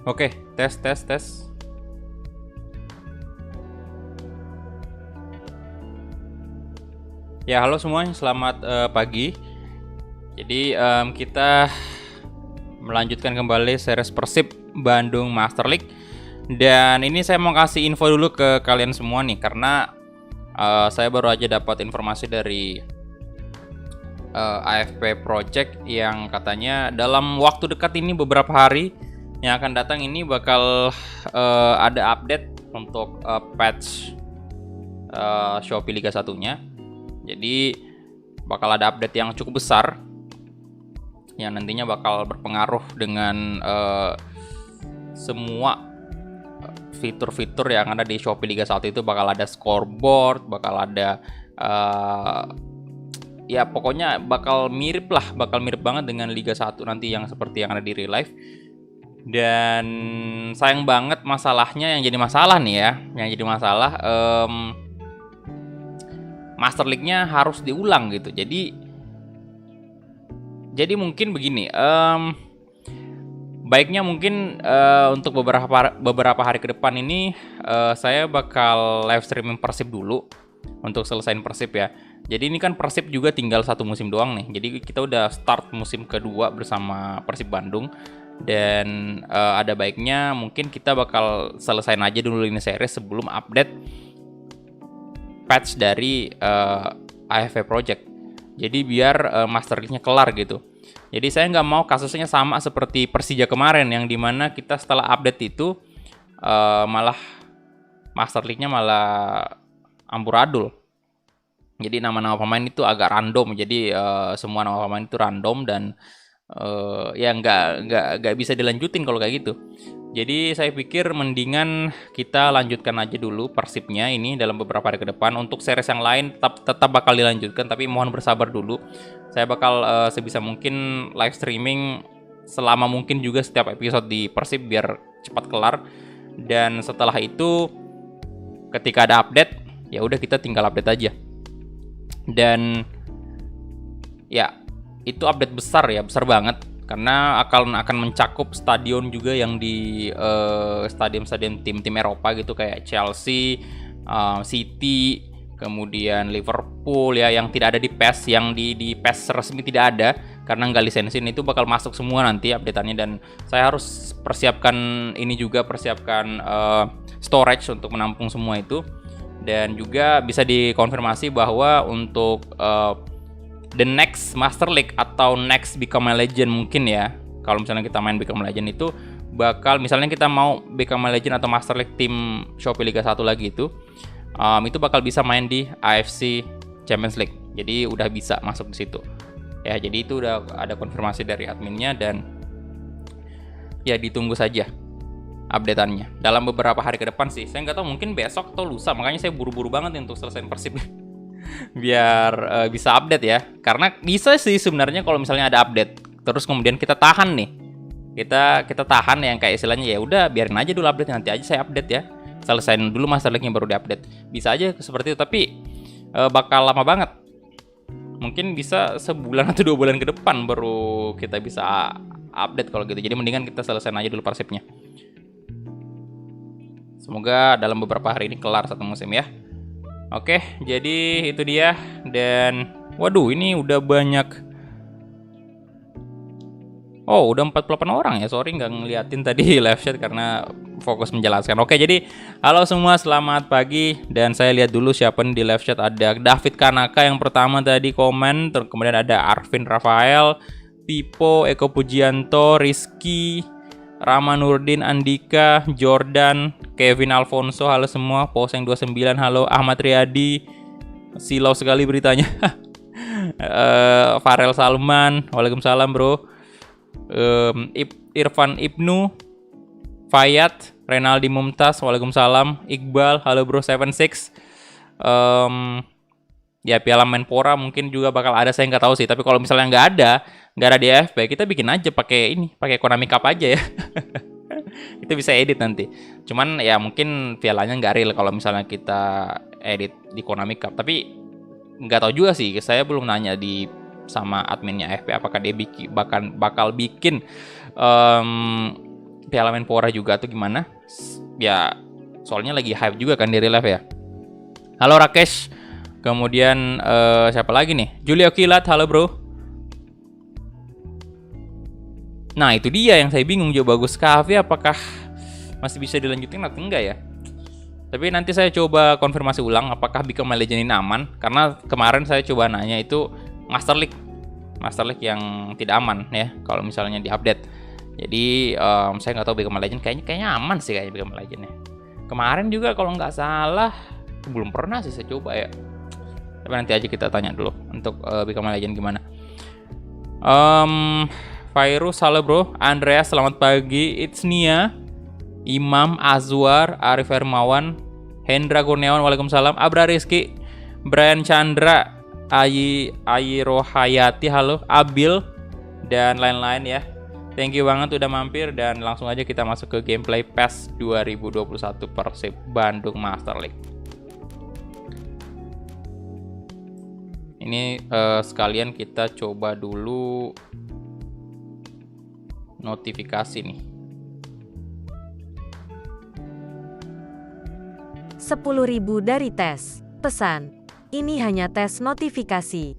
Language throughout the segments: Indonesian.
Oke, tes tes tes. Ya, halo semuanya, selamat pagi. Jadi kita melanjutkan kembali series Persib Bandung Master League. Dan ini saya mau kasih info dulu ke kalian semua nih, karena saya baru aja dapat informasi dari AFP Project yang katanya dalam waktu dekat ini, beberapa hari yang akan datang ini bakal ada update untuk patch Shopee Liga 1-nya. Jadi bakal ada update yang cukup besar yang nantinya bakal berpengaruh dengan semua fitur-fitur yang ada di Shopee Liga 1 itu. Bakal ada scoreboard, bakal ada ya pokoknya bakal mirip banget dengan Liga 1 nanti yang seperti yang ada di real life. Dan sayang banget masalahnya, yang jadi masalah nih ya, Master League-nya harus diulang gitu. Jadi mungkin begini, baiknya mungkin untuk beberapa hari ke depan ini saya bakal live streaming Persib dulu untuk selesain Persib ya. Jadi ini kan Persib juga tinggal satu musim doang nih. Jadi kita udah start musim kedua bersama Persib Bandung. Dan ada baiknya mungkin kita bakal selesain aja dulu ini series sebelum update patch dari AFP Project. Jadi biar Master League-nya kelar gitu. Jadi saya nggak mau kasusnya sama seperti Persija kemarin, yang dimana kita setelah update itu malah Master League-nya malah amburadul. Jadi nama-nama pemain itu agak random. Jadi semua nama pemain itu random dan ya nggak bisa dilanjutin kalau kayak gitu. Jadi saya pikir mendingan kita lanjutkan aja dulu Persibnya ini dalam beberapa hari ke depan. Untuk series yang lain tetap bakal dilanjutkan, tapi mohon bersabar dulu. Saya bakal sebisa mungkin live streaming selama mungkin juga setiap episode di Persib biar cepat kelar. Dan setelah itu ketika ada update, ya udah kita tinggal update aja. Dan ya itu update besar ya, besar banget, karena akan mencakup stadion juga yang di stadion-stadion tim-tim Eropa gitu, kayak Chelsea, City, kemudian Liverpool ya, yang tidak ada di PES, yang di PES resmi tidak ada karena nggak lisensin. Itu bakal masuk semua nanti update-annya, dan saya harus persiapkan ini juga, persiapkan storage untuk menampung semua itu. Dan juga bisa dikonfirmasi bahwa untuk the next Master League atau next Become a Legend mungkin ya, kalau misalnya kita main Become a Legend itu bakal, misalnya kita mau Become a Legend atau Master League tim Shopee Liga 1 lagi itu bakal bisa main di AFC Champions League. Jadi udah bisa masuk di situ ya. Jadi itu udah ada konfirmasi dari adminnya, dan ya ditunggu saja update-annya dalam beberapa hari ke depan sih. Saya nggak tahu, mungkin besok atau lusa, makanya saya buru-buru banget untuk selesaiin Persib biar bisa update ya. Karena bisa sih sebenarnya kalau misalnya ada update terus kemudian kita tahan nih, kita tahan yang kayak istilahnya ya udah biarin aja dulu update, nanti aja saya update ya, selesain dulu Master League-nya baru diupdate. Bisa aja seperti itu, tapi bakal lama banget. Mungkin bisa sebulan atau 2 bulan ke depan baru kita bisa update kalau gitu. Jadi mendingan kita selesain aja dulu Persibnya. Semoga dalam beberapa hari ini kelar satu musim ya. Oke, jadi itu dia. Dan waduh, ini udah banyak. Oh, udah 48 orang ya. Sorry nggak ngeliatin tadi live chat karena fokus menjelaskan. Oke, jadi halo semua, selamat pagi. Dan saya lihat dulu siapa nih di live chat. Ada David Kanaka yang pertama tadi komen. Kemudian ada Arvin Rafael, Pipo, Eko Pujianto, Rizky, Rama Nurdin, Andika, Jordan, Kevin Alfonso, halo semua. Poseng 29, halo. Ahmad Riyadi, silau sekali beritanya. Farel Salman, waalaikumsalam bro. Irfan Ibnu, Fayat, Renaldi Mumtaz, waalaikumsalam. Iqbal, halo bro. 76. Ya Piala Menpora mungkin juga bakal ada, saya nggak tahu sih. Tapi kalau misalnya nggak ada di AFP, kita bikin aja pakai Konami Cup aja ya. Itu bisa edit nanti. Cuman ya mungkin pialanya nggak real kalau misalnya kita edit di Konami Cup. Tapi nggak tahu juga sih. Saya belum nanya sama adminnya AFP apakah dia bakal bikin Piala Menpora juga atau gimana? Ya soalnya lagi hype juga kan di real life ya. Halo Rakesh. Kemudian siapa lagi nih? Julio Kilat, halo bro. Nah itu dia yang saya bingung, Jo Bagus Cafe apakah masih bisa dilanjutin atau enggak ya? Tapi nanti saya coba konfirmasi ulang apakah Become a Legend ini aman. Karena kemarin saya coba nanya itu Master League yang tidak aman ya kalau misalnya diupdate. Jadi saya nggak tahu Become a Legend, kayaknya aman sih kayaknya Become a Legend ya. Kemarin juga kalau nggak salah belum pernah sih saya coba ya. Tapi nanti aja kita tanya dulu untuk Become a Legend gimana. Virus, halo bro. Andreas, selamat pagi. It's Nia, Imam, Azwar, Arif Hermawan, Hendra Kurniawan, waalaikumsalam. Abra Rizky, Brian Chandra, Ayi Rohayati, halo. Abil, dan lain-lain ya. Thank you banget udah mampir, dan langsung aja kita masuk ke gameplay PES 2021 Persib Bandung Master League. Ini sekalian kita coba dulu notifikasi nih. 10.000 dari tes. Pesan, ini hanya tes notifikasi.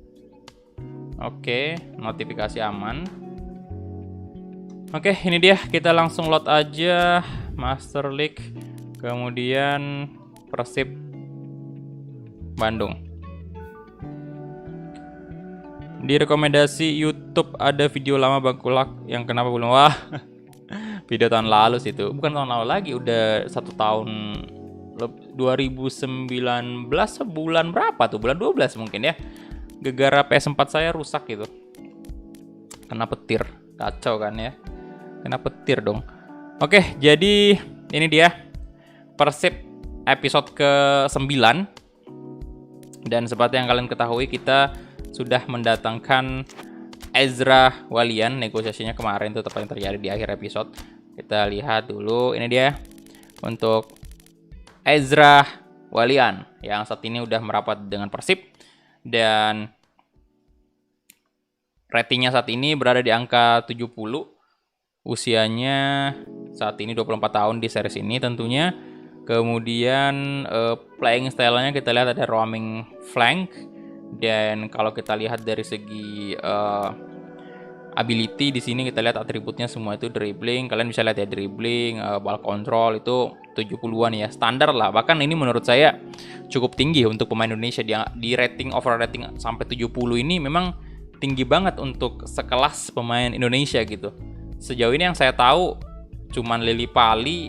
Oke, notifikasi aman. Oke, ini dia, kita langsung load aja Master League, kemudian Persib Bandung. Di rekomendasi YouTube ada video lama Bang Kulak yang kenapa belum? Wah, video tahun lalu sih itu, bukan tahun lalu lagi, udah 1 tahun, 2019 bulan berapa tuh? Bulan 12 mungkin ya. Gegara PS4 saya rusak gitu, kena petir, kacau kan ya. Kena petir dong. Oke, jadi ini dia Persib episode ke-9. Dan seperti yang kalian ketahui, kita sudah mendatangkan Ezra Walian. Negosiasinya kemarin itu tepat yang terjadi di akhir episode. Kita lihat dulu, ini dia untuk Ezra Walian yang saat ini udah merapat dengan Persib. Dan ratingnya saat ini berada di angka 70. Usianya saat ini 24 tahun di series ini tentunya. Kemudian playing style-nya kita lihat ada roaming flank. Dan kalau kita lihat dari segi ability di sini kita lihat atributnya semua itu dribbling. Kalian bisa lihat ya, dribbling, ball control itu 70-an ya, standar lah. Bahkan ini menurut saya cukup tinggi untuk pemain Indonesia. Di rating, overall rating sampai 70 ini memang tinggi banget untuk sekelas pemain Indonesia gitu. Sejauh ini yang saya tahu cuman Lily Pali,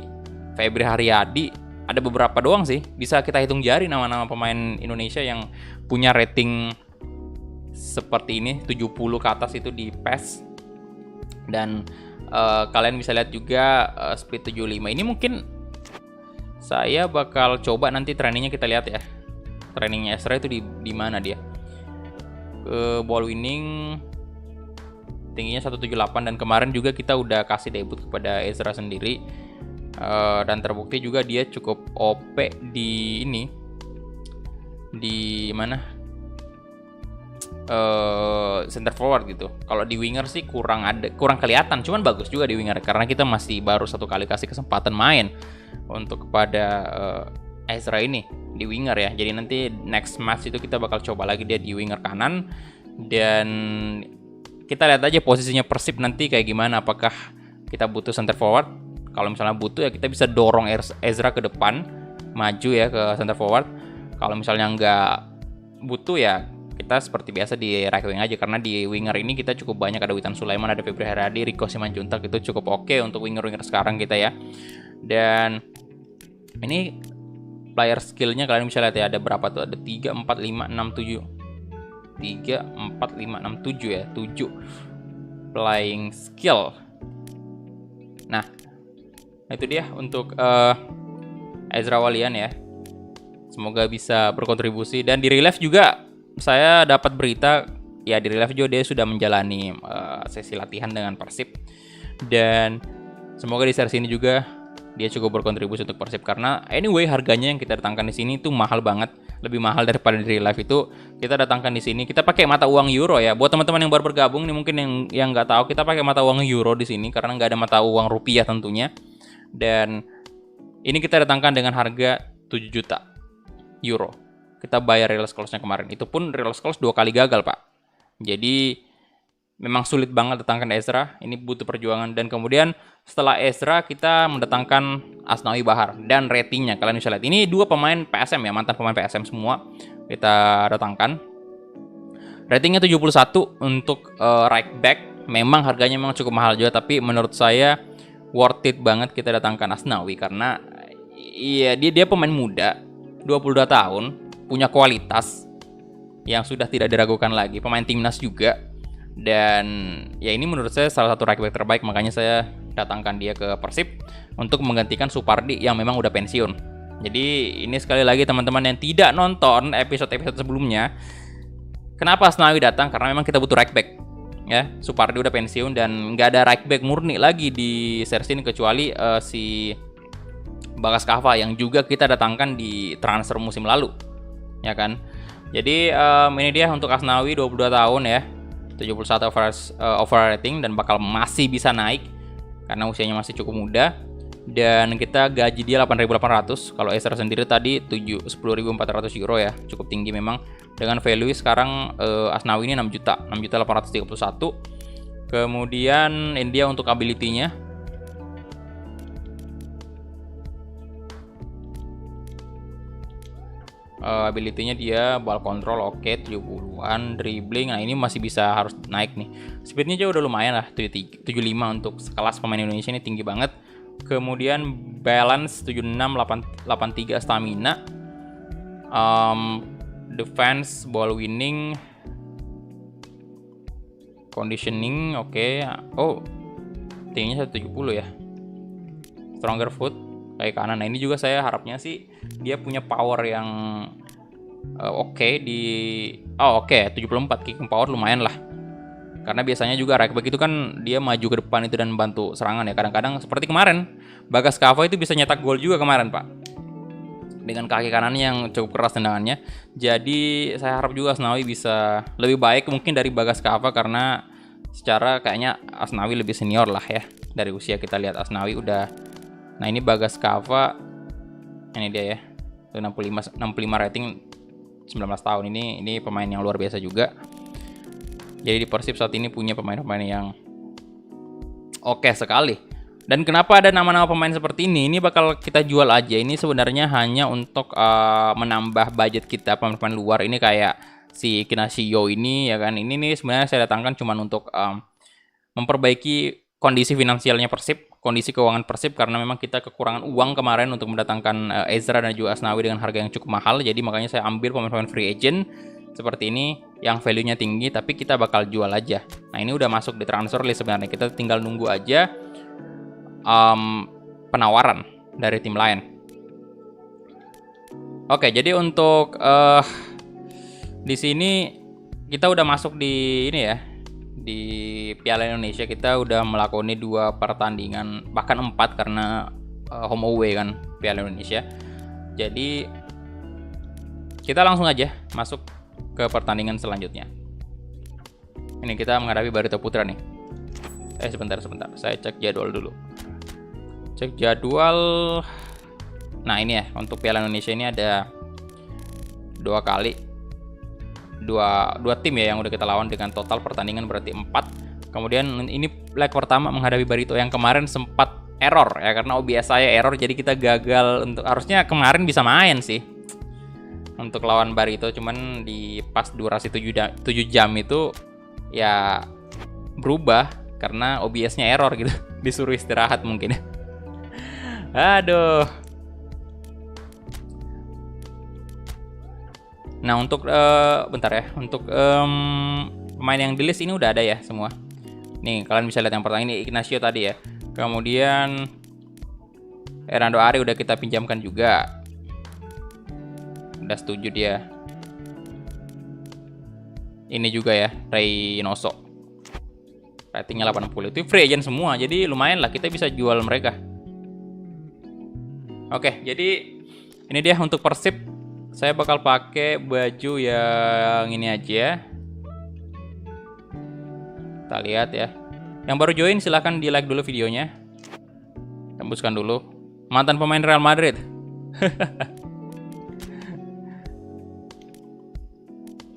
Febri Haryadi, ada beberapa doang sih. Bisa kita hitung jari nama-nama pemain Indonesia yang punya rating seperti ini, 70 ke atas itu di PES. Dan kalian bisa lihat juga split 75. Ini mungkin saya bakal coba nanti trainingnya, kita lihat ya. Trainingnya Ezra itu di mana dia. Ball winning tingginya 178, dan kemarin juga kita udah kasih debut kepada Ezra sendiri. Dan terbukti juga dia cukup OP di ini, di mana center forward gitu. Kalau di winger sih kurang kelihatan, cuman bagus juga di winger karena kita masih baru 1 kali kasih kesempatan main untuk kepada Ezra ini di winger ya. Jadi nanti next match itu kita bakal coba lagi dia di winger kanan, dan kita lihat aja posisinya Persib nanti kayak gimana. Apakah kita butuh center forward? Kalau misalnya butuh ya kita bisa dorong Ezra ke depan, maju ya ke center forward. Kalau misalnya nggak butuh ya kita seperti biasa di right wing aja, karena di winger ini kita cukup banyak, ada Witan Sulaiman, ada Febri Haryadi, Rico Simanjuntak, itu cukup oke untuk winger-winger sekarang kita ya. Dan ini player skillnya kalian bisa lihat ya, ada berapa tuh, ada 3, 4, 5, 6, 7 3, 4, 5, 6, 7 ya, 7 playing skill. Nah itu dia untuk Ezra Walian ya. Semoga bisa berkontribusi. Dan di real life juga saya dapat berita ya, di real life juga dia sudah menjalani sesi latihan dengan Persib. Dan semoga di series ini juga dia cukup berkontribusi untuk Persib, karena anyway harganya yang kita datangkan di sini itu mahal banget. lebih mahal daripada di real life itu kita datangkan di sini. Kita pakai mata uang euro ya. Buat teman-teman yang baru bergabung nih mungkin yang nggak tahu, kita pakai mata uang euro di sini karena nggak ada mata uang rupiah tentunya. Dan ini kita datangkan dengan harga 7 juta euro. Kita bayar real scrolls-nya kemarin. Itu pun real scrolls 2 kali gagal, Pak. Jadi memang sulit banget datangkan Ezra. Ini butuh perjuangan. Dan kemudian setelah Ezra kita mendatangkan Asnawi Bahar. Dan ratingnya kalian bisa lihat. Ini 2 pemain PSM ya, mantan pemain PSM semua kita datangkan. Ratingnya 71 untuk right back. Memang harganya memang cukup mahal juga, tapi menurut saya worth it banget kita datangkan Asnawi karena iya dia pemain muda, 22 tahun, punya kualitas yang sudah tidak diragukan lagi, pemain timnas juga. Dan ya ini menurut saya salah satu right back terbaik, makanya saya datangkan dia ke Persib untuk menggantikan Supardi yang memang udah pensiun. Jadi ini sekali lagi teman-teman yang tidak nonton episode-episode sebelumnya, kenapa Asnawi datang? Karena memang kita butuh right back. Ya, Supardi udah pensiun dan nggak ada right back murni lagi di series ini kecuali si Bagas Kava yang juga kita datangkan di transfer musim lalu, ya kan? Jadi ini dia untuk Asnawi 22 tahun ya, 71 overall rating dan bakal masih bisa naik karena usianya masih cukup muda. Dan kita gaji dia 8.800. Kalau Ezra sendiri tadi 10.400 euro ya, cukup tinggi memang. Dengan value sekarang Asnawi ini 6 juta, 6.831. Kemudian ini dia untuk ability-nya. Ability-nya dia ball control oke, 70-an, dribbling, nah ini masih bisa harus naik nih. Speed-nya juga udah lumayan lah, 75 untuk sekelas pemain Indonesia, ini tinggi banget. Kemudian balance 76, 83 stamina, defense, ball winning, conditioning oke. Oh, tingginya 170 ya. Stronger foot kayak kanan. Nah ini juga saya harapnya sih dia punya power yang oke di 74 kicking power lumayan lah. Karena biasanya juga right back itu kan dia maju ke depan itu dan bantu serangan ya. Kadang-kadang seperti kemarin Bagas Kava itu bisa nyetak gol juga kemarin, Pak. Dengan kaki kanannya yang cukup keras tendangannya. Jadi saya harap juga Asnawi bisa lebih baik mungkin dari Bagas Kava karena secara kayaknya Asnawi lebih senior lah ya. Dari usia kita lihat Asnawi udah. Nah ini Bagas Kava, ini dia ya, 65 rating, 19 tahun. Ini pemain yang luar biasa juga. Jadi di Persib saat ini punya pemain-pemain yang oke sekali. Dan kenapa ada nama-nama pemain seperti ini? Ini bakal kita jual aja. Ini sebenarnya hanya untuk menambah budget kita pemain-pemain luar. Ini kayak si Kinasio ini ya kan. Ini nih sebenarnya saya datangkan cuma untuk memperbaiki kondisi finansialnya Persib, kondisi keuangan Persib karena memang kita kekurangan uang kemarin untuk mendatangkan Ezra dan juga Asnawi dengan harga yang cukup mahal. Jadi makanya saya ambil pemain-pemain free agent seperti ini yang value-nya tinggi tapi kita bakal jual aja. Nah ini udah masuk di transfer list sebenarnya, kita tinggal nunggu aja penawaran dari tim lain. Oke, jadi untuk di sini kita udah masuk di ini ya, di Piala Indonesia. Kita udah melakoni 2 pertandingan bahkan 4 karena home away kan Piala Indonesia. Jadi kita langsung aja masuk ke pertandingan selanjutnya. Ini kita menghadapi Barito Putra nih. Sebentar. Saya cek jadwal dulu. Cek jadwal. Nah ini ya, untuk Piala Indonesia ini ada 2 kali. Dua tim ya yang udah kita lawan dengan total pertandingan berarti 4. Kemudian ini leg pertama menghadapi Barito yang kemarin sempat error ya karena OBS saya error jadi kita gagal untuk, harusnya kemarin bisa main sih untuk lawan Barito, cuman di pas durasi 7 jam itu ya berubah karena OBS-nya error gitu. Disuruh istirahat mungkin. Aduh. Nah untuk bentar ya, untuk pemain yang di list ini udah ada ya semua. Nih kalian bisa lihat yang pertama ini Ignacio tadi ya. Kemudian Hernando Ari udah kita pinjamkan juga. Udah setuju dia. Ini juga ya, Reynoso. Ratingnya 80. Itu free agent semua, jadi lumayan lah kita bisa jual mereka. Oke, jadi ini dia untuk Persib Saya bakal pakai baju yang ini aja. Kita lihat ya. Yang baru join silahkan di like dulu videonya. Tembuskan dulu. Mantan pemain Real Madrid.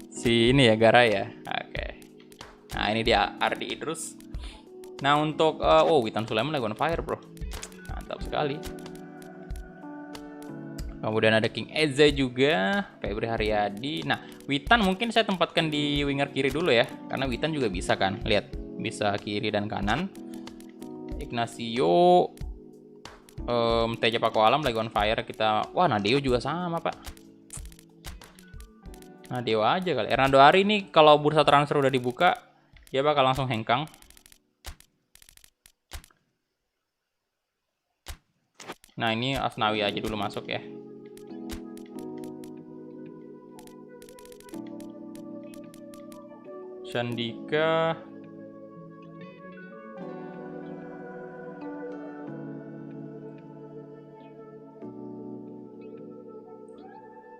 Si ini ya, Garay ya. Oke. Nah ini dia Ardi Idrus. Nah untuk Witan Sulaiman lagi on fire bro. Mantap sekali. Kemudian ada King Eze juga, Febri Haryadi. Nah, Witan mungkin saya tempatkan di winger kiri dulu ya, karena Witan juga bisa kan, lihat bisa kiri dan kanan. Ignacio, Teja Pakualam lagi on fire kita. Wah, Nadeo juga sama pak. Nadeo aja kali. Hernando Ari ini kalau bursa transfer udah dibuka, dia bakal langsung hengkang. Nah ini Asnawi aja dulu masuk ya. Sandika.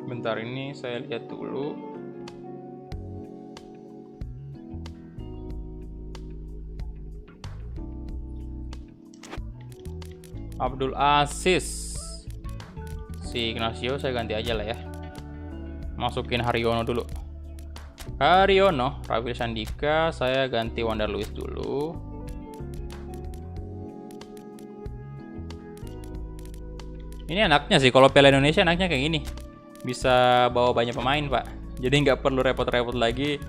Bentar ini saya lihat dulu. Abdul Aziz. Si Ignacio saya ganti aja lah ya. Masukin Haryono dulu. Haryono, Raffi Sandika, saya ganti Wander Luiz dulu. Ini enaknya sih kalau Piala Indonesia enaknya kayak gini. Bisa bawa banyak pemain, Pak. Jadi nggak perlu repot-repot lagi.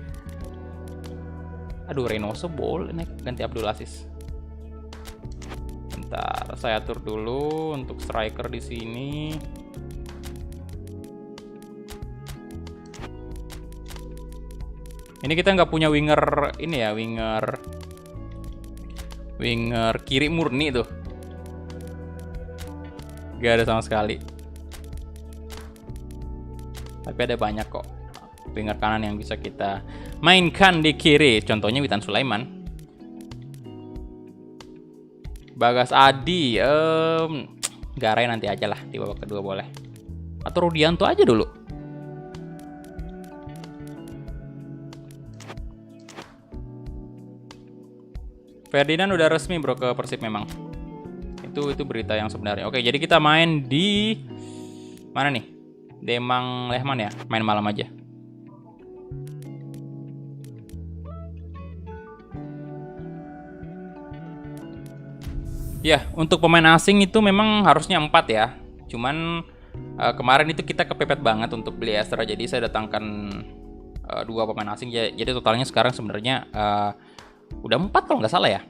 Aduh, Reynoso boleh naik ganti Abdul Aziz. Bentar, saya atur dulu untuk striker di sini. Ini kita nggak punya winger ini ya, winger kiri murni tuh. Gak ada sama sekali. Tapi ada banyak kok winger kanan yang bisa kita mainkan di kiri. Contohnya Witan Sulaiman. Bagas Adi, Garay nanti aja lah di babak kedua boleh. Atau Rudianto aja dulu. Ferdinand udah resmi bro ke Persib memang. Itu berita yang sebenarnya. Oke, jadi kita main di mana nih? Demang Lehman ya, main malam aja. Ya, untuk pemain asing itu memang harusnya 4 ya. Cuman kemarin itu kita kepepet banget untuk beli extra, jadi saya datangkan 2 pemain asing. Jadi totalnya sekarang sebenarnya udah 4 kalau nggak salah ya.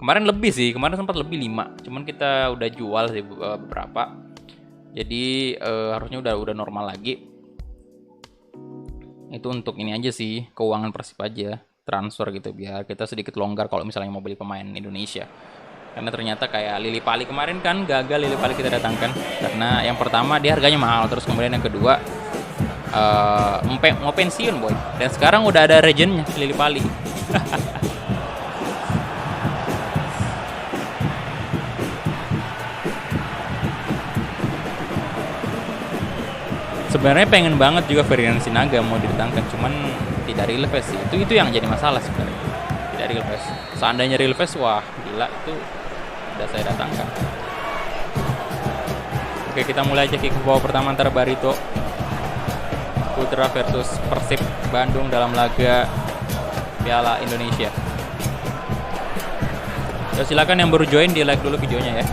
Kemarin lebih sih, kemarin sempat lebih 5. Cuman kita udah jual sih beberapa. Jadi harusnya udah normal lagi. Itu untuk ini aja sih, keuangan Persib aja, transfer gitu biar kita sedikit longgar kalau misalnya mau beli pemain Indonesia. Karena ternyata kayak Lili Pali kemarin kan gagal Lili Pali kita datangkan karena yang pertama dia harganya mahal, terus kemudian yang kedua mau pensiun boy, dan sekarang udah ada regennya Lili Pali. Sebenarnya pengen banget juga Ferdinand Sinaga mau didatangkan, cuman tidak real fest sih. Itu yang jadi masalah sebenarnya. Tidak real fest. Seandainya real fest, wah gila itu udah saya datangkan. Oke, kita mulai aja kick babak pertama antara Barito Putra versus Persib Bandung dalam laga Piala Indonesia. Ya, silakan yang baru join di like dulu videonya ya.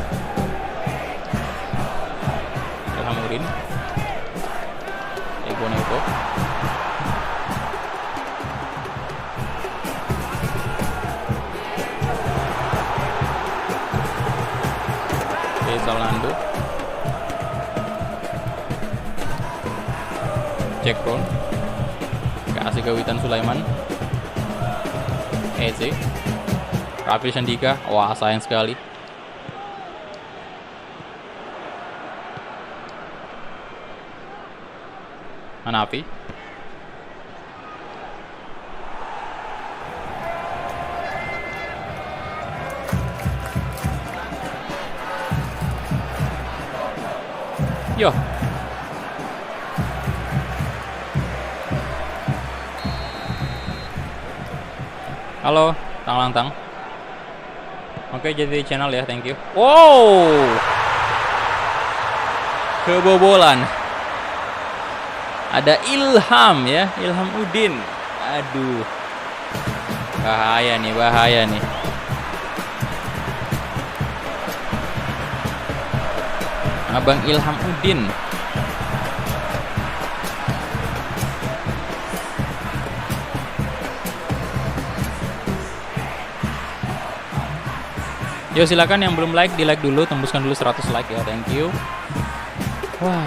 Ilhamuddin, Ego Neto, Salnando, Jack Brown, kasih ke Witan Sulaiman, Eze, Raffi Sandika, wah sayang sekali. Hanafi, Yo. Halo, Tang Lantang. Oke, jadi channel ya, thank you. Wow. Kebobolan. Ada Ilham ya, Ilham Udin. Aduh. Bahaya nih, bahaya nih. Abang Ilham Udin. Yo, silakan yang belum like, di like dulu, tembuskan dulu 100 like ya, thank you. Wah.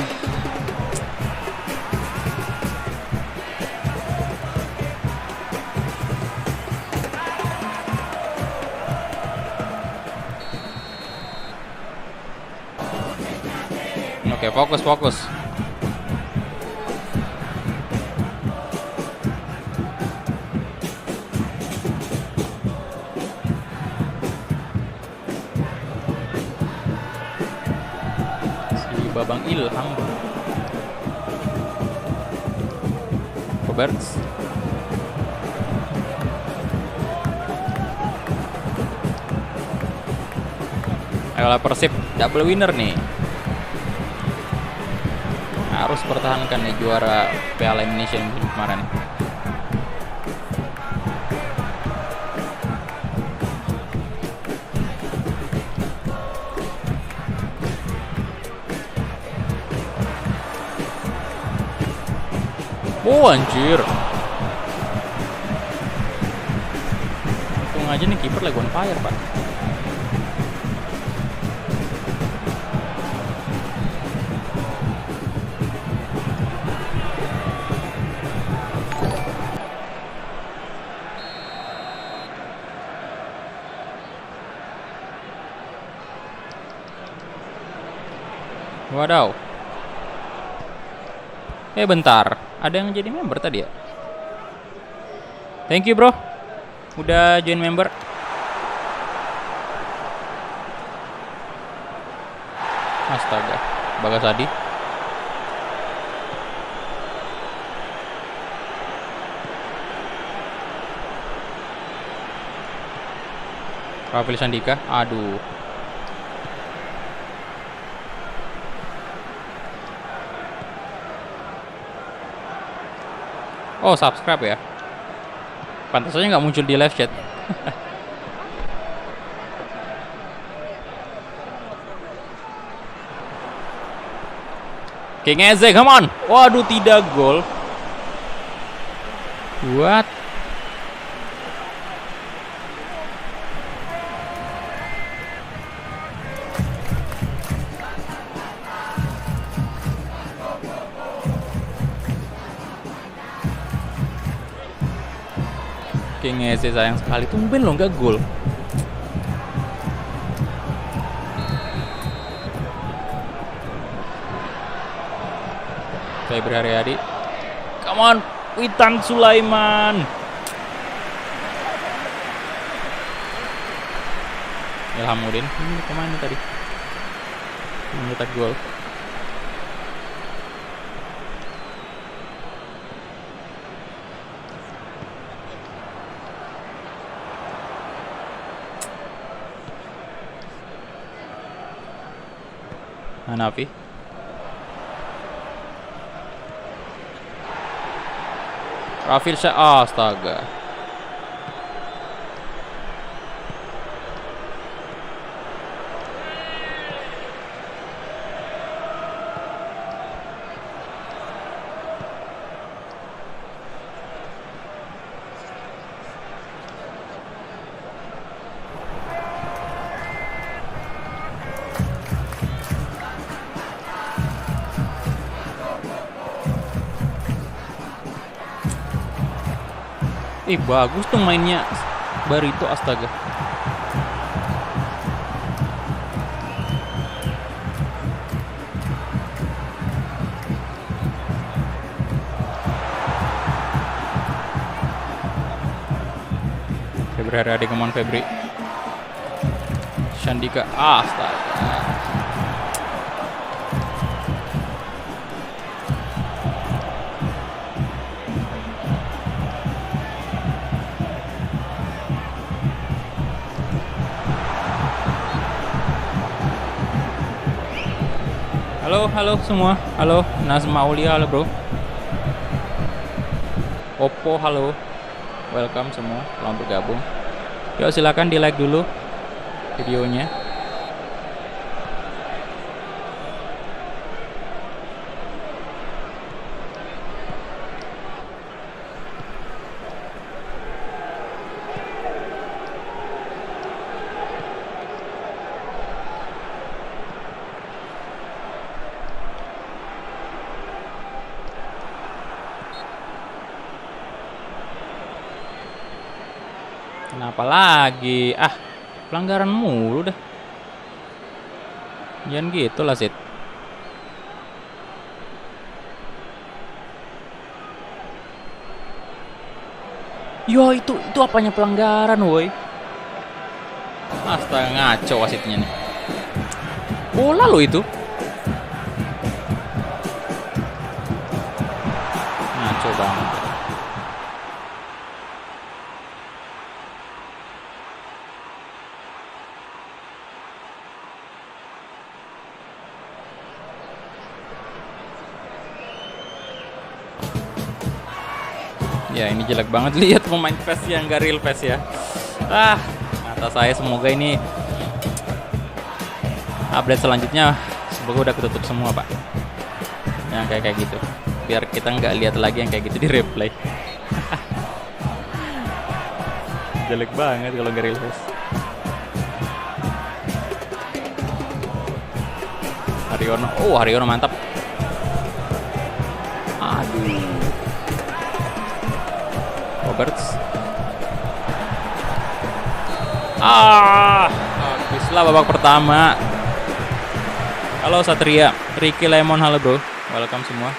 Oke, fokus. Babang Ilham. Roberts. Ayolah Persib, double winner nih. Harus pertahankan nih juara Piala Indonesia yang kemarin. Oh anjir. Untung aja nih kiper lagi on fire, Pak. Wadaw. Bentar. Ada yang jadi member tadi ya? Thank you bro. Udah join member. Astaga. Bagas Adi. Rafael Sandika. Aduh. Oh, subscribe ya. Pantas aja nggak muncul di live chat. King Eze, come on. Waduh, tidak gol. What? King Eze sayang sekali, tumben lo nggak gol. Febri Haryadi, come on, Witan Sulaiman. Ilhamuddin, ini kemana tadi? Mencetak gol. Hanafi. Rafil Syah, astaga. Bagus tuh mainnya Barito, astaga. Febri Haryadi, come on Febri. Sandika, astaga. halo semua. Halo, Nazma Aulia, halo bro. Oppo, halo. Welcome semua, selamat bergabung. Yuk silakan di like dulu videonya. Kenapa lagi? Ah, pelanggaran mulu dah. Jangan gitu lah, Sid. Yo, itu apanya pelanggaran, woi? Astaga, ngaco wasitnya nih. Bola lo itu. Ngaco banget. Ya ini jelek banget, lihat pemain PES yang gak real PES ya. Ah, kata saya semoga ini update selanjutnya semoga udah ketutup semua pak. Yang kayak gitu, biar kita nggak lihat lagi yang kayak gitu di replay. Jelek banget kalau gak real PES. Haryono, oh Haryono mantap. Aduh. Roberts. Habislah babak pertama. Halo Satria, Ricky Lemon, halo bro. Welcome semua.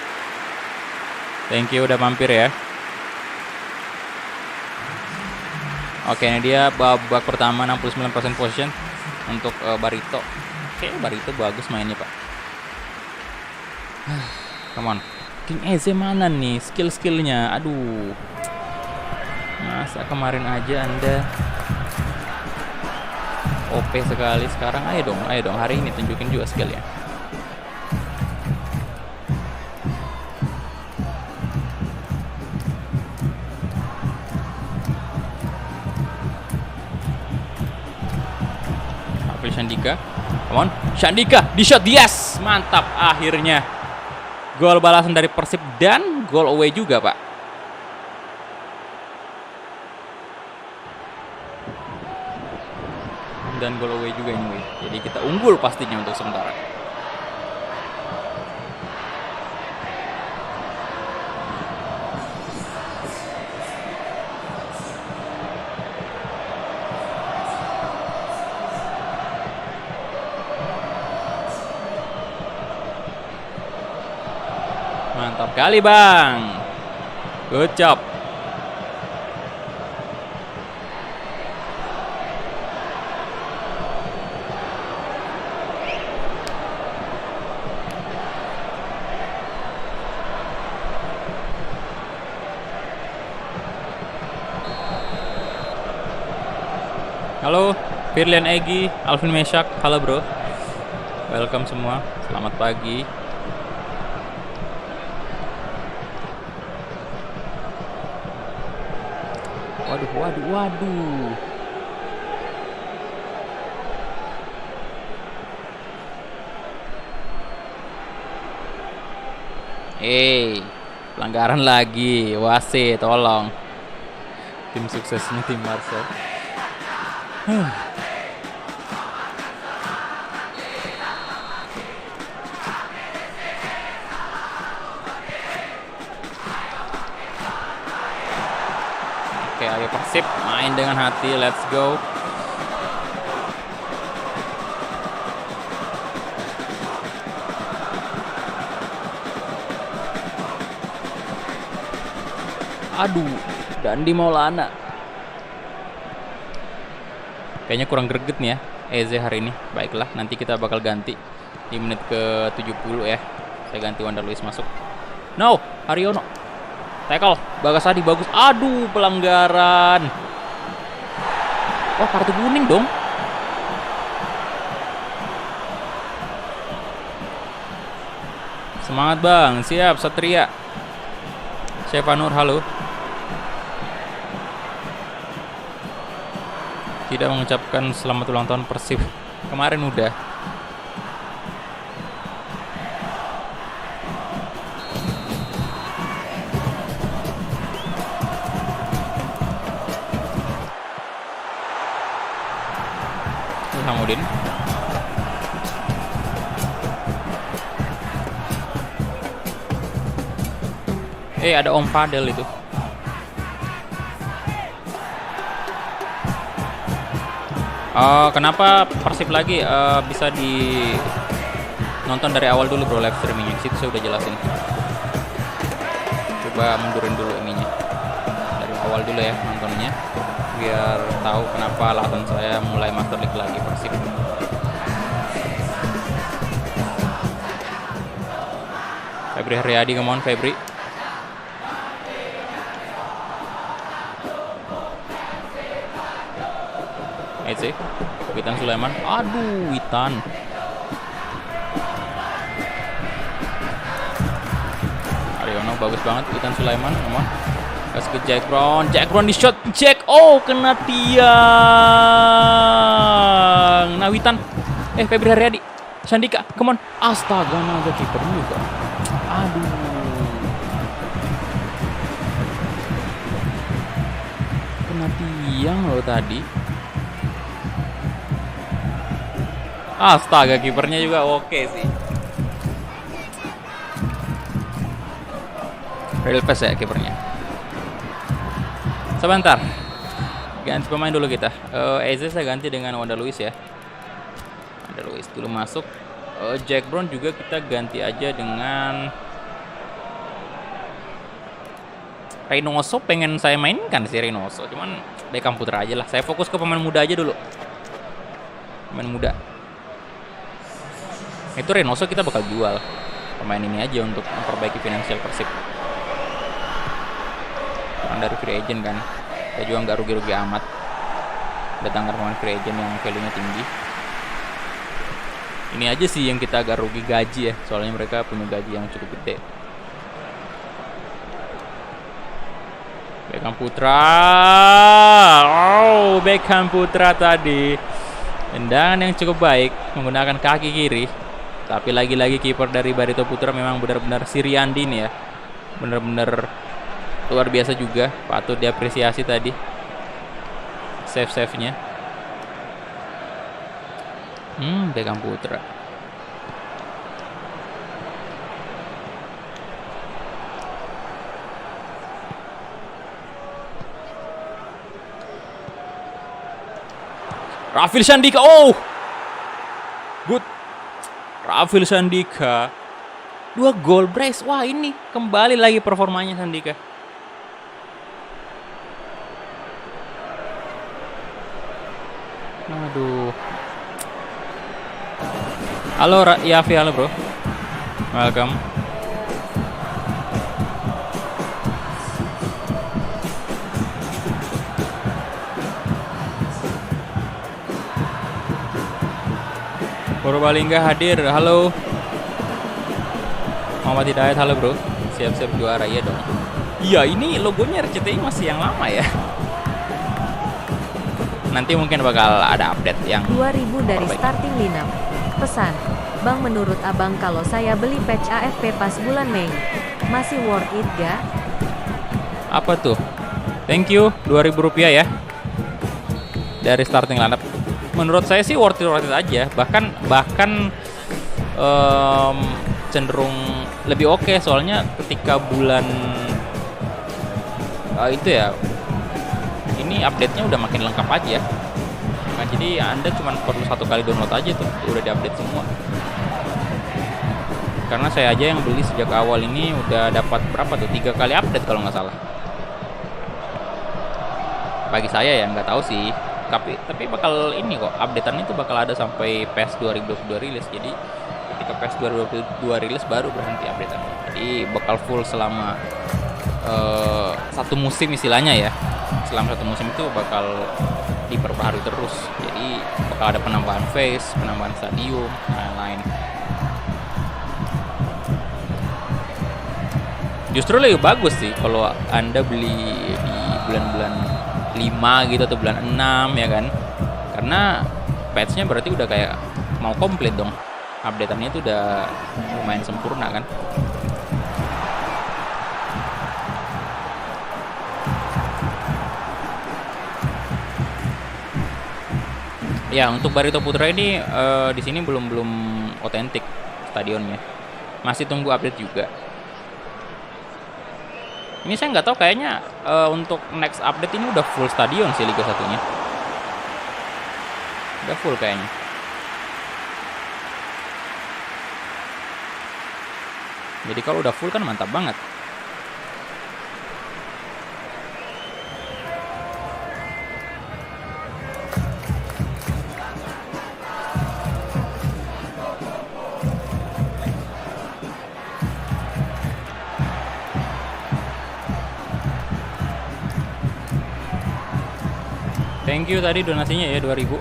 Thank you udah mampir ya. Oke, ini dia babak pertama 69% possession untuk Barito. Oke, Barito bagus mainnya, Pak. Come on. King Eze mana nih skill-skillnya? Aduh. Masa kemarin aja Anda OP sekali, sekarang ayo dong hari ini tunjukin juga skillnya. Apel Shandika, come on, Shandika di shot, yes, mantap, akhirnya gol balasan dari Persib dan gol away juga pak. Dan gol away juga ini, jadi kita unggul pastinya untuk sementara. Mantap kali bang, good job. Halo, Firlian Egi, Alvin Meshak, halo bro. Welcome semua, selamat pagi. Waduh. Pelanggaran lagi, wasit, tolong. Tim suksesnya tim Marcel. Oke, ayo Persib main dengan hati, let's go. Aduh, Dandi Maulana. Kayaknya kurang greget nih ya Eze hari ini. Baiklah, nanti kita bakal ganti di menit ke 70 ya. Saya ganti Wander Luiz masuk. No, Haryono. Tackle, Bagasadi bagus. Aduh, pelanggaran. Wah, kartu kuning dong. Semangat bang, siap Satria. Shevanur, halo. Tidak mengucapkan selamat ulang tahun Persib. Kemarin udah. Ilhamuddin. Ada Om Fadel itu. Kenapa Persib lagi bisa di nonton dari awal dulu bro, live streamingnya. Situ saya udah jelasin. Coba mundurin dulu ininya dari awal dulu ya nontonnya, biar tahu kenapa alasan saya mulai Master League lagi Persib. Febri Haryadi, come on Febri. sih Witan Sulaiman. Aduh, Witan. Aryono bagus banget. Witan Sulaiman, nomor. Kasih ke Jack Brown. Jack Brown di shot. Jack, oh kena tiang. Nah, Witan. Febri Haryadi. Sandika, come on. Astaga, naga kiper juga. Aduh. Kena tiang loh tadi. Astaga, kipernya juga oke sih. Real pass ya kipernya. Sebentar. Ganti pemain dulu kita. Eze saya ganti dengan Wanda Luis ya. Wanda Luis dulu masuk. Jack Brown juga kita ganti aja dengan Reynoso. Pengen saya mainkan si Reynoso, cuman Beckham Putra aja lah. Saya fokus ke pemain muda aja dulu. Pemain muda. Itu Reynoso kita bakal jual. Pemain ini aja untuk memperbaiki finansial Persib. Orang dari free agent kan. Kita juga nggak rugi-rugi amat. Datangkan pemain free agent yang value-nya tinggi. Ini aja sih yang kita agak rugi gaji ya. Soalnya mereka punya gaji yang cukup gede. Beckham Putra. Oh, Beckham Putra tadi. Tendangan yang cukup baik menggunakan kaki kiri. Tapi lagi-lagi kiper dari Barito Putra memang benar-benar Siriandi nih ya. Benar-benar luar biasa juga. Patut diapresiasi tadi. Save-save-nya. Beckham Putra. Rafil Sandika. Oh. Good. Rafil Sandika. 2 gol brace. Wah, ini kembali lagi performanya Sandika. Aduh. Halo Yafi, halo bro. Welcome. Purbalingga hadir, halo. Muhammad Hidayat, halo bro. Siap-siap juara, ya dong. Iya, ini logonya RCTI masih yang lama ya. Nanti mungkin bakal ada update yang 2000 dari starting lineup. Pesan, Bang, menurut abang kalau saya beli patch AFP pas bulan Mei, masih worth it gak? Apa tuh? Thank you, Rp2.000 ya. Dari starting lineup. Menurut saya sih worth it aja. Bahkan cenderung lebih oke. Soalnya ketika bulan itu ya, ini update-nya udah makin lengkap aja. Nah, jadi Anda cuma perlu 1 kali download aja tuh, udah diupdate semua. Karena saya aja yang beli sejak awal ini udah dapat berapa tuh, 3 kali update kalau nggak salah. Bagi saya ya, nggak tahu sih. Tapi bakal ini kok, updatean itu bakal ada sampai PES 2022 rilis. Jadi ketika PES 2022 rilis baru berhenti updatean. Jadi bakal full selama 1 musim istilahnya ya. Selama 1 musim itu bakal diperbaharui terus. Jadi bakal ada penambahan phase, penambahan stadium, dan lain-lain. Justru lebih bagus sih kalau Anda beli di bulan-bulan 5 gitu atau bulan 6 ya kan. Karena patch-nya berarti udah kayak mau komplit dong. Update-annya itu udah lumayan sempurna kan. Ya, untuk Barito Putra ini di sini belum otentik stadionnya. Masih tunggu update juga. Ini saya nggak tahu, kayaknya untuk next update ini udah full stadion sih Liga 1-nya. Udah full kayaknya. Jadi kalau udah full kan mantap banget. Thank you tadi donasinya ya 2000.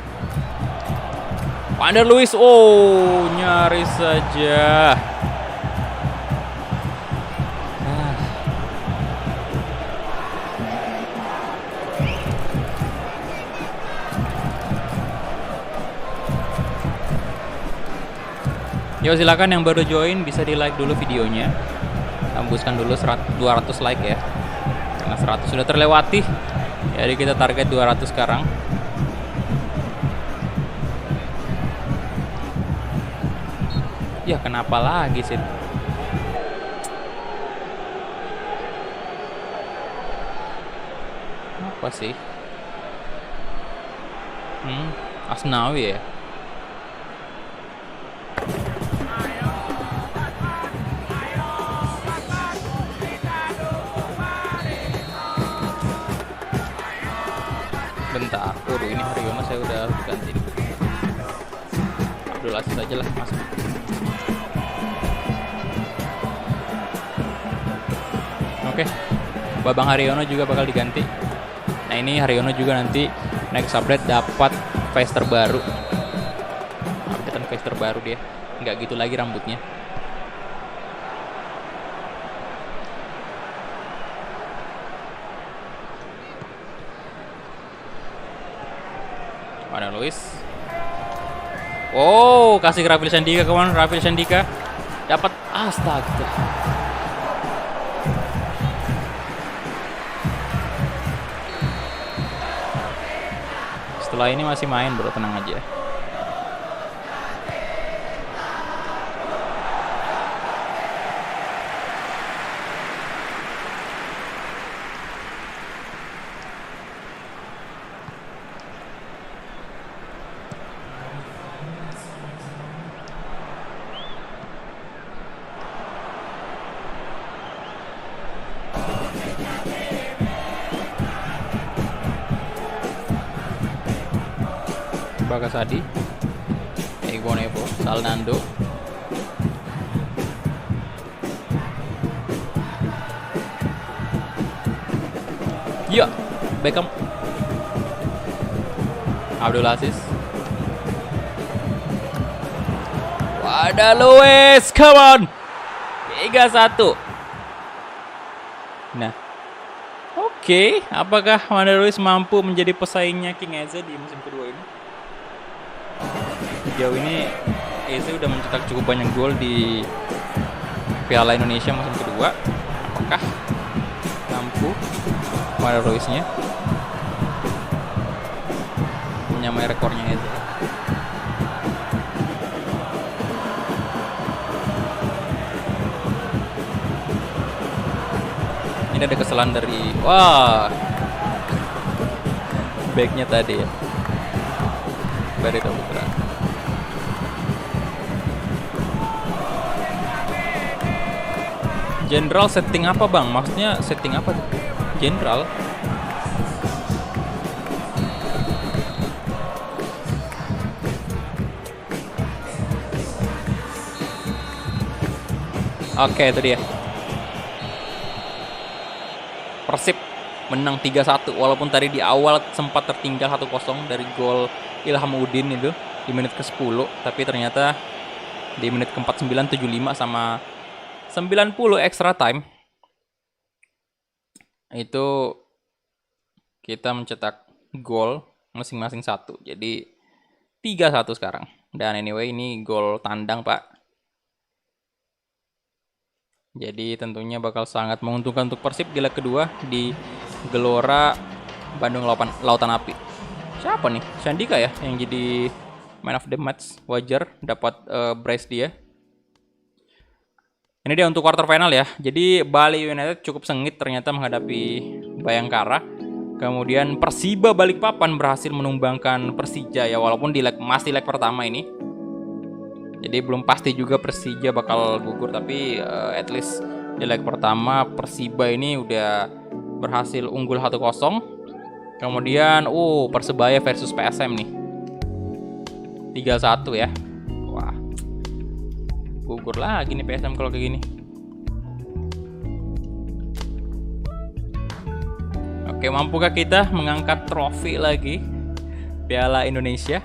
Vander Luis, oh nyaris saja. Yo, silakan yang baru join bisa di like dulu videonya. Tembuskan dulu 200 like ya. Karena 100 sudah terlewati. Jadi kita target 200 sekarang. Ya kenapa lagi sih? Apa sih? Asnawi ya? Bentar, waduh ini Haryono saya udah ganti. Abdul Aziz aja lah mas. Oke, Babang Haryono juga bakal diganti. Nah ini Haryono juga nanti next update dapat face terbaru. Updatean face terbaru dia, nggak gitu lagi rambutnya. Ada Luis. Oh, kasih ke Rafil Sandika, kawan. Rafil Sandika dapat, astaga. Setelah ini masih main, bro, tenang aja. Bakasadi, Egbon Evo, Salnando, ya, Beckham, Abdul Aziz, Wadah Luis, come on, 3-1. Nah, oke, apakah Wadah Luis mampu menjadi pesaingnya King Eze di musim kedua ini? Sejauh ini Eze udah mencetak cukup banyak gol di Piala Indonesia musim kedua. Apakah mampu Wadah Luisnya menyamai rekornya Eze? Ini ada kesalahan dari backnya tadi ya, Barito Putra. Jenderal setting apa bang? Maksudnya setting apa tuh? Jenderal? Oke, itu dia. Persib menang 3-1 walaupun tadi di awal sempat tertinggal 1-0 dari gol Ilham Udin itu di menit ke-10, tapi ternyata di menit ke-49, 75 sama 90 extra time itu kita mencetak gol masing-masing satu. Jadi 3-1 sekarang. Dan anyway ini gol tandang, Pak. Jadi tentunya bakal sangat menguntungkan untuk Persib di leg kedua di Gelora Bandung Lautan Api. Siapa nih? Sandika ya yang jadi man of the match. Wajar dapat brace dia. Ini dia untuk quarter final ya. Jadi Bali United cukup sengit ternyata menghadapi Bayangkara. Kemudian Persiba Balikpapan berhasil menumbangkan Persija ya, walaupun di masih leg pertama ini. Jadi belum pasti juga Persija bakal gugur, tapi at least di leg pertama Persiba ini udah berhasil unggul 1-0. Kemudian Persebaya versus PSM nih. 3-1 ya. Wah. Gugur lagi nih PSM kalau kayak gini. Oke, mampukah kita mengangkat trofi lagi Piala Indonesia?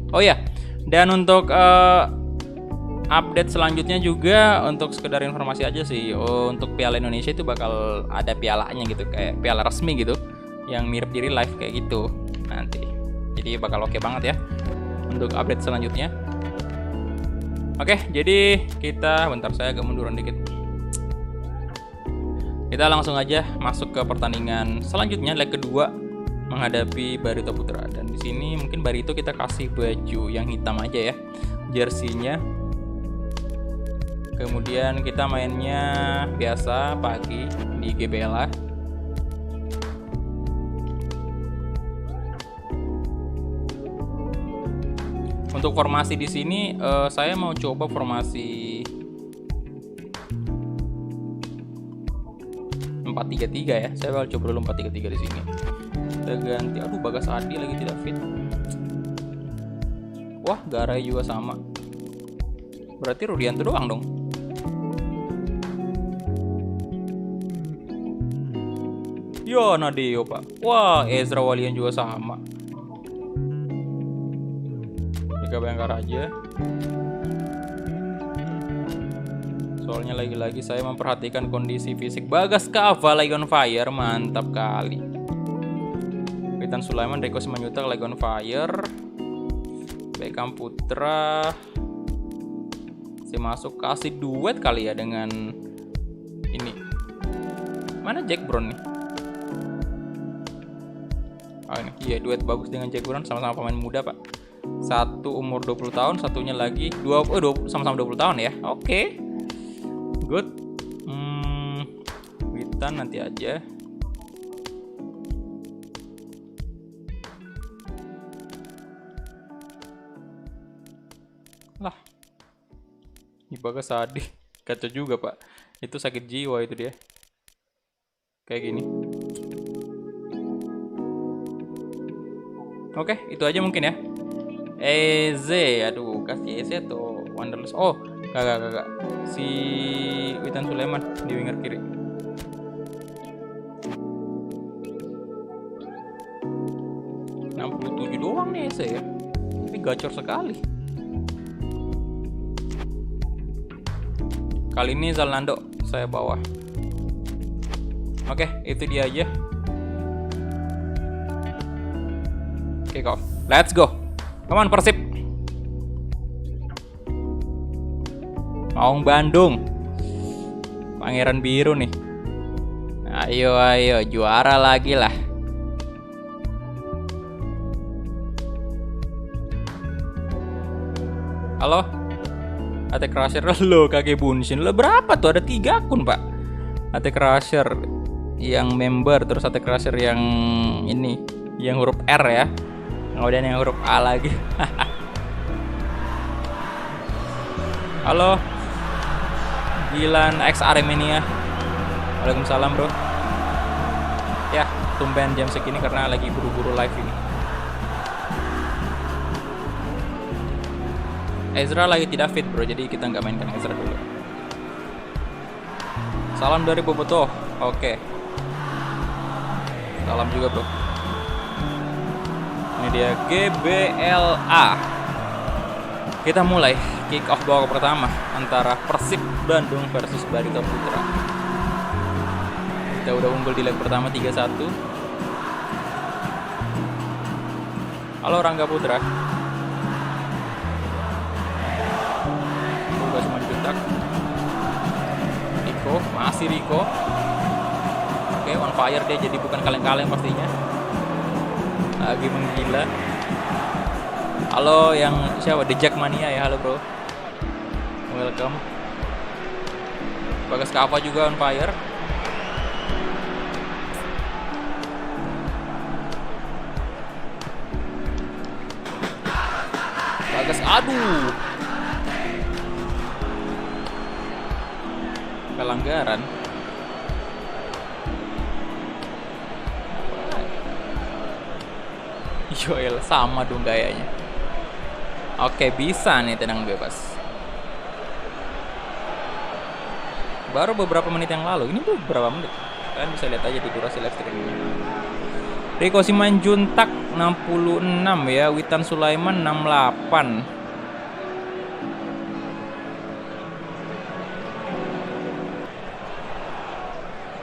Oh ya, dan untuk update selanjutnya juga untuk sekedar informasi aja sih, untuk Piala Indonesia itu bakal ada pialanya gitu, kayak piala resmi gitu, yang mirip di real life kayak gitu nanti. Jadi bakal oke banget ya untuk update selanjutnya. Oke, jadi kita bentar, saya agak munduran dikit. Kita langsung aja masuk ke pertandingan selanjutnya, leg kedua menghadapi Barito Putra. Dan di sini mungkin Barito kita kasih baju yang hitam aja ya, jersinya. Kemudian kita mainnya biasa pagi di GBLA. Untuk formasi di sini saya mau coba formasi 4-3-3 ya. Saya bakal coba dulu 4-3-3 di sini. Kita ganti. Aduh, Bagas Adi lagi tidak fit. Wah, Garay juga sama. Berarti Rudianto doang dong. Yo, Nadeo, Pak. Wah, Ezra Walian juga sama. Tiga Bayangkara aja. Soalnya lagi-lagi saya memperhatikan kondisi fisik. Bagas Kava lagi on fire, mantap kali. Witan Sulaiman, Reko Simanjuta lagi on fire. Beckham Putra si masuk, kasih duet kali ya dengan ini. Mana Jack Brown nih? Oh ini, iya duet bagus dengan Jack Brown, sama-sama pemain muda, Pak. Satu umur 20 tahun, satunya lagi sama-sama 20 tahun ya. Oke. Good. Witan nanti aja. Lah. Bagas Adi. Kacau juga, Pak. Itu sakit jiwa itu dia. Kayak gini. Oke, itu aja mungkin ya. Eze, aduh, kasih Eze atau Wanderlust. Oh, kagak. Si Witan Sulaiman di winger kiri. (67) doang nih Eze ya. Tapi gacor sekali. Kali ini Zalando saya bawa. Oke, itu dia aja. Kick off. Let's go. Come on Persib. Maung Bandung. Pangeran Biru nih. Ayo juara lagi lah. Halo? Attack Crusher lo kakek Bunshin. Lo berapa tuh? Ada 3 akun, Pak. Attack Crusher yang member, terus Attack Crusher yang ini, yang huruf R ya. Kemudian yang huruf A lagi. Halo Gilan X Aremania. Waalaikumsalam bro. Ya tumben jam segini karena lagi buru-buru live ini. Ezra lagi tidak fit bro, jadi kita nggak mainkan Ezra dulu. Salam dari Boboto. Oke. Salam juga bro. Ini dia GBLA. Kita mulai kick off babak pertama antara Persib Bandung versus Barito Putra. Kita udah unggul di leg pertama 3-1. Halo Rangga Putra. Udah Simanjuntak. Rico, masih Rico. Oke, on fire dia, jadi bukan kaleng-kaleng pastinya. Lagi menggila. Halo yang siapa? The Jack Mania ya, halo bro. Welcome. Bagas Kava juga on fire. Bagas, aduh. Pelanggaran. Joel sama dong gayanya. Oke, bisa nih tenang bebas. Baru beberapa menit yang lalu. Ini beberapa menit. Kalian bisa lihat aja di durasi live streaming. Rico Simanjuntak 66 ya, Witan Sulaiman 68.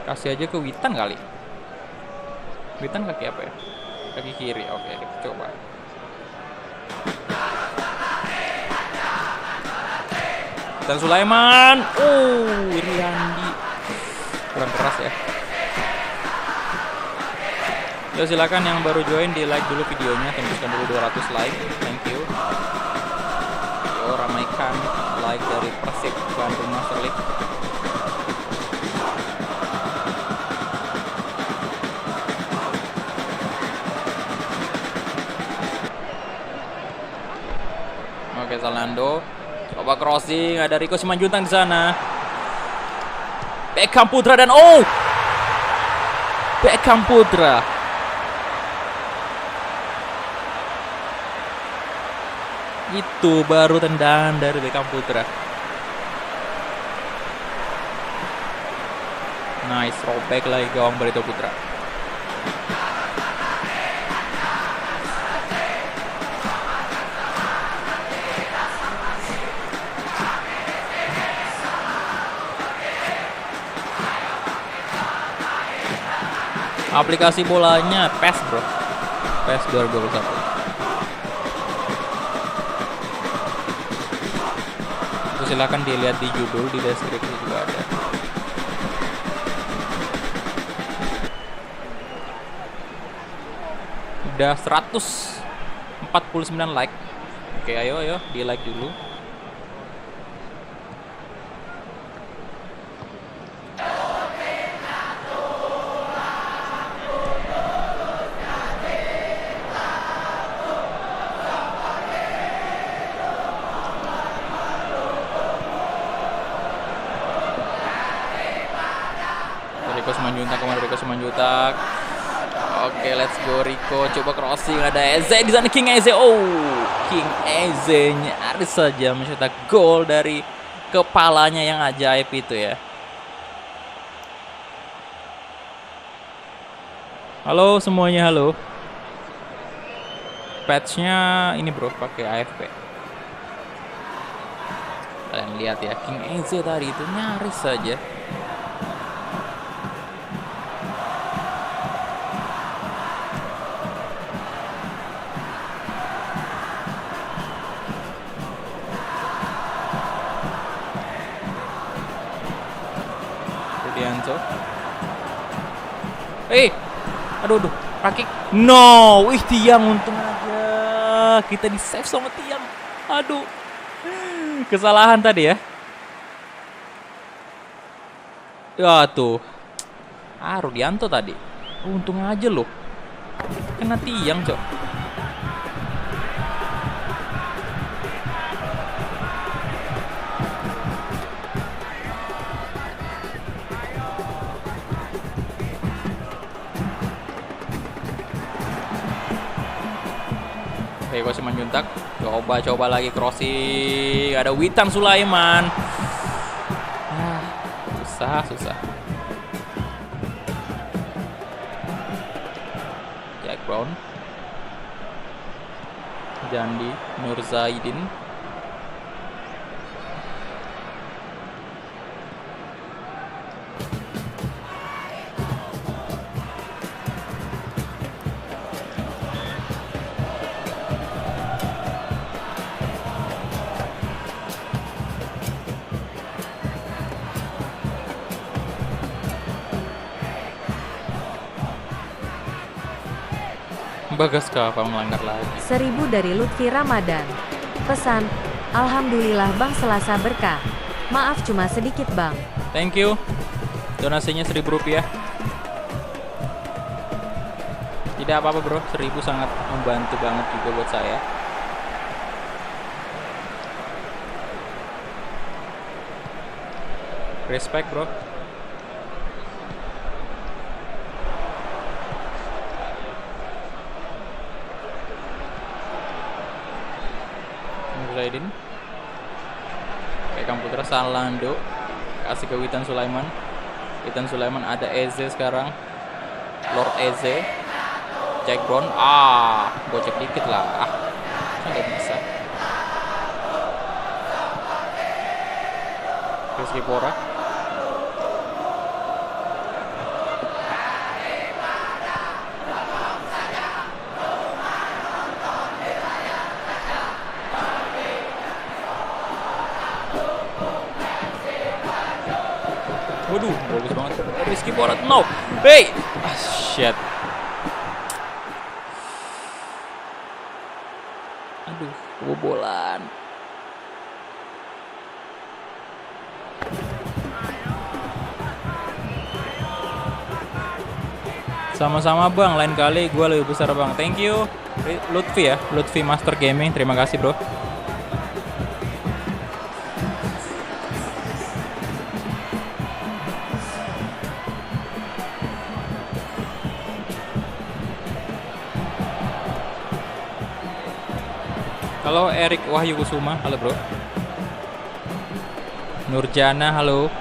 Kasih aja ke Witan kali. Witan kaki apa ya? Kaki kiri. Oke, kita coba. Dan Sulaiman. Iriandi. Kurang keras ya. Yo, silakan yang baru join di like dulu videonya, tembuskan dulu 200 like. Thank you. Yo, ramaikan like dari Persib Bandung Master League. Oke, Zalando. Coba crossing, ada Rico Simanjuntak di sana. Beckham Putra dan Beckham Putra. Itu baru tendangan dari Beckham Putra. Nice, robek lagi gawang Barito Putra. Aplikasi bolanya PES bro, PES 2021. Itu silahkan dilihat di judul, di deskripsi juga ada. Udah 149 like. Oke, ayo di like dulu. Rico Simanjuntak. Oke, let's go Rico. Coba crossing, ada Eze di sana, King Eze. King Eze nyaris saja mencetak gol dari kepalanya yang ajaib itu ya. Halo semuanya, halo. Patchnya ini bro, pakai AFP. Kalian lihat ya, King Eze tadi itu nyaris saja. Aduh, rakik. No, tiang, untung aja kita di save sama tiang. Aduh, kesalahan tadi ya. Ya tuh, Rudianto tadi. Untung aja loh, kena tiang cok. Rico Simanjuntak, coba lagi crossing, ada Witan Sulaiman. Susah. Jack Brown, Jandi, Nurzaidin. Bagas Kava melanggar lagi. 1000 dari Lutfi Ramadan. Pesan, Alhamdulillah Bang Selasa berkah. Maaf cuma sedikit Bang. Thank you. Donasinya 1000 rupiah. Tidak apa-apa bro, 1000 sangat membantu banget juga buat saya. Respect bro. Zaidin, Pekam Putra, Salando, kasih ke Witan Sulaiman. Witan Sulaiman ada Eze sekarang, Lord Eze, Jack Brown, gocek dikit lah, nggak bisa. Rizky Pora, waduh, bagus banget. Rizky Pora, no, hey, shit. Aduh, kebobolan. Sama-sama bang, lain kali gue lebih besar bang. Thank you Lutfi ya, Lutfi Master Gaming, terima kasih bro. Halo Erik Wahyu Kusuma, halo bro. Nurjana, halo.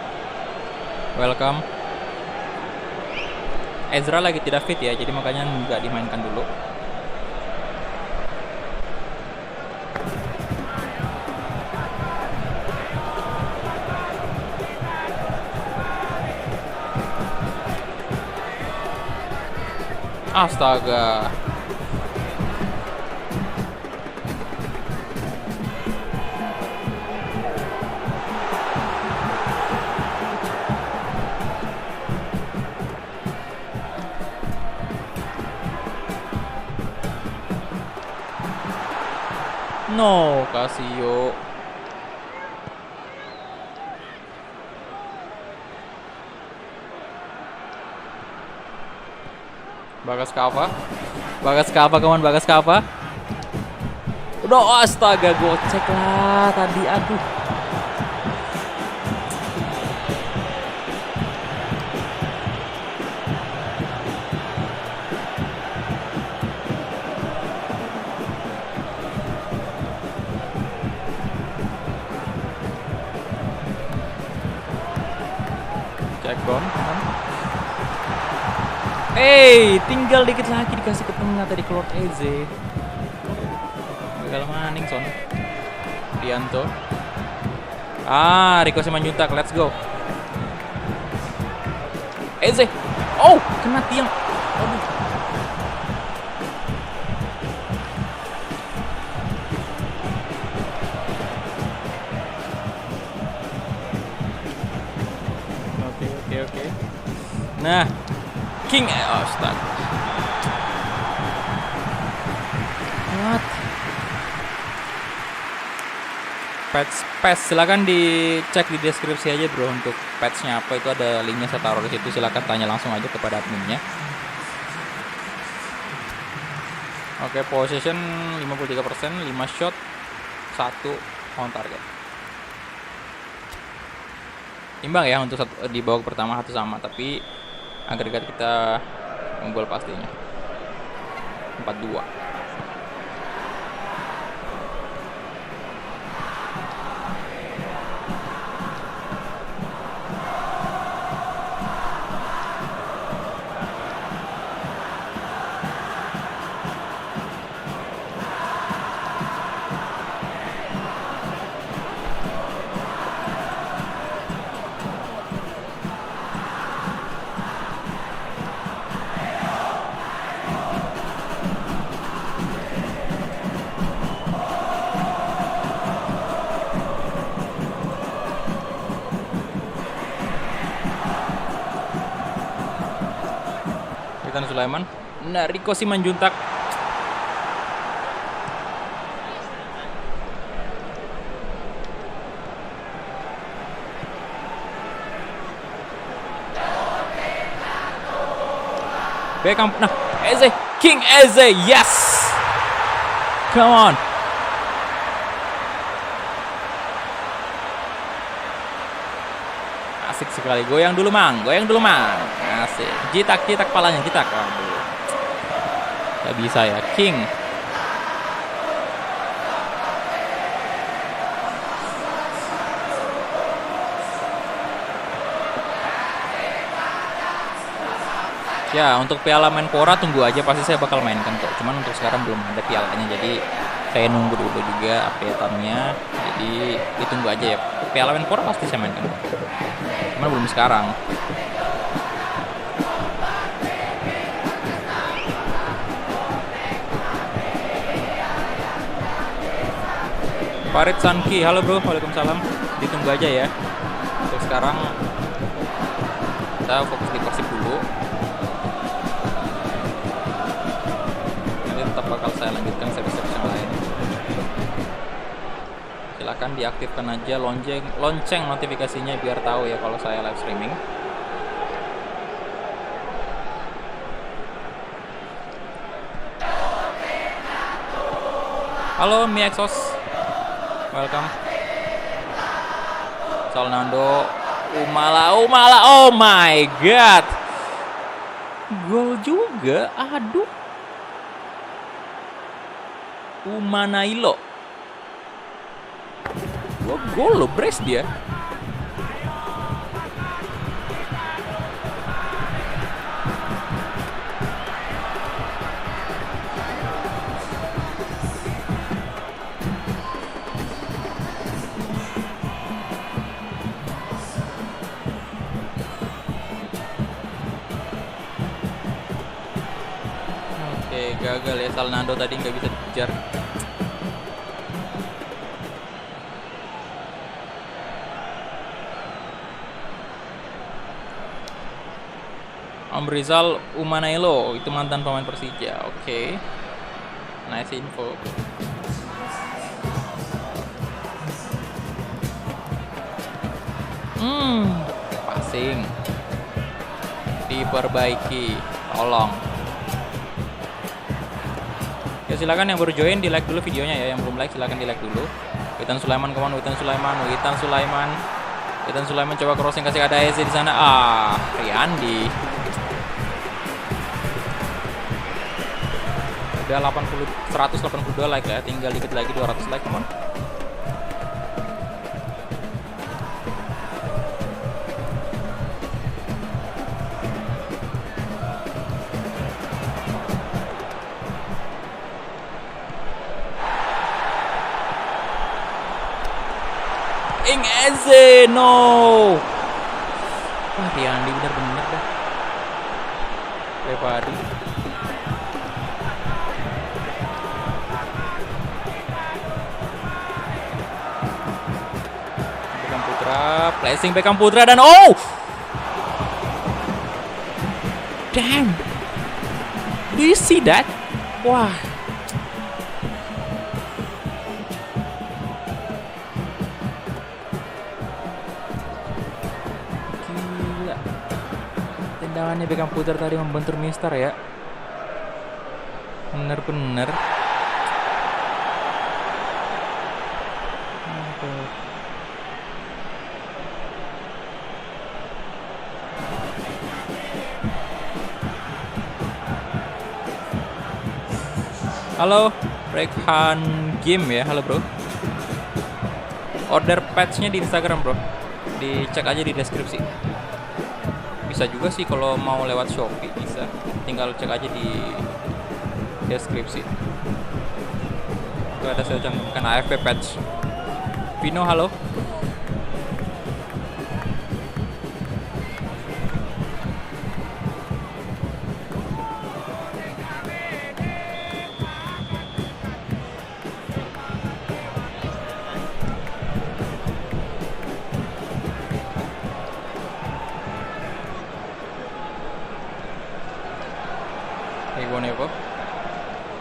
Welcome. Ezra lagi tidak fit ya, jadi makanya nggak dimainkan dulu. Astaga. No, Casio. Bagas Kava. Bagas Kava, kawan, Bagas Kava. Udah, astaga, gocek lah tadi, aduh. Tinggal dikit lagi dikasih ke tengah tadi keluar Eze. Gagal maning son. Dianto. Riko Simanjuntak, let's go. Eze. Oh, kena tiang. Aduh. Oke. Nah, King, astaga. What? Patch silakan dicek di deskripsi aja bro untuk patchnya apa, itu ada linknya saya taruh di situ, silakan tanya langsung aja kepada adminnya. Oke, possession 53%, 5 shot, 1 on target. Imbang ya untuk di babak pertama 1 sama, tapi agregat kita unggul pastinya 4-2. Witan Sulaiman. Nah, Riko Simanjuntak. Beckham. Nah, Eze, King Eze, yes. Come on. Asik sekali. Goyang dulu, Mang. Asik. Jitak palanya, jitak. Aduh. Gak bisa ya, King. Ya, untuk Piala Menpora tunggu aja, pasti saya bakal mainkan kok. Cuman untuk sekarang belum ada pialanya, jadi saya nunggu dulu juga update-annya. Jadi ditunggu aja ya. Piala Menpora pasti saya mainkan kok. Cuman belum sekarang. Farid Sanki, halo bro, waalaikumsalam. Ditunggu aja ya. Untuk sekarang kita fokus di Persib dulu. Tetap bakal saya lanjutkan series-series yang lain. Silahkan diaktifkan aja lonceng notifikasinya biar tahu ya kalau saya live streaming. Halo Mi Exos, welcome. Salnando, Umala, oh my god, gol juga, aduh. Umanailo. Gol lo, brace dia. Oke, gagal ya Salnando tadi, nggak bisa dikejar. Om Rizal Umanailo itu mantan pemain Persija. Oke. Nice info. Passing. Diperbaiki. Tolong. Ya silakan yang baru join di like dulu videonya ya. Yang belum like silakan di like dulu. Witan Sulaiman, Witan Sulaiman coba crossing, kasih ada Eze di sana. Riyandi. Udah 182 like ya, tinggal dikit lagi 200 like, teman. Eze, no. Wah, Riyandi bener-bener dah. Prepadi. Placing Beckham Putra dan damn, do you see that? Wah, gila, tendangannya Beckham Putra tadi membentur Mister ya, bener-bener. Halo, Rekhan Game ya, halo bro. Order patchnya di Instagram bro, dicek aja di deskripsi. Bisa juga sih kalau mau lewat Shopee, bisa. Tinggal cek aja di deskripsi. Itu ada saya cantumkan AFP patch. Vino, halo.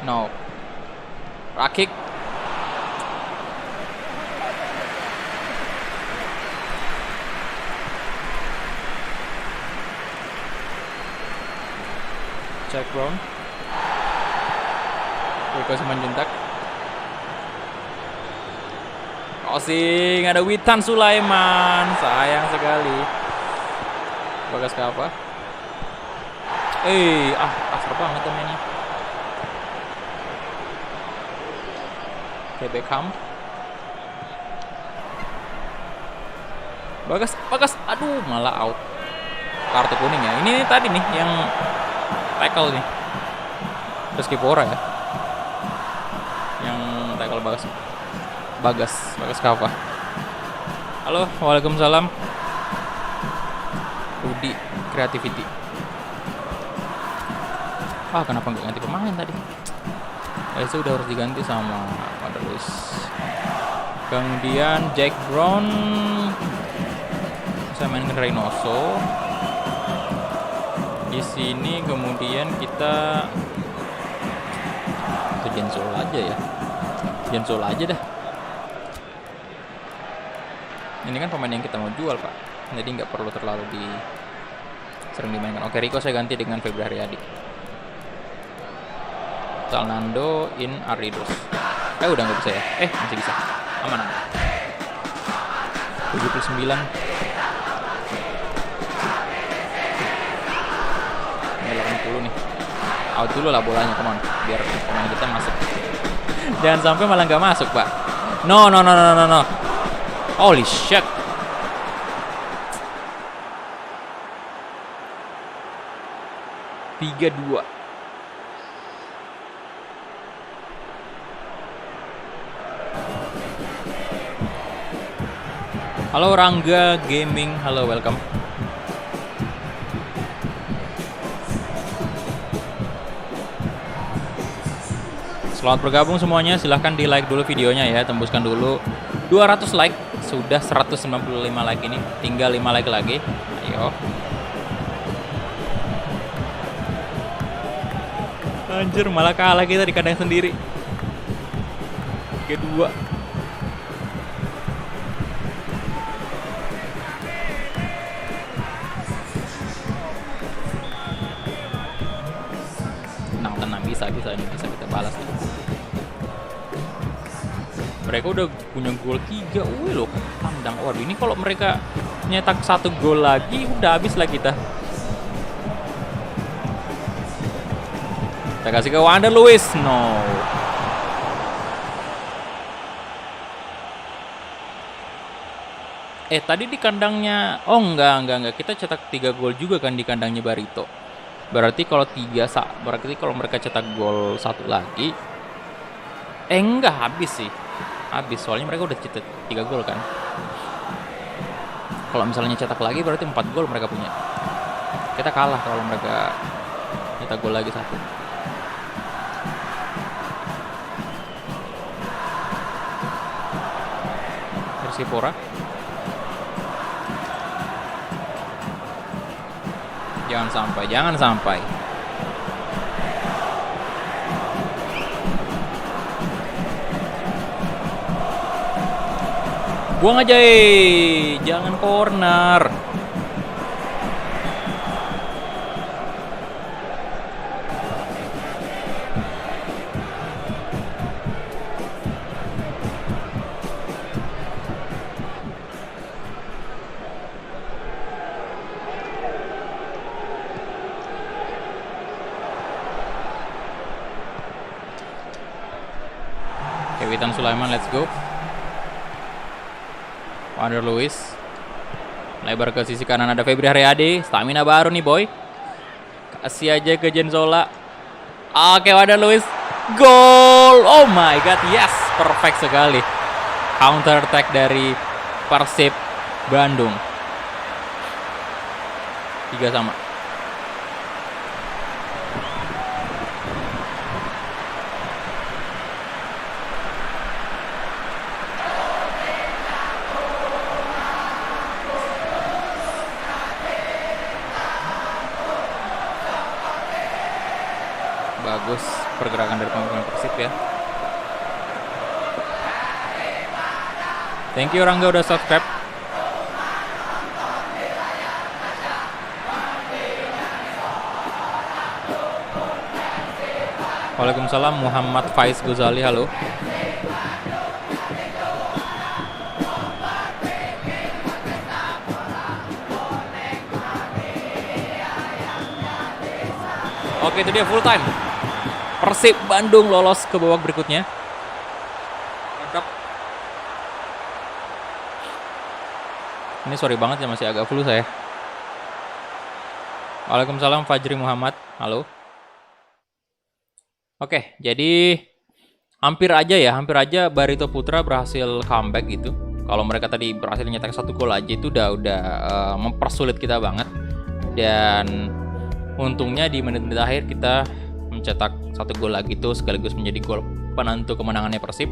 No. Rakik. Jack Brown. Rico Simanjuntak. Crossing, ada Witan Sulaiman. Sayang sekali. Bagas Kava. Kasar banget mainnya. Kayak Beckham. Bagas, aduh malah out. Kartu kuning ya. Ini tadi nih yang tackle nih. Rizky Pora ya. Yang tackle Bagas Kava. Halo, waalaikumsalam. Rudi Creativity. Kenapa nggak ganti pemain tadi? Itu udah harus diganti sama Wander Luis. Kemudian Jack Brown. Saya mainkan Reynoso. Di sini kemudian kita itu Jensol aja ya. Jensol aja dah. Ini kan pemain yang kita mau jual, Pak. Jadi nggak perlu terlalu sering dimainkan. Oke, Rico saya ganti dengan Febri Haryadi. Salnando in Aridos. Udah nggak bisa ya? Masih bisa. Aman. 79. Ini 80 nih. Out dulu lah bolanya, come on. Biar pemain kita masuk. Jangan sampai malah nggak masuk, Pak. No. Holy shit. Tiga dua. Halo Rangga Gaming, halo, welcome. Selamat bergabung semuanya, silahkan di like dulu videonya ya, tembuskan dulu 200 like. Sudah 195 like ini, tinggal 5 like lagi. Ayo. Anjir, malah kalah kita di kandang sendiri. 3-2. Tenang, bisa kita balas. Mereka udah punya gol 3, loh, tandang. Waduh, ini kalau mereka nyetak 1 gol lagi, udah habis lah kita. Kita kasih ke Wander Luis, no. Tadi di kandangnya, enggak. Kita cetak 3 gol juga kan di kandangnya Barito. Berarti kalau mereka cetak gol 1 lagi, enggak habis sih. Habis, soalnya mereka udah cetak 3 gol kan. Kalau misalnya cetak lagi berarti 4 gol mereka punya. Kita kalah kalau mereka cetak gol lagi 1. Persipura. Jangan sampai. Buang aja, jangan corner. Witan Sulaiman, let's go. Wander Luis. Lebar ke sisi kanan, ada Febri Haryadi. Stamina baru nih, boy. Kasih aja ke Jenzola. Oke, Wander Luis. Gol! Oh my god, yes! Perfect sekali. Counter attack dari Persib Bandung. 3-3. Bagus pergerakan dari pemain Persib ya. Thank you Rangga udah subscribe. Waalaikumsalam Muhammad Faiz Ghazali, halo. Oke, itu dia full time. Persib Bandung lolos ke babak berikutnya. Mantap. Ini sorry banget ya, masih agak flu saya. Waalaikumsalam Fajri Muhammad, halo. Oke, jadi hampir aja Barito Putra berhasil comeback gitu. Kalau mereka tadi berhasil nyetak 1 gol aja itu udah mempersulit kita banget. Dan untungnya di menit-menit akhir kita mencetak 1 gol lagi tuh, sekaligus menjadi gol penentu kemenangannya Persib.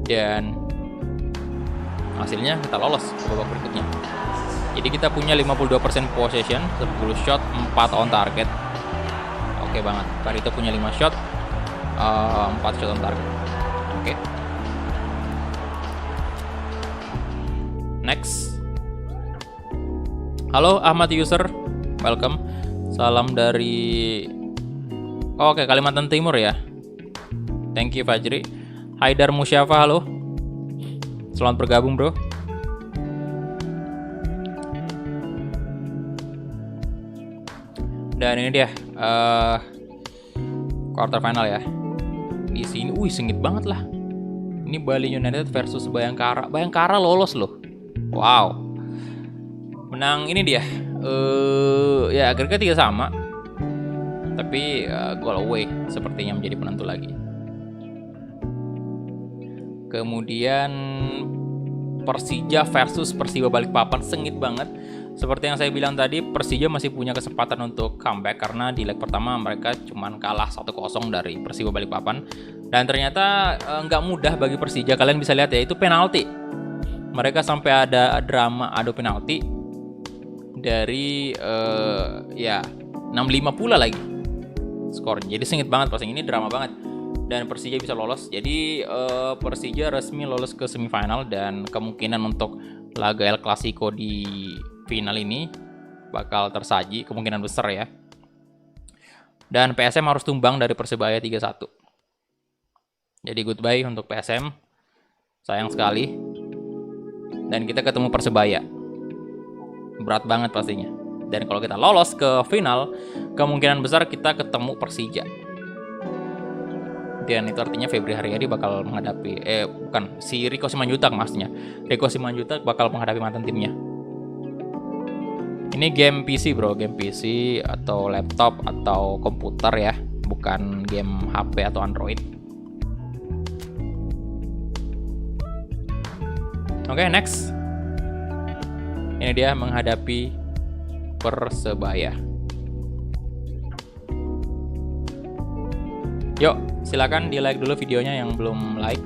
Dan hasilnya kita lolos ke babak berikutnya. Jadi kita punya 52% possession, 10 shot, 4 on target. Oke banget. Barito punya 5 shot, 4 shot on target. Oke. Next. Halo Ahmad User, welcome. Salam dari Kalimantan Timur ya. Thank you Fajri. Haidar Musyafa, halo. Selamat bergabung bro. Dan ini dia quarter final ya. Di sini, sengit banget lah. Ini Bali United versus Bayangkara. Bayangkara lolos loh. Wow. Menang ini dia. Ya agregat 3 sama. Tapi goal away sepertinya menjadi penentu lagi. Kemudian Persija versus Persiba Balikpapan, sengit banget. Seperti yang saya bilang tadi, Persija masih punya kesempatan untuk comeback karena di leg pertama mereka cuman kalah 1-0 dari Persiba Balikpapan. Dan ternyata nggak mudah bagi Persija. Kalian bisa lihat ya, itu penalti. Mereka sampai ada drama adu penalti dari 6-5 pula lagi skornya. Jadi sengit banget pas ini, drama banget. Dan Persija bisa lolos. Jadi Persija resmi lolos ke semifinal dan kemungkinan untuk laga El Clasico di final ini bakal tersaji, kemungkinan besar ya. Dan PSM harus tumbang dari Persebaya 3-1. Jadi goodbye untuk PSM. Sayang sekali. Dan kita ketemu Persebaya. Berat banget pastinya. Dan kalau kita lolos ke final, kemungkinan besar kita ketemu Persija. Dan itu artinya Febri Haryadi bakal menghadapi si Riko Simanjuntak maksudnya. Riko Simanjuntak bakal menghadapi mantan timnya. Ini game PC bro, game PC atau laptop atau komputer ya, bukan game HP atau Android. Oke, next. Ini dia menghadapi Persebaya. Yuk, silakan di like dulu videonya yang belum like.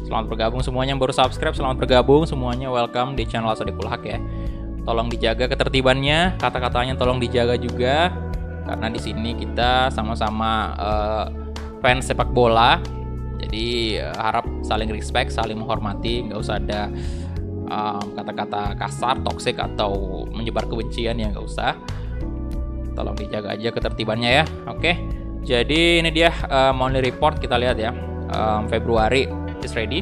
Selamat bergabung semuanya yang baru subscribe, selamat bergabung semuanya, welcome di channel Sodikul Haq ya. Tolong dijaga ketertibannya, kata-katanya tolong dijaga juga, karena di sini kita sama-sama fans sepak bola. Jadi harap saling respect, saling menghormati, nggak usah ada kata-kata kasar, toksik atau menyebar kebencian ya, nggak usah. Tolong dijaga aja ketertibannya ya. Oke. Jadi ini dia monthly report, kita lihat ya. Februari is ready.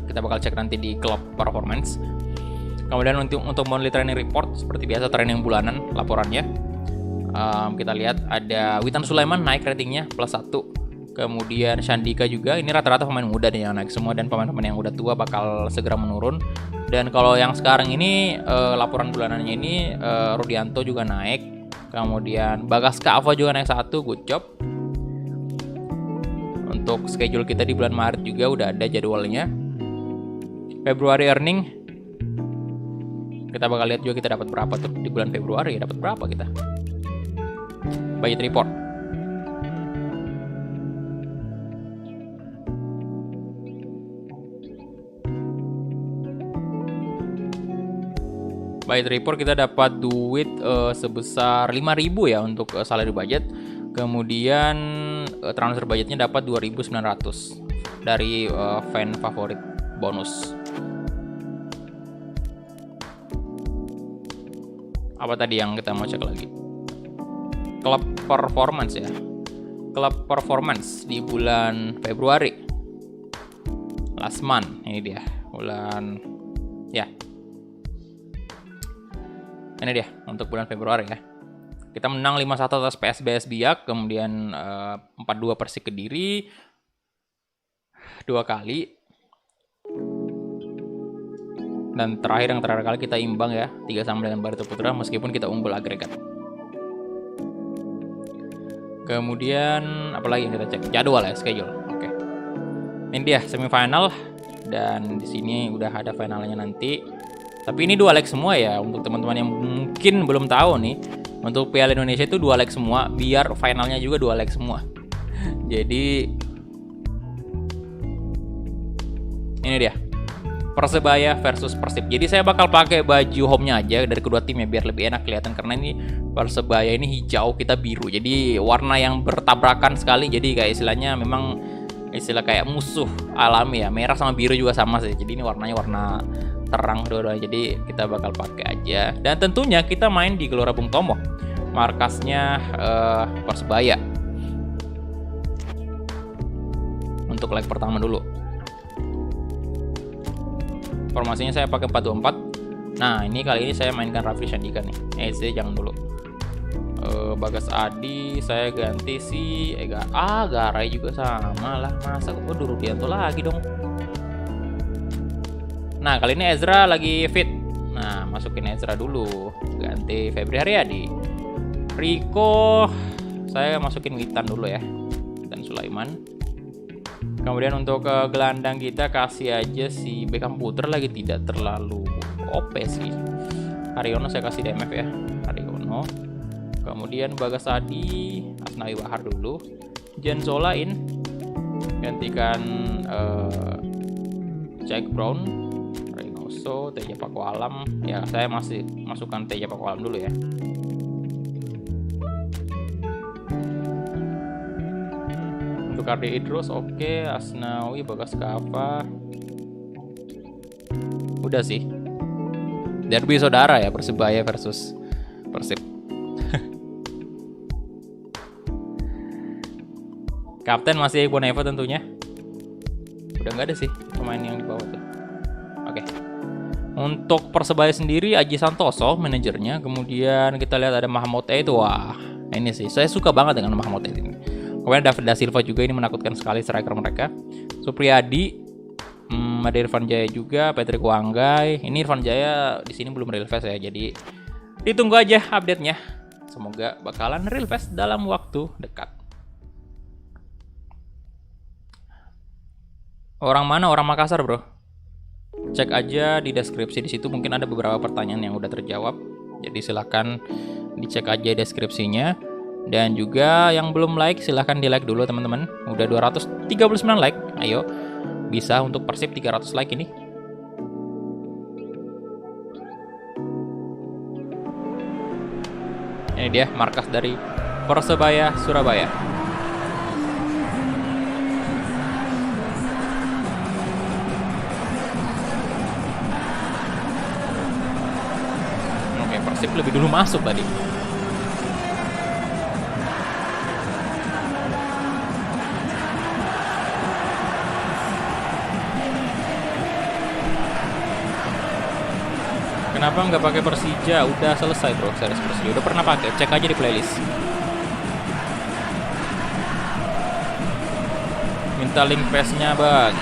Kita bakal cek nanti di klub performance. Kemudian untuk monthly training report seperti biasa, training bulanan laporannya. Kita lihat ada Witan Sulaiman naik ratingnya +1. Kemudian Shandika juga, ini rata-rata pemain muda nih yang naik semua, dan pemain-pemain yang udah tua bakal segera menurun. Dan kalau yang sekarang ini laporan bulanannya ini Rudianto juga naik. Kemudian Bagas Kava juga naik 1, good job. Untuk schedule kita di bulan Maret juga udah ada jadwalnya. Februari earning, kita bakal lihat juga kita dapat berapa tuh di bulan Februari, dapat berapa kita. Budget report. Budget report kita dapat duit sebesar 5.000 ya untuk salary budget. Kemudian transfer budgetnya dapat 2.900 dari fan favorit bonus. Apa tadi yang kita mau cek lagi? Klub performance ya. Club Performance di bulan Februari. Last month, ini dia bulan ya. Ini dia untuk bulan Februari ya. Kita menang 5-1 atas PSBS Biak, kemudian 4-2 Persik Kediri 2 kali. Dan terakhir kali kita imbang ya, 3-3 dengan Barito Putra meskipun kita unggul agregat. Kemudian apalagi yang kita cek? Jadwal ya, schedule. Oke. Ini dia semifinal dan di sini udah ada finalnya nanti. Tapi ini 2 leg semua ya untuk teman-teman yang mungkin belum tahu nih. Untuk Piala Indonesia itu 2 leg semua, biar finalnya juga 2 leg semua. Jadi ini dia. Persebaya versus Persib. Jadi saya bakal pakai baju home-nya aja dari kedua tim ya biar lebih enak kelihatan karena ini Persebaya ini hijau, kita biru. Jadi warna yang bertabrakan sekali. Jadi kayak istilahnya memang istilah kayak musuh alami ya. Merah sama biru juga sama sih. Jadi ini warnanya warna terang dua-duanya. Jadi kita bakal pakai aja. Dan tentunya kita main di Gelora Bung Tomo. Markasnya Persebaya. Untuk leg pertama dulu. Formasinya saya pakai 4-2-4. Nah, ini kali ini saya mainkan Rafli Sandika nih. EZ jangan dulu. Bagas Adi saya ganti si Garay juga sama lah. Masa kok Rudianto lagi dong. Nah, kali ini Ezra lagi fit. Nah, masukin Ezra dulu. Ganti Febri Haryadi. Rico saya masukin Witan dulu ya. Witan Sulaiman. Kemudian untuk gelandang kita kasih aja si Beckham Putra lagi tidak terlalu OP sih. Haryono saya kasih DMF ya. Haryono. Kemudian Bagas Adi, Asnawi Bahar dulu. Jan Zolain gantikan Jack Brown, Reynoso, Teja Pakualam. Ya, saya masih masukkan Teja Pakualam dulu ya. Kardi Idrus oke, Asnawi, Bagas Kava. Udah sih. Derby saudara ya, Persebaya versus Persib. Kapten masih Bonevo tentunya. Udah nggak ada sih pemain yang di bawah tuh. Oke. Untuk Persebaya sendiri Aji Santoso manajernya. Kemudian kita lihat ada Mahmud itu. Wah, ini sih saya suka banget dengan Mahmud ini. Kemudian David Da Silva juga ini menakutkan sekali striker mereka. Supriyadi, ada Irfan Jaya juga, Patrick Wanggai. Ini Irfan Jaya di sini belum real fast ya, jadi ditunggu aja update-nya. Semoga bakalan real fast dalam waktu dekat. Orang mana? Orang Makassar, bro. Cek aja di deskripsi, di situ mungkin ada beberapa pertanyaan yang udah terjawab. Jadi silahkan dicek aja deskripsinya. Dan juga yang belum like silahkan di like dulu teman-teman. Udah 239 like. Ayo bisa untuk Persib 300 like ini. Ini dia markas dari Persebaya Surabaya. Oke, Persib lebih dulu masuk tadi. Kenapa nggak pakai Persija? Udah selesai bro, series Persija. Udah pernah pakai, cek aja di playlist. Minta link PES-nya bang.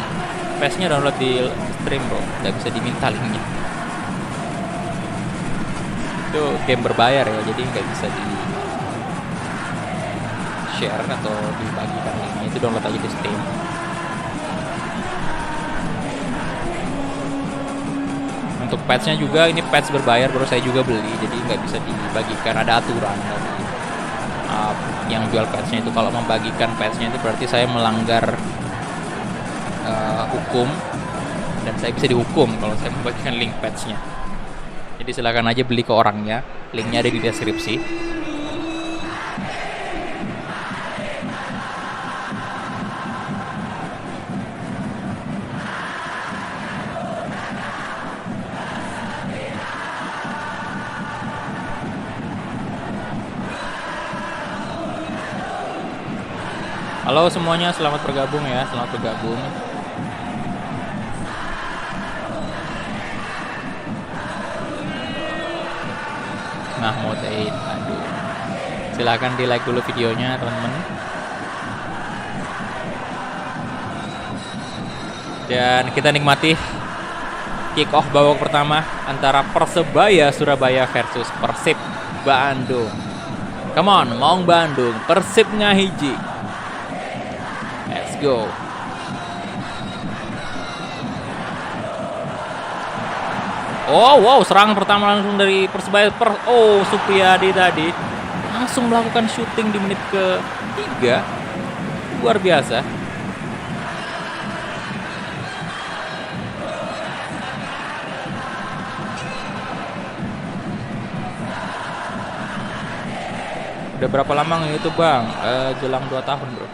PES-nya download di stream bro, nggak bisa diminta linknya. Itu game berbayar ya, jadi nggak bisa di share atau dibagikan linknya. Itu download aja di Steam. Untuk patch-nya juga ini patch berbayar baru saya juga beli, jadi nggak bisa dibagikan, ada aturan dari yang jual patch-nya itu. Kalau membagikan patch-nya itu berarti saya melanggar hukum dan saya bisa dihukum kalau saya membagikan link patch-nya. Jadi silakan aja beli ke orangnya, linknya ada di deskripsi. Halo semuanya, selamat bergabung ya, selamat bergabung. Mahmud Aid, aduh. Silahkan di like dulu videonya teman-teman. Dan kita nikmati kick off babak pertama antara Persebaya Surabaya versus Persib Bandung. Come on, Maung Bandung, Persib ngahiji. Let's go. Oh wow, serangan pertama langsung dari Persebaya. Supriyadi tadi langsung melakukan syuting di menit ke-3. Luar biasa. Udah berapa lama itu bang? Jelang 2 tahun bro.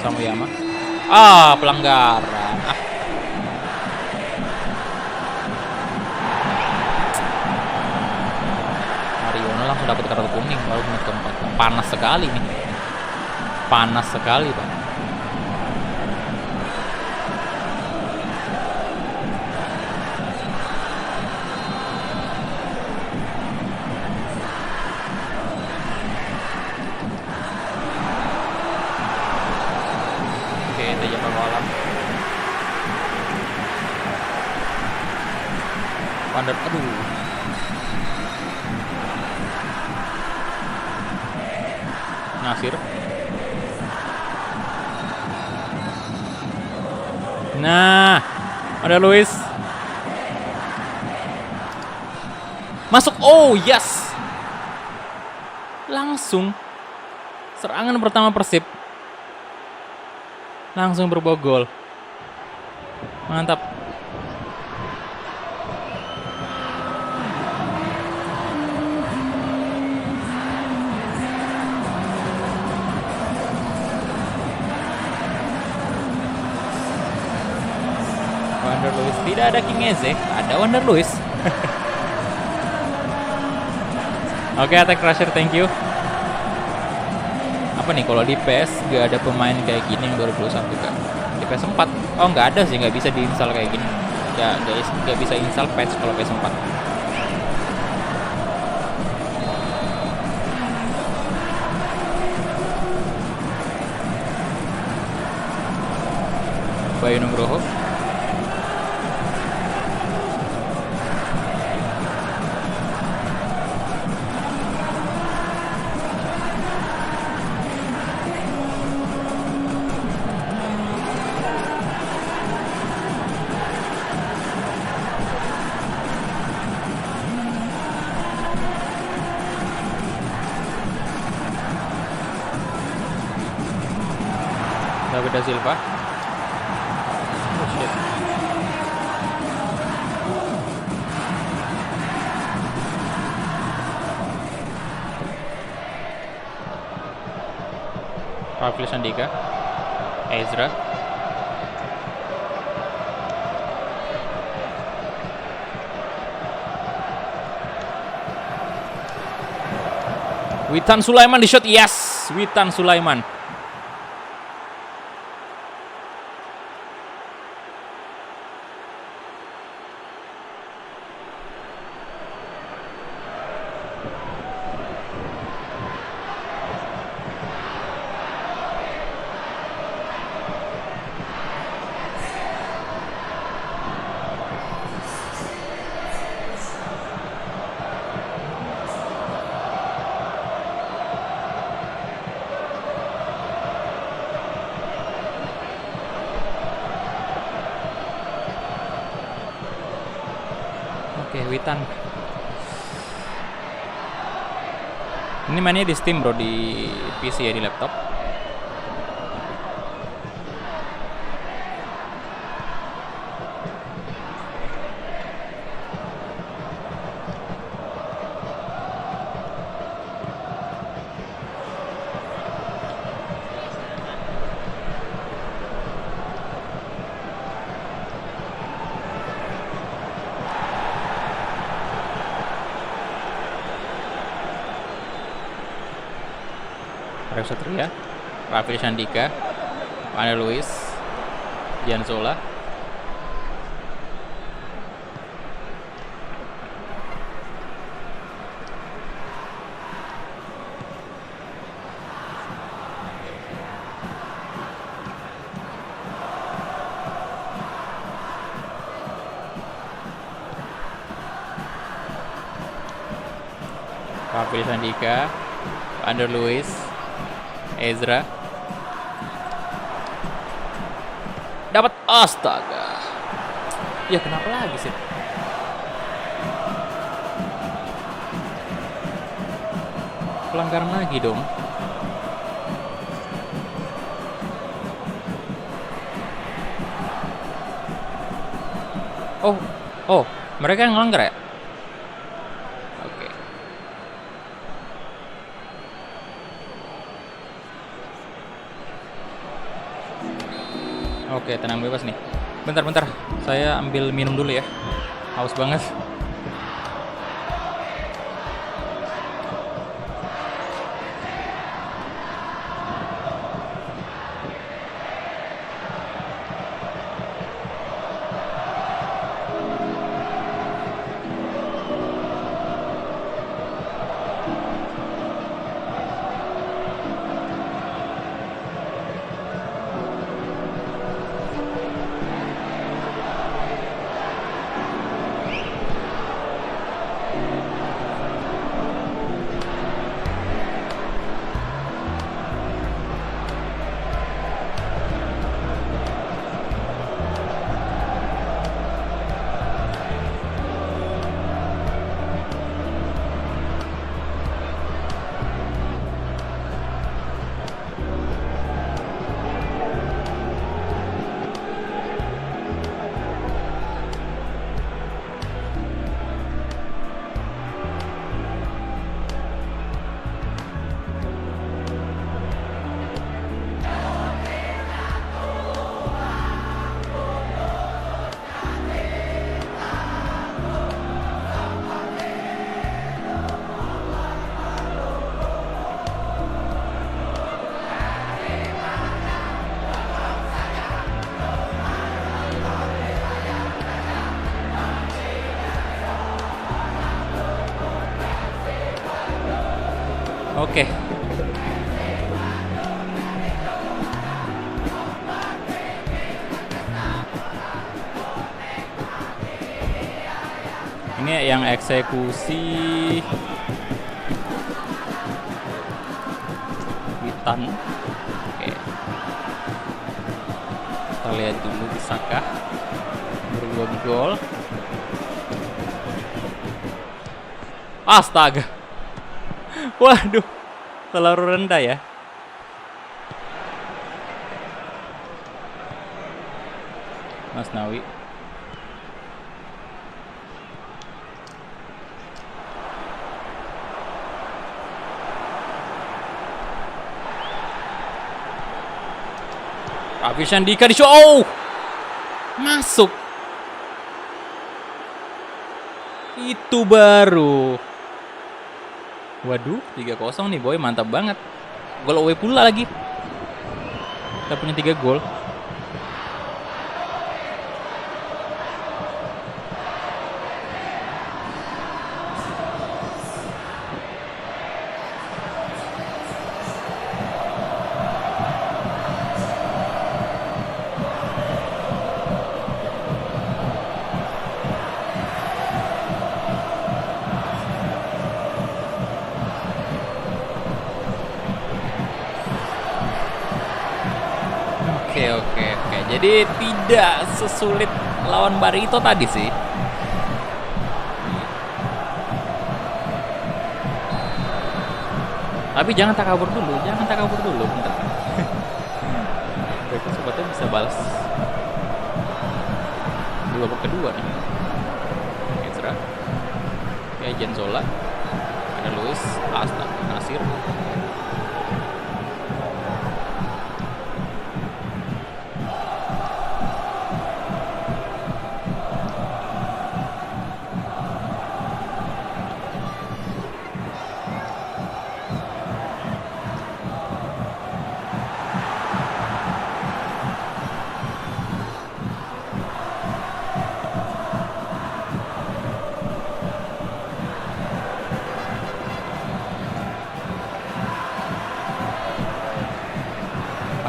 Sama Yama. Pelanggaran. Mariono langsung dapat kartu kuning baru menit keempat. Panas sekali nih. Panas sekali bang. Wander, aduh. Nasir. Nah, ada Luis. Masuk. Oh, yes. Langsung serangan pertama Persib. Langsung berbuah gol. Mantap. Wander Luis, tidak ada King Eze, ada Wander Luis. Oke, Attack Crusher, thank you. Apa nih kalau di PES gak ada pemain kayak gini yang 2021 kan? Di PS 4, oh nggak ada sih, nggak bisa diinstal kayak gini. Ya guys, nggak bisa install patch kalau PS 4. Bayu Nugroho. David da Silva. Oh shit. Rafli Sandika. Ezra. Witan Sulaiman di shot. Yes, Witan Sulaiman. Oke, Witan. Ini mainnya di Steam bro, di PC ya, di laptop. Rev Satria, Raffi Sandika, Andre Luis, Gianzola. Raffi Sandika, Andre Luis, Ezra. Dapat, astaga. Ya kenapa lagi sih? Pelanggaran lagi dong. Oh, mereka yang ngelanggar ya? Oke. Oke, tenang bebas nih. Bentar, saya ambil minum dulu ya. Haus banget. Oke. Ini yang eksekusi Witan. Oke. Kita lihat dulu bisakah berdua gol. Astaga. Waduh, terlalu rendah ya. Mas Nawi. Raffi Sandika di show. Oh! Masuk. Itu baru. Waduh, 3-0 nih boy, mantap banget. Gol away pula lagi. Kita punya 3 gol. Oke. Jadi tidak sesulit lawan Barito tadi sih. Tapi jangan takabur dulu, bentar. Mereka sobatnya bisa balas di babak kedua nih. Ezra, kayak Gianzola, ada Luis, Asta, Nasir.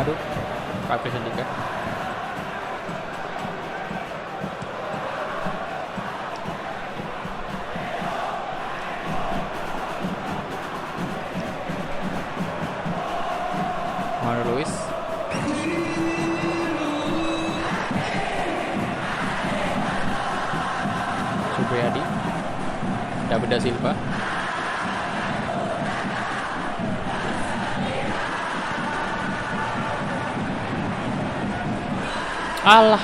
Aduh, Pak Sandika. Mario Luis. Supriyadi. David da Silva. Alah.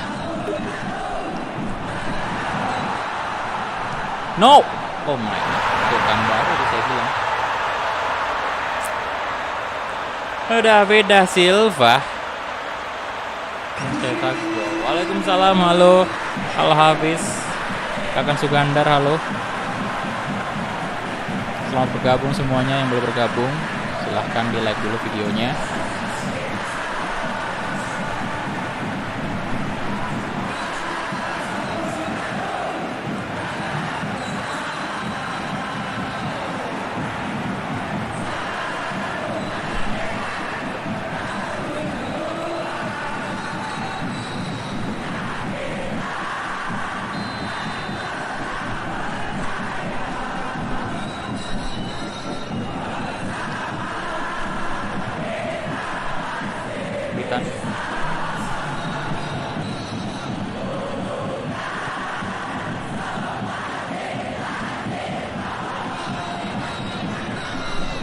No. Oh my god. Tuh kan baru saya bilang. David da Silva. Mencetak gol. Waalaikumsalam. Halo. Halo Hafiz. Kakak Sugandar, halo. Selamat bergabung semuanya yang belum bergabung. Silahkan di like dulu videonya. Witan.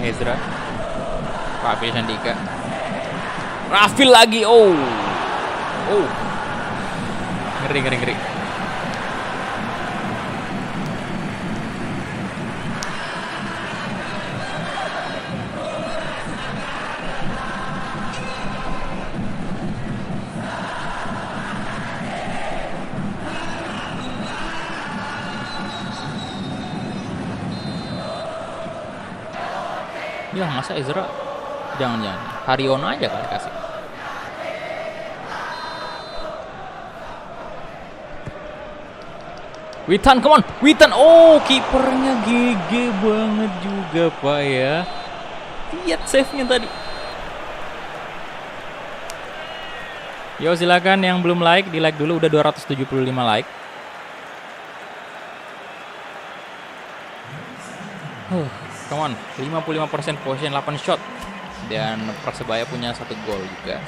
Ezra. Pak Sandika. Rafil lagi. Oh. Ngeri. Ya masa Ezra? Jangan Haryono aja kali kasih. Witan, come on, Witan. Oh, kipernya GG banget juga Pak ya. Lihat save-nya tadi. Yo silakan yang belum like, di like dulu, udah 275 like. Come on, 55% possession, 8 shot. Dan Persebaya punya 1 gol juga.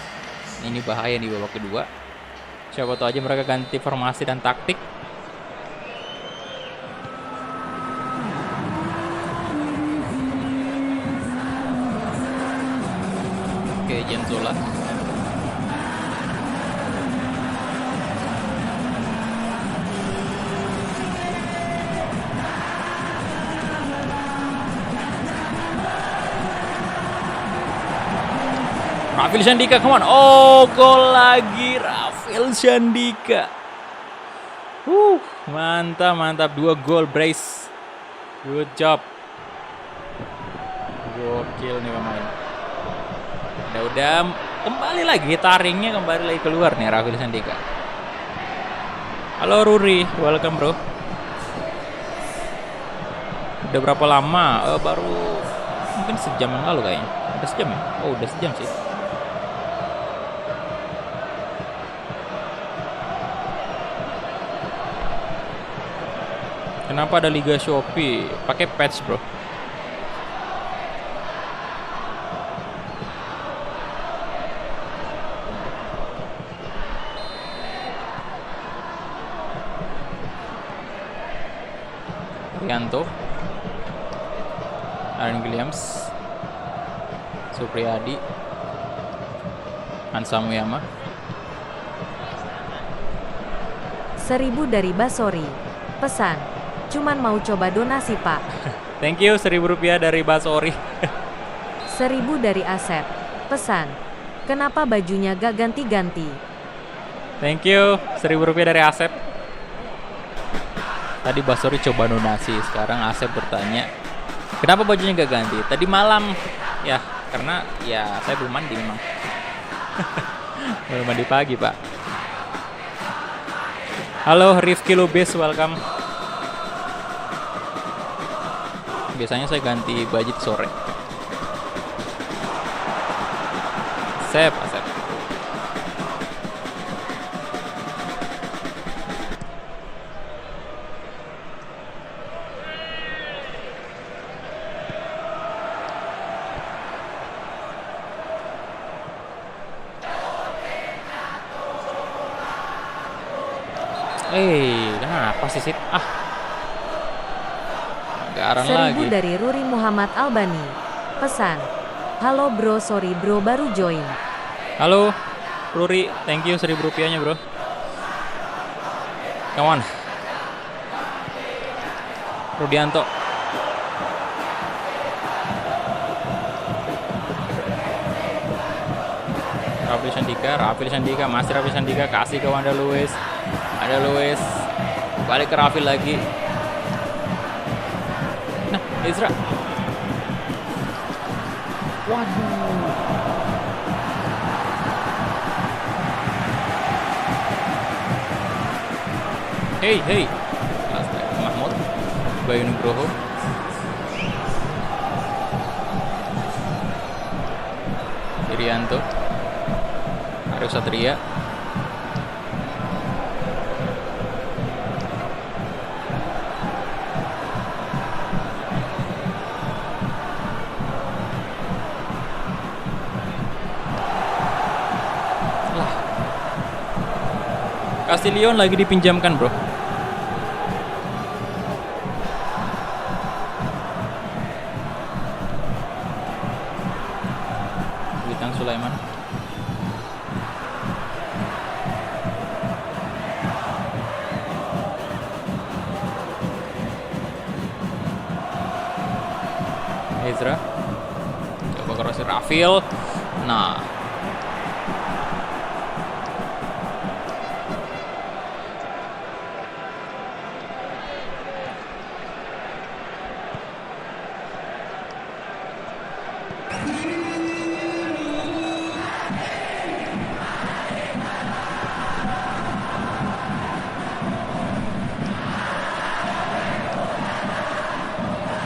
Ini bahaya di babak kedua. Siapa tahu aja mereka ganti formasi dan taktik. Oke, Jenzola. Rafil Sandika, come on. Oh, gol lagi Rafil Sandika. Mantap. 2 gol brace. Good job. Gokil nih pemain. Udah kembali lagi taringnya, kembali lagi keluar nih Rafil Sandika. Halo Ruri, welcome bro. Udah berapa lama? Baru mungkin sejam yang lalu kayaknya. Udah sejam ya? Oh, udah sejam sih. Kenapa ada Liga Shopee? Pakai patch, bro. Rianto, Aaron Williams, Supriyadi, Hansa Muyama. 1000 dari Basori. Pesan. Cuman mau coba donasi, Pak. Thank you, 1000 rupiah dari Basori. 1000 dari Asep. Pesan. Kenapa bajunya gak ganti-ganti? Thank you, 1000 rupiah dari Asep. Tadi Basori coba donasi, sekarang Asep bertanya, kenapa bajunya gak ganti? Tadi malam, ya karena ya saya belum mandi memang. Belum mandi pagi, Pak. Halo Rifki Lubis, welcome. Biasanya saya ganti budget sore. Asep, Asep. Kenapa sih Sip? Garan 1000 lagi. dari Ruri Muhammad Albani. Pesan. Halo bro, sorry bro baru join. Halo, Ruri, thank you 1000 rupiahnya bro. Come on. Rudianto. Rafil Sandika, masih Rafil Sandika, kasih ke Wanda Luis. Ada Luis, balik ke Rafil lagi. Nah, Ezra. Waduh. Hey. Astaga, Mahmud, Bayu Nugroho. Irianto. Aryo Satria. Castillion lagi dipinjamkan bro. Witan Sulaiman. Ezra. Coba cross Rafil. Nah,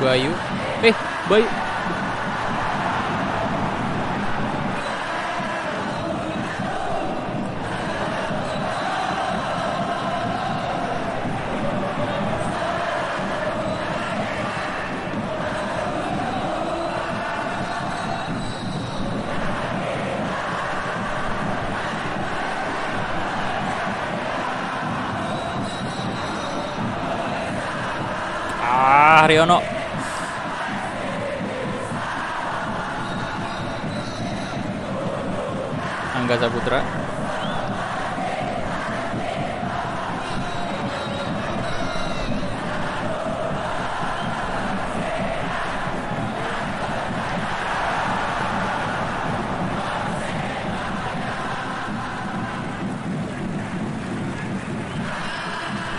Bayu. Bayu. Riono. Angga Saputra.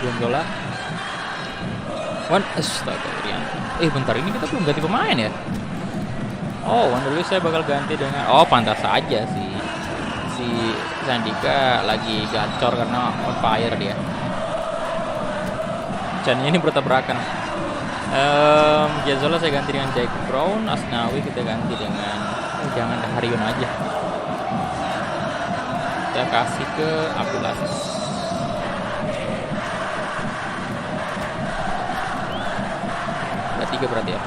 Gonzola. Astaga, Irianto. Bentar, ini kita belum ganti pemain ya? Oh, Wonder Luis saya bakal ganti dengan... Oh, pantas saja sih. Si Sandika lagi gacor karena on fire dia. Dan ini bertabrakan. Jazola saya ganti dengan Jack Brown. Asnawi kita ganti dengan... jangan Harion aja. Kita kasih ke Abdul Aziz. Ada 3 berarti ya.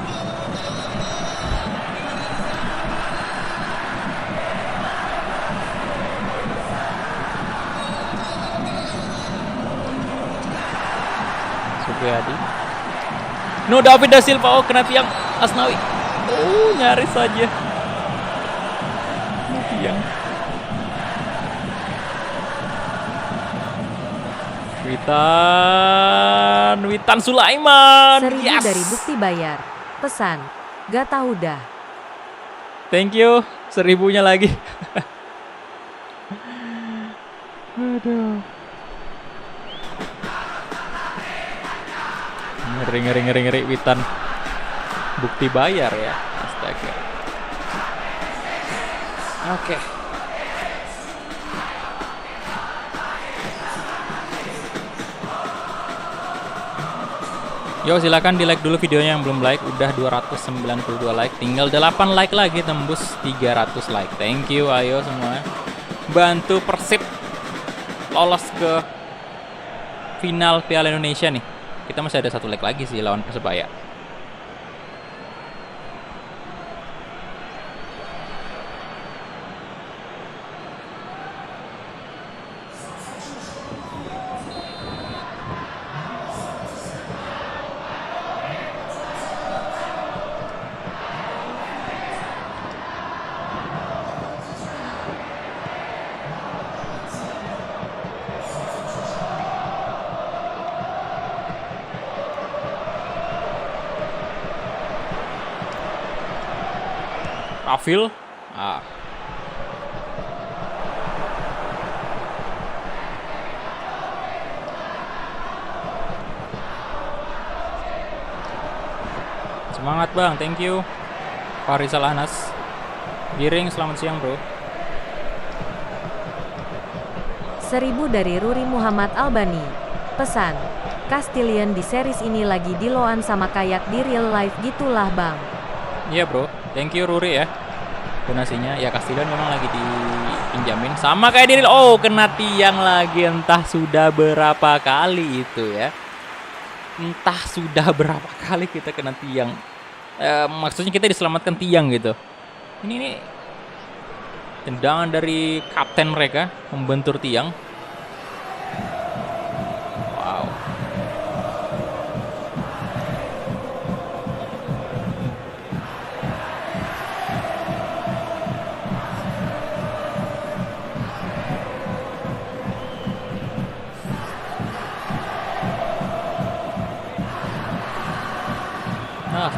Supriyadi. No, David da Silva. Oh, kena tiang Asnawi. Oh, nyaris saja. Tiang. Witan Sulaiman. 1000 Yes. dari bukti bayar. Pesan. Gak tahu dah. Thank you. 1000-nya lagi. Aduh. Ngeri Witan. Bukti bayar ya. Astaga. Oke. Yo, silakan di like dulu videonya yang belum like. Udah 292 like, tinggal 8 like lagi tembus 300 like. Thank you, ayo semua bantu Persib lolos ke final Piala Indonesia nih. Kita masih ada 1 leg lagi sih lawan Persebaya. Afil, semangat bang, thank you. Farisal Anas, Giring, selamat siang bro. 1000 dari Ruri Muhammad Albani. Pesan, Castillion di series ini lagi diloan sama kayak di real life gitulah bang. Iya bro, thank you Ruri ya donasinya. Ya Castillion memang lagi dipinjamin sama kayak Diril. Oh, kena tiang lagi, entah sudah berapa kali itu ya. Entah sudah berapa kali kita kena tiang. Maksudnya kita diselamatkan tiang gitu. Ini tendangan dari kapten mereka membentur tiang. Wow.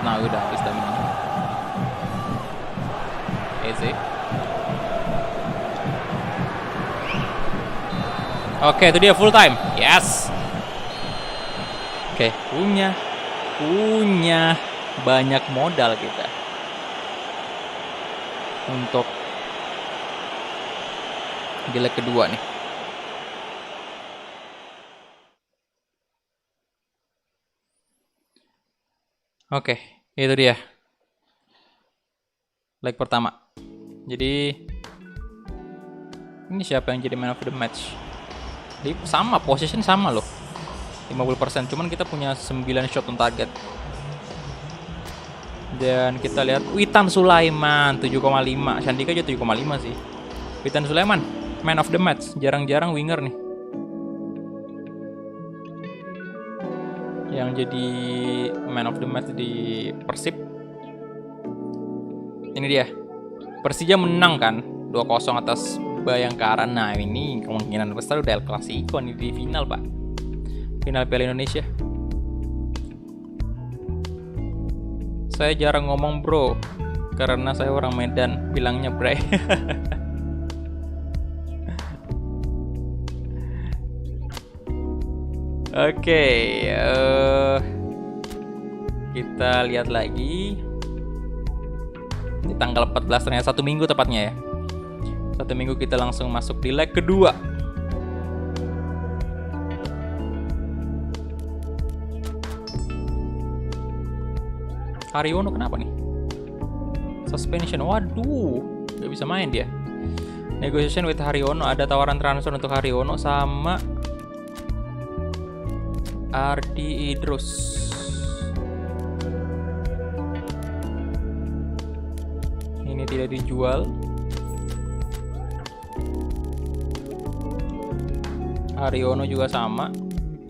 Nah udah habis staminanya. Easy. Oke, itu dia full time. Yes. Oke, punya banyak modal kita untuk di leg kedua nih. Oke, itu dia leg pertama. Jadi ini siapa yang jadi man of the match? Sama, position sama loh, 50%, cuman kita punya 9 shot on target. Dan kita lihat Witan Sulaiman 7,5, Shandika aja 7,5 sih. Witan Sulaiman man of the match, jarang-jarang winger nih yang jadi man of the match di Persib. Ini dia, Persija menang kan 2-0 atas Bayangkara. Nah ini kemungkinan besar udah El Clasico nih di final pak, final Piala Indonesia. Saya jarang ngomong bro, karena saya orang Medan, bilangnya bre. Oke, kita lihat lagi di tanggal 14 ternyata 1 minggu tepatnya ya. 1 minggu kita langsung masuk di leg kedua. Haryono kenapa nih? Suspension, waduh, gak bisa main dia. Negotiation with Haryono, ada tawaran transfer untuk Haryono sama Ardi Idrus. Ini tidak dijual. Haryono juga sama,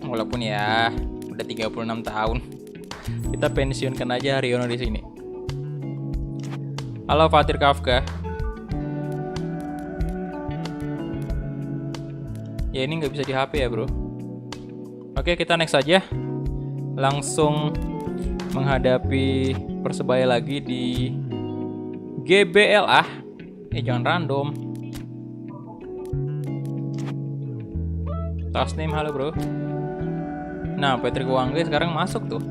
walaupun ya udah 36 tahun. Kita pensiunkan aja Haryono di sini. Halo Fatir Kafka. Ya ini nggak bisa di HP ya bro. Oke, kita next aja. Langsung menghadapi Persebaya lagi di GBL ah. Jangan random. Tasnim, halo bro. Nah, Patrick Wangge sekarang masuk tuh.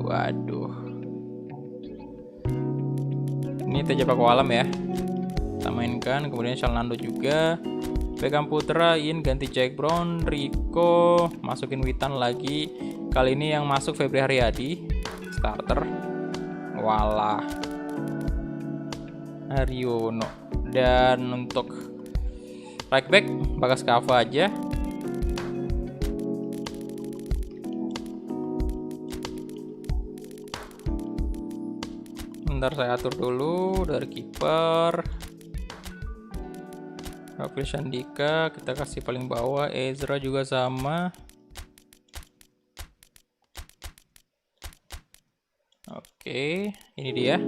Waduh. Ini TJ Paku Alam ya. Kita mainkan, kemudian Shalnando juga. Beckham Putra, In ganti Jack Brown, Rico, masukin Witan lagi, Kali ini yang masuk Febri Haryadi, starter. Walah, Haryono. Dan untuk right back Bagas Kava aja. Bentar saya atur dulu dari kiper. April Shandika kita kasih paling bawah, Ezra juga sama. Oke, ini dia.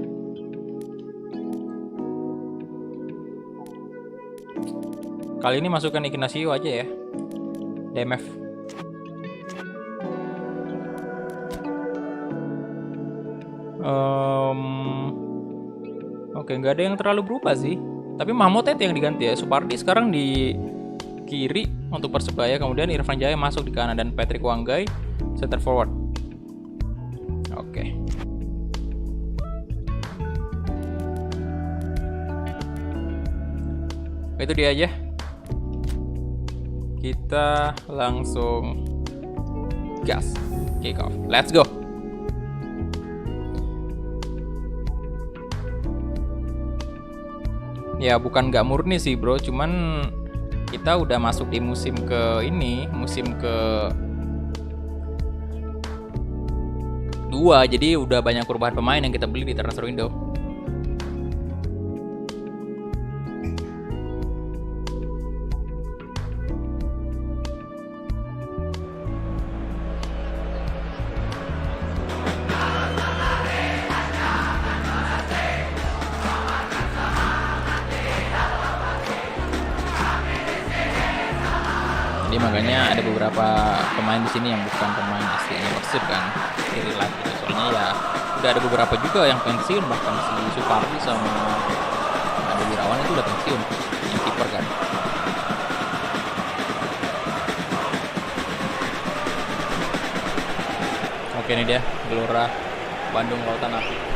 Kali ini masukkan Ignacio aja ya. DMF. Oke, nggak ada yang terlalu berubah sih. Tapi Mahmud itu yang diganti ya. Supardi sekarang di kiri untuk Persebaya, kemudian Irfan Jaya masuk di kanan dan Patrick Wanggai center forward. Oke. Itu dia aja. Kita langsung gas, kick off. Let's go. Ya bukan nggak murni sih bro, cuman kita udah masuk di musim ke ini, musim ke 2, jadi udah banyak perubahan pemain yang kita beli di transfer window. Jadi makanya ada beberapa pemain di sini yang bukan pemain aslinya Persib kan, dari live gitu. Soalnya ya udah ada beberapa juga yang pensiun, bahkan si Supardi sama ada Wirawan itu udah pensiun, yang kiper kan. Oke, ini dia Gelora Bandung Lautan Api.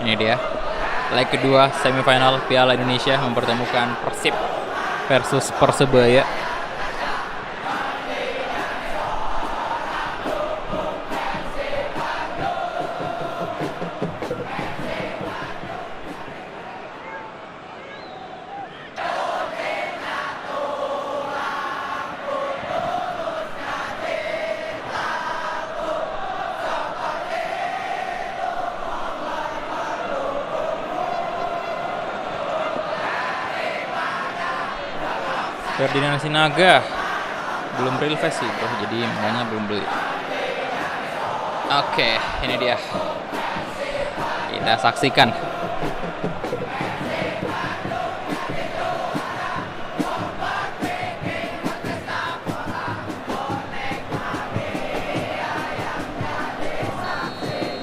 Ini dia leg kedua semifinal Piala Indonesia mempertemukan Persib versus Persebaya. Ferdinand Sinaga belum real face sih bro, jadi makanya belum beli. Oke, ini dia, kita saksikan.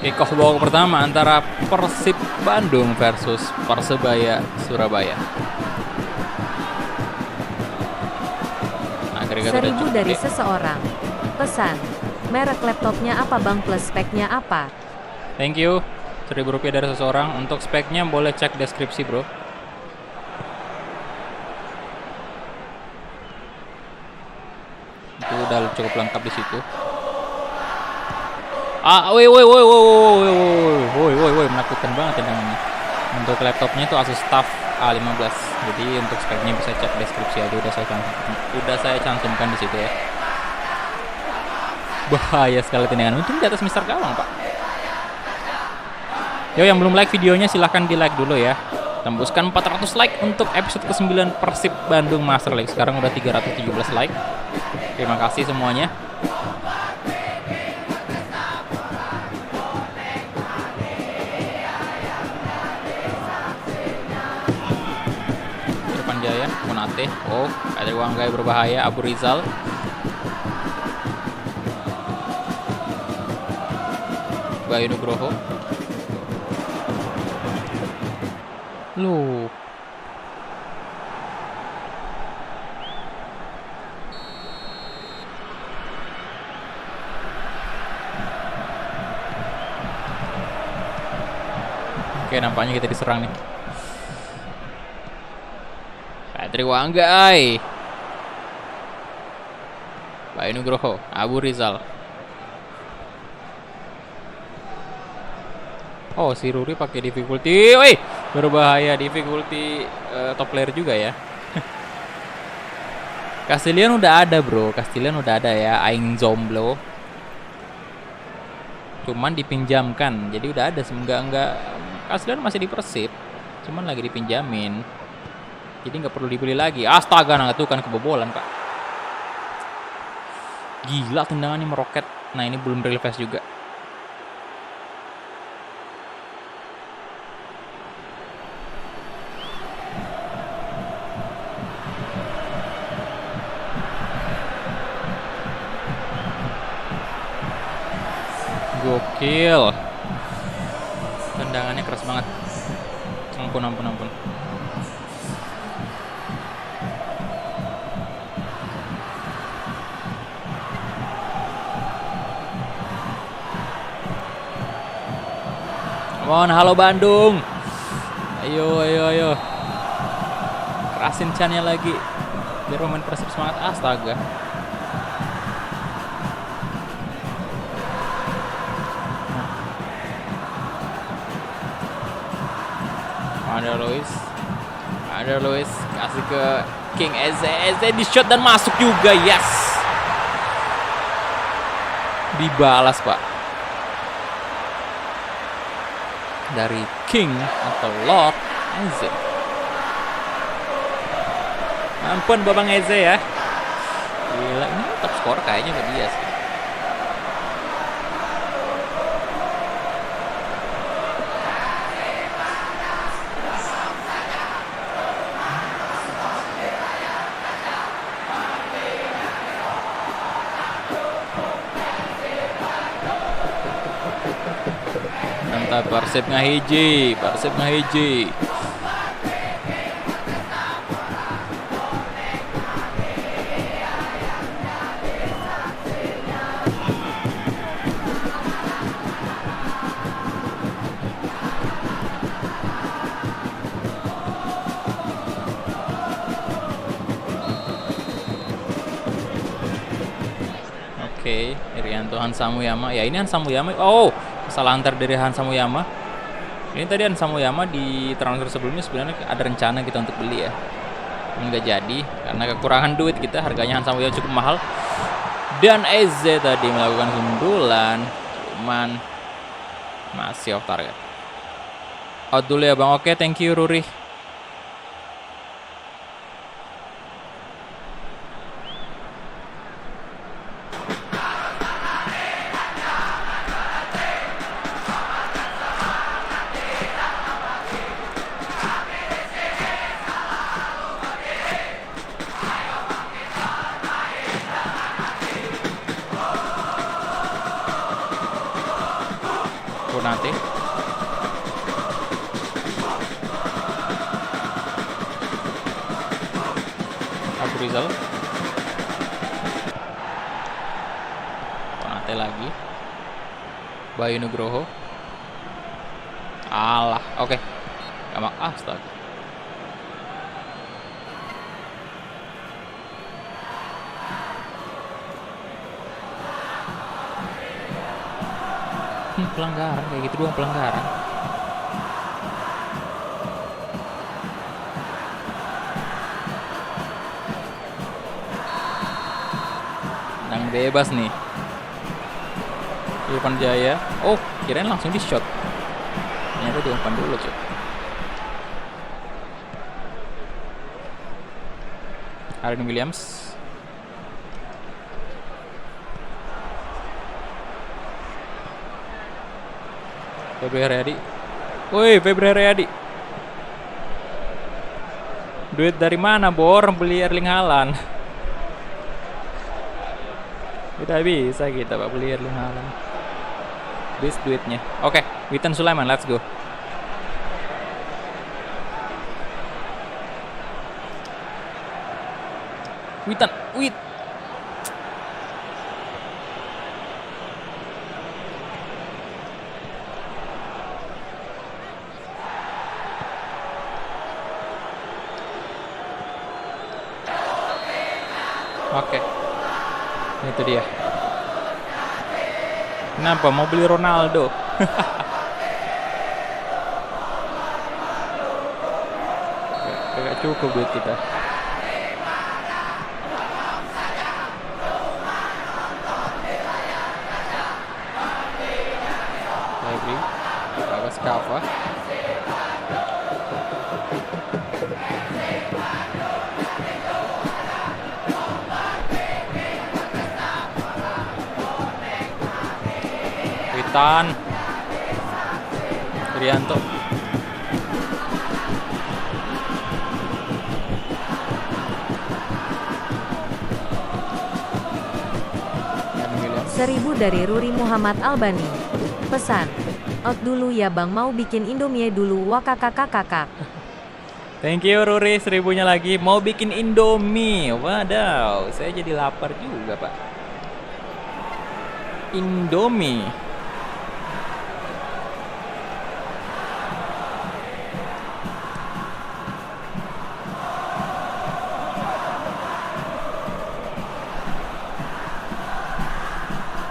Kick-off babak pertama antara Persib Bandung versus Persebaya Surabaya. 1000 dari seseorang. Pesan, merek laptopnya apa bang plus speknya apa? Thank you. 1000 rupiah dari seseorang. Untuk speknya boleh cek deskripsi bro. Itu udah cukup lengkap di situ. Woi, menakutkan banget tendangannya. Untuk laptopnya itu Asus TUF A15. Jadi untuk speknya bisa cek deskripsi aja, udah saya cantumkan di situ ya. Bahaya sekali tendangan. Untung di atas Mister Gawang, Pak. Yo, yang belum like videonya silahkan di like dulu ya. Tembuskan 400 like untuk episode ke-9 Persib Bandung Master League. Sekarang udah 317 like. Terima kasih semuanya. Jaya, Konate, ada Wanggai berbahaya, Abu Rizal. Bayu Nugroho. Oke, nampaknya kita diserang nih. Patrick Wanggai. Bayu Nugroho, Abu Rizal. Oh, si Ruri pakai difficulty. Woi, berbahaya difficulty top player juga ya. Castilian udah ada, bro. Castilian udah ada ya, Aing Zomblo. Cuman dipinjamkan. Jadi udah ada, enggak Castilian masih di Persib. Cuman lagi dipinjamin. Jadi nggak perlu dibeli lagi. Astaga, nah itu kan kebobolan, Pak. Gila tendangannya meroket. Nah, ini belum real fast juga. Gokil. Tendangannya keras banget. Ampun. Mohon, halo Bandung. Ayo. Kerasin Chan-nya lagi. Biar pemain Persib semangat. Astaga. Ada Luis kasih ke King Eze di shot dan masuk juga. Yes, dibalas, Pak, dari King atau Lord Eze. Ampun Babang Eze ya. Gila, ini top skor kayaknya ke dia sih. Persib ngahiji. Oke, Irianto Hansa Muyama. Ya, ini Hansa Muyama. Oh, salah antar dari Hansa Muyama. Ini tadi Hansa Muyama di transfer sebelumnya sebenarnya ada rencana kita untuk beli ya. Namun nggak jadi karena kekurangan duit kita. Harganya Hansa Muyama cukup mahal. Dan Eze tadi melakukan sundulan. Cuman masih off target. Out dulu ya Bang. Oke, thank you Ruri. Nanti Abu Rizal Konate lagi Bayu Nugroho. Alah, oke. Gamak astaga. Pelanggaran kayak gitu doang, pelanggaran. Tenang bebas nih Irfan Jaya. Oh, kirain langsung di shot. Ternyata diumpan dulu, cuy. Aaron Williams. Febri Haryadi. Woi, Febri Haryadi. Duit dari mana, Bor? Beli Erling Haaland. Tidak bisa kita, Pak, beli Erling Haaland. Bis duitnya. Oke, Witan Sulaiman, let's go. Witan. Oke. Itu dia. Kenapa mau beli Ronaldo? Gak cukup duit kita. Lebri, bagus Kava. Witan, Trianto. Seribu dari Ruri Muhammad Albani. Pesan, out dulu ya bang, mau bikin Indomie dulu wakakakakakak. Thank you Ruri, 1000-nya lagi. Mau bikin Indomie. Wadaw, saya jadi lapar juga pak. Indomie.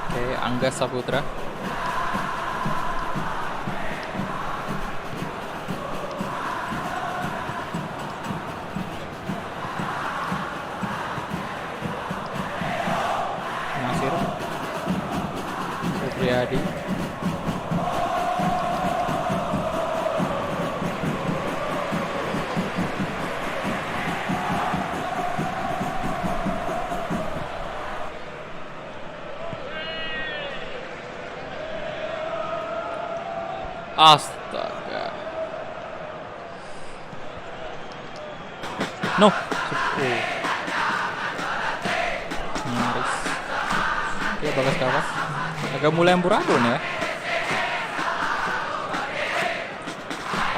Oke, Angga Saputra. Nasir. Supriyadi. Astaga. No. Nyaris. Oke, bagus kawan. Agak mulai amburadul nih ya.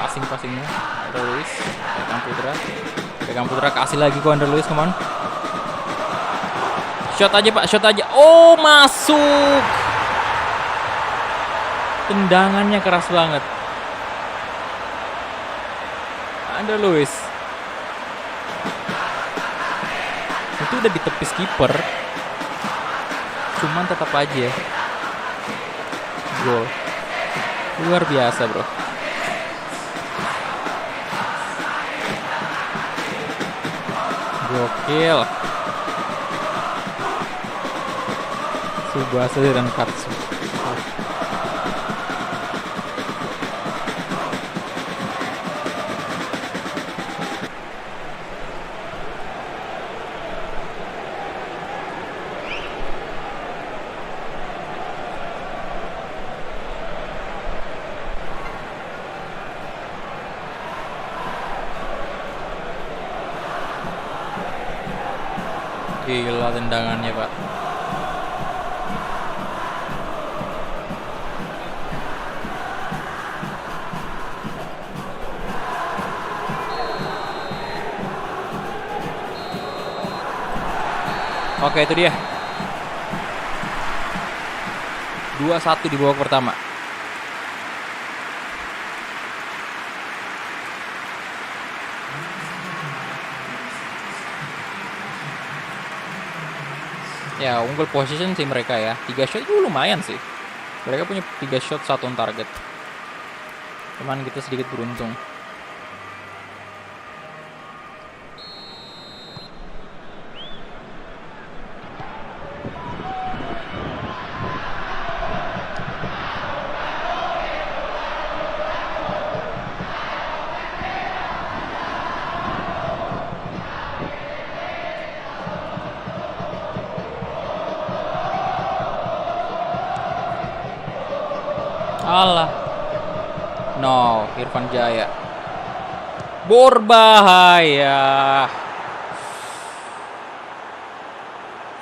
Passing-passingnya. Ada Luis. Pegang Putra kasih lagi ke Under Luis, come on. Shot aja pak, shot aja. Oh, masuk. Tendangannya keras banget. Ada Luis. Itu udah di tepis kiper. Cuman tetap aja gol. Luar biasa, bro. Gokil. Subasa dan Katsu. Gila tendangannya pak. Oke, itu dia. 2-1 di babak pertama. Ya, unggul position sih mereka ya. 3 shot itu lumayan sih. Mereka punya 3 shot, 1 on target. Cuman kita sedikit beruntung. Allah. No, Irfan Jaya. Berbahaya.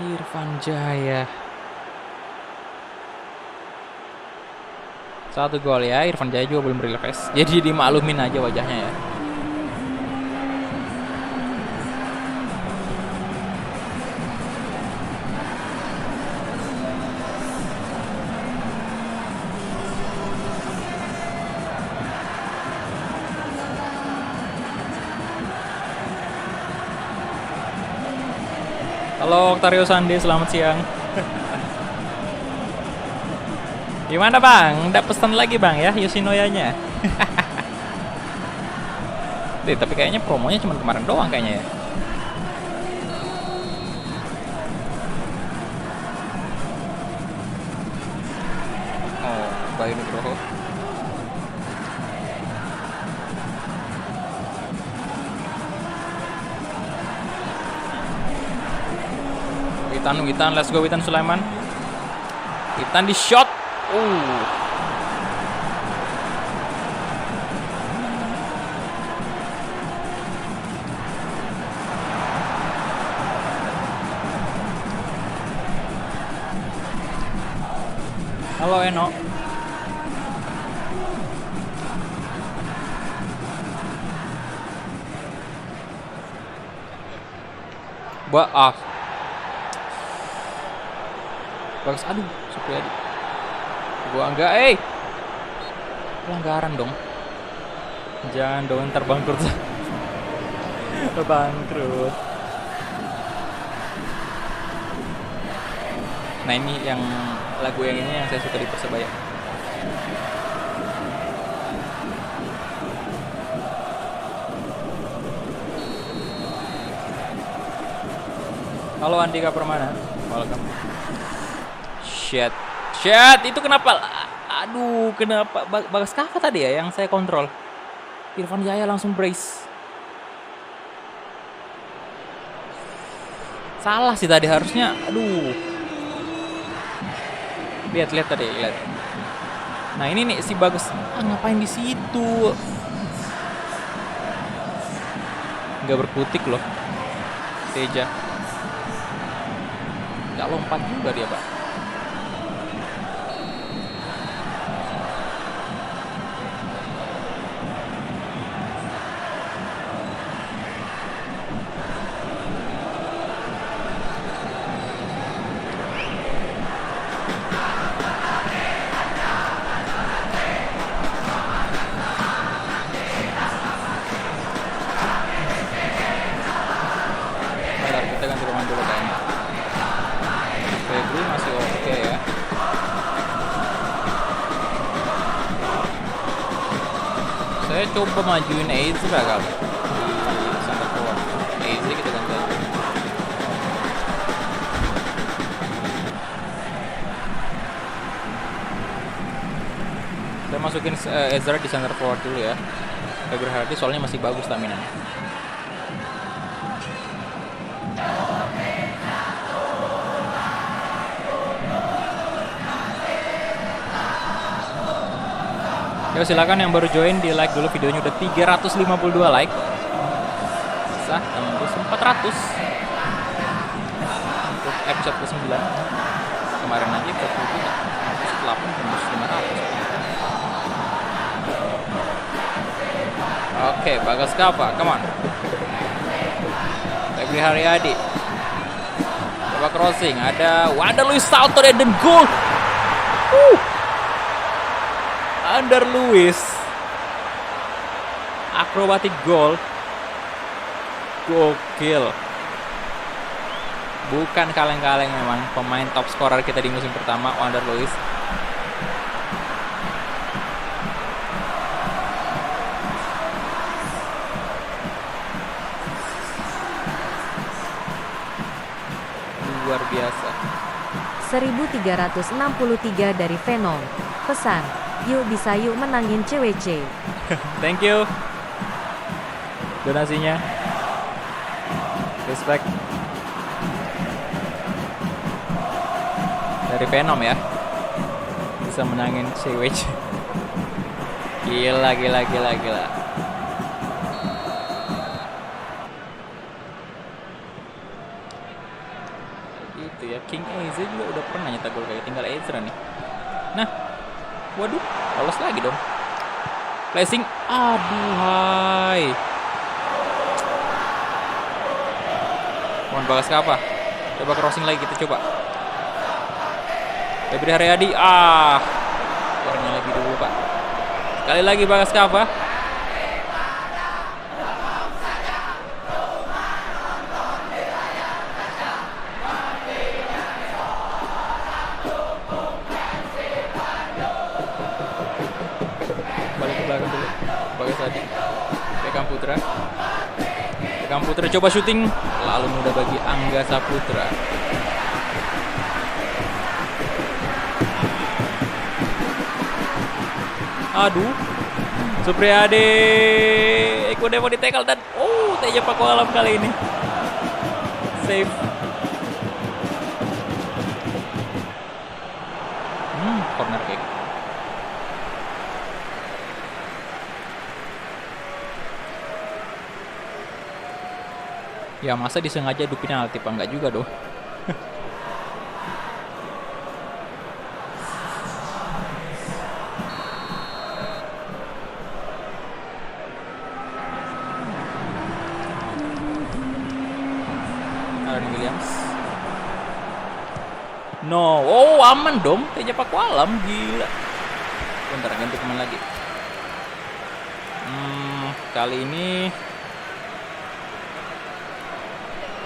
Irfan Jaya. 1 gol ya. Irfan Jaya juga belum refresh. Jadi dimaklumin aja wajahnya ya. Halo Octario Sandi, selamat siang. Gimana bang? Udah pesan lagi bang ya Yoshinoya-nya? Tapi kayaknya promonya cuma kemarin doang kayaknya ya. Oh, Bayu Nugroho. Witan, let's go Witan Sulaiman. Witan di shot. Halo Eno. Bagus, aduh, Supriyadi. Gua enggak, pelanggaran dong. Jangan dong, ntar bangkrut. Bangkrut. Nah ini yang lagu yang ini yang saya suka di Persebaya. Halo Andika Permana, welcome. Shit, itu kenapa? Aduh, kenapa Bagas Kava tadi ya yang saya kontrol? Irfan Jaya langsung brace. Salah sih tadi harusnya. Aduh. Lihat tadi, lihat. Nah, ini nih si Bagus. Ngapain di situ? Nggak berkutik loh. Teja. Nggak lompat juga dia, Pak. Saya coba majuin Ezra kali di center forward. Ezra kita ganti. Saya masukin Ezra di center forward dulu ya. Febri Hardy soalnya masih bagus staminanya. Yo, silakan yang baru join di like dulu videonya, udah 352 like. Bisa tembus 400 untuk episode ke-9. Kemarin aja ke 8 tembus 500. Oke, Bagas Kava, come on. Febri Haryadi. Coba crossing, ada Wander Luiz Salto dan goal. Wander Luiz akrobatik gol, gokil, bukan kaleng-kaleng memang pemain top scorer kita di musim pertama Wander Luiz. Luar biasa. 1363 dari Venom. Pesan, yuk bisa yuk menangin CWC. Thank you donasinya, respect dari Venom ya, bisa menangin CWC. Gila. Itu ya, King Ezra juga udah pernah nyetak gol kayak, tinggal Ezra nih. Nah, waduh, lolos lagi dong. Flashing, aduhai. Mohon Bagas Kava. Coba crossing lagi, kita coba. Febri Haryadi, keluarnya lagi dulu Pak. Sekali lagi Bagas Kava. belakang dulu. Bagas Adi. Beckham Putra. Beckham Putra coba syuting, lalu mudah bagi Angga Saputra. Aduh, Supriyadi Eko Devo ditekel dan Teja Pakualam kali ini save. Corner kick. Ya masa disengaja adu penalti, Pak? Enggak juga doh. No, aman dong, Teja Pakualam, gila. Bentar, ganti pemain lagi. Kali ini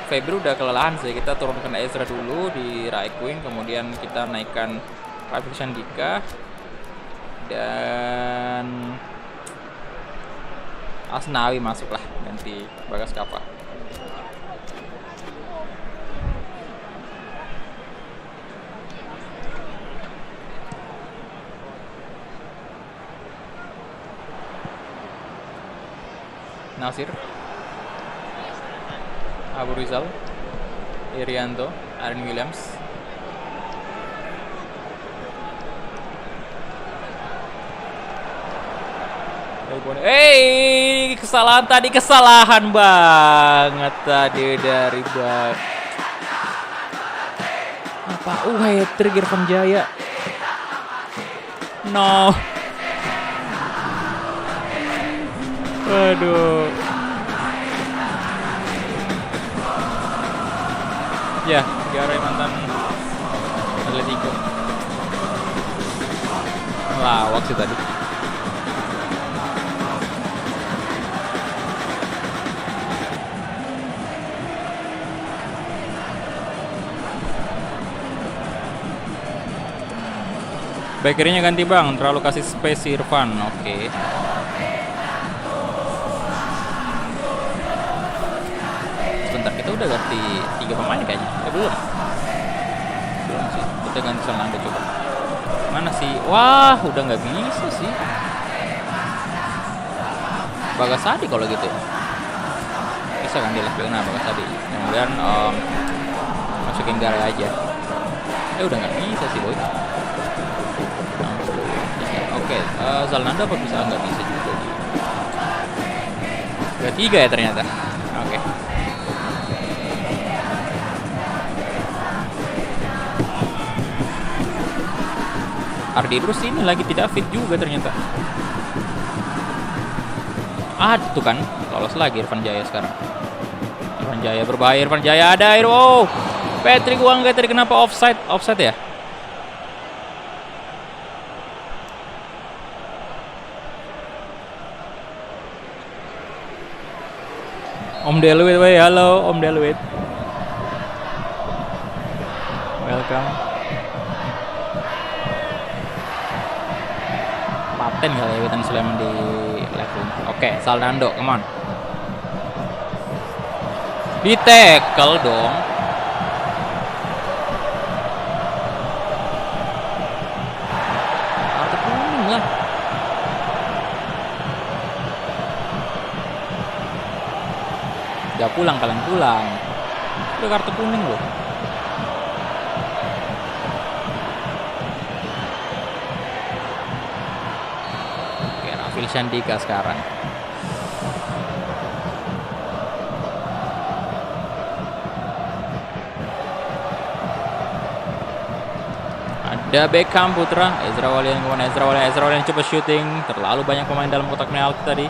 Febri udah kelelahan sih. Kita turunkan Ezra dulu di right wing, kemudian kita naikkan Rafiq Sandika dan Asnawi masuklah ganti Bagas Kapa. Nasir, Abu Rizal, Irianto, Aaron Williams. Kesalahan tadi, kesalahan banget tadi dari Bang. Apa? Hat-trick Irfan Jaya. No. Aduh. Ya, Gare mantan Atletico. Lawak sih tadi. Back kirinya ganti Bang, terlalu kasih space Irfan. Oke. Kita udah ganti 3 pemain kayaknya. Belum sih. Kita ganti Salnanda coba. Mana sih? Wah, udah nggak bisa sih. Bagas Adi kalau gitu. Bisa kan dilakukan Bagas Adi. Kemudian masukin Gare aja. Udah nggak bisa sih boy. Oke, Salnanda apa bisa? Nggak bisa juga. Udah 3 ya ternyata. Oke. Ardi Idrus ini lagi tidak fit juga ternyata. Tuh kan, lolos lagi Irfan Jaya sekarang. Irfan Jaya berbahaya, Irfan Jaya ada air. Patrick Wangga tadi kenapa offside? Offside ya? Om Delwit, halo Om Delwit. Welcome. Paten kali ya Witan Sulaiman di live room. Oke, Salnando, come on. Di tackle dong. Kartu kuning lah. Gak pulang, kalian pulang. Udah kartu kuning loh. Sandika sekarang. Ada Beckham Putra, Ezra Walian coba shooting, terlalu banyak pemain dalam kotak penalti tadi.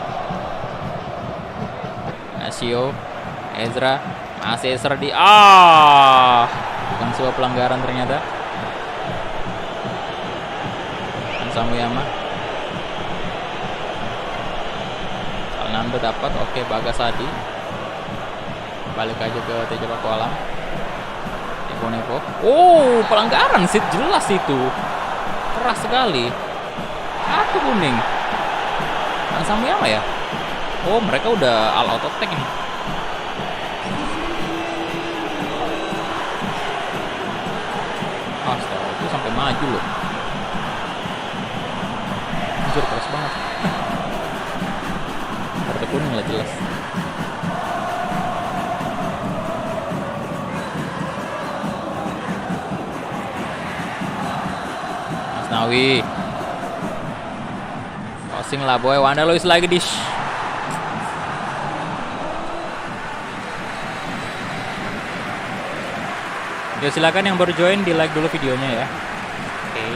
Nasio, Ezra, masih Ezra di bukan sebuah pelanggaran ternyata. Samuyama. Nando dapat, oke, Bagas Adi balik aja ke Teja Pakualam. Nepo. Pelanggaran sih, jelas itu, keras sekali. Kartu kuning. Hansa Muyama ya? Oh, mereka udah all out attack ini. Astaga, itu sampai maju loh. Anjir, keras banget. Kartu kuning lah jelas. Asnawi. Crossing lah boy, Wanda Luis lagi di ya, silakan yang baru join di like dulu videonya ya. Oke.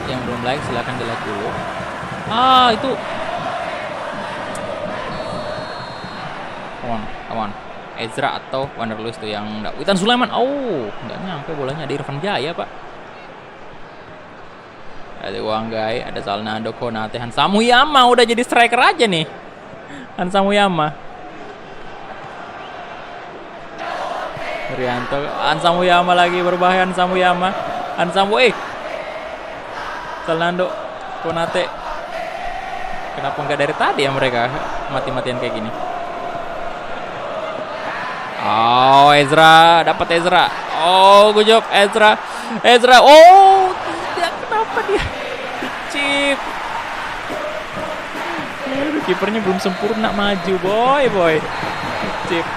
Yang belum like silakan di like dulu. Ah, itu. Come on. Ezra atau Wanda Luis tuh yang enggak. Witan Sulaiman. Oh, enggak nyampe bolanya, ada Irfan Jaya, Pak. Ada Wanggai, ada Zalnando Konate, Hansa Muyama udah jadi striker aja nih. Hansa Muyama. Rianto, Hansa Muyama lagi berbahaya. Hansa Muyama, Zalnando Konate. Kenapa nggak dari tadi ya mereka mati-matian kayak gini? Oh, Ezra, dapat Ezra. Oh, good job Ezra. Oh, tidak, kenapa dia chip? Kipernya belum sempurna maju, boy. Chip.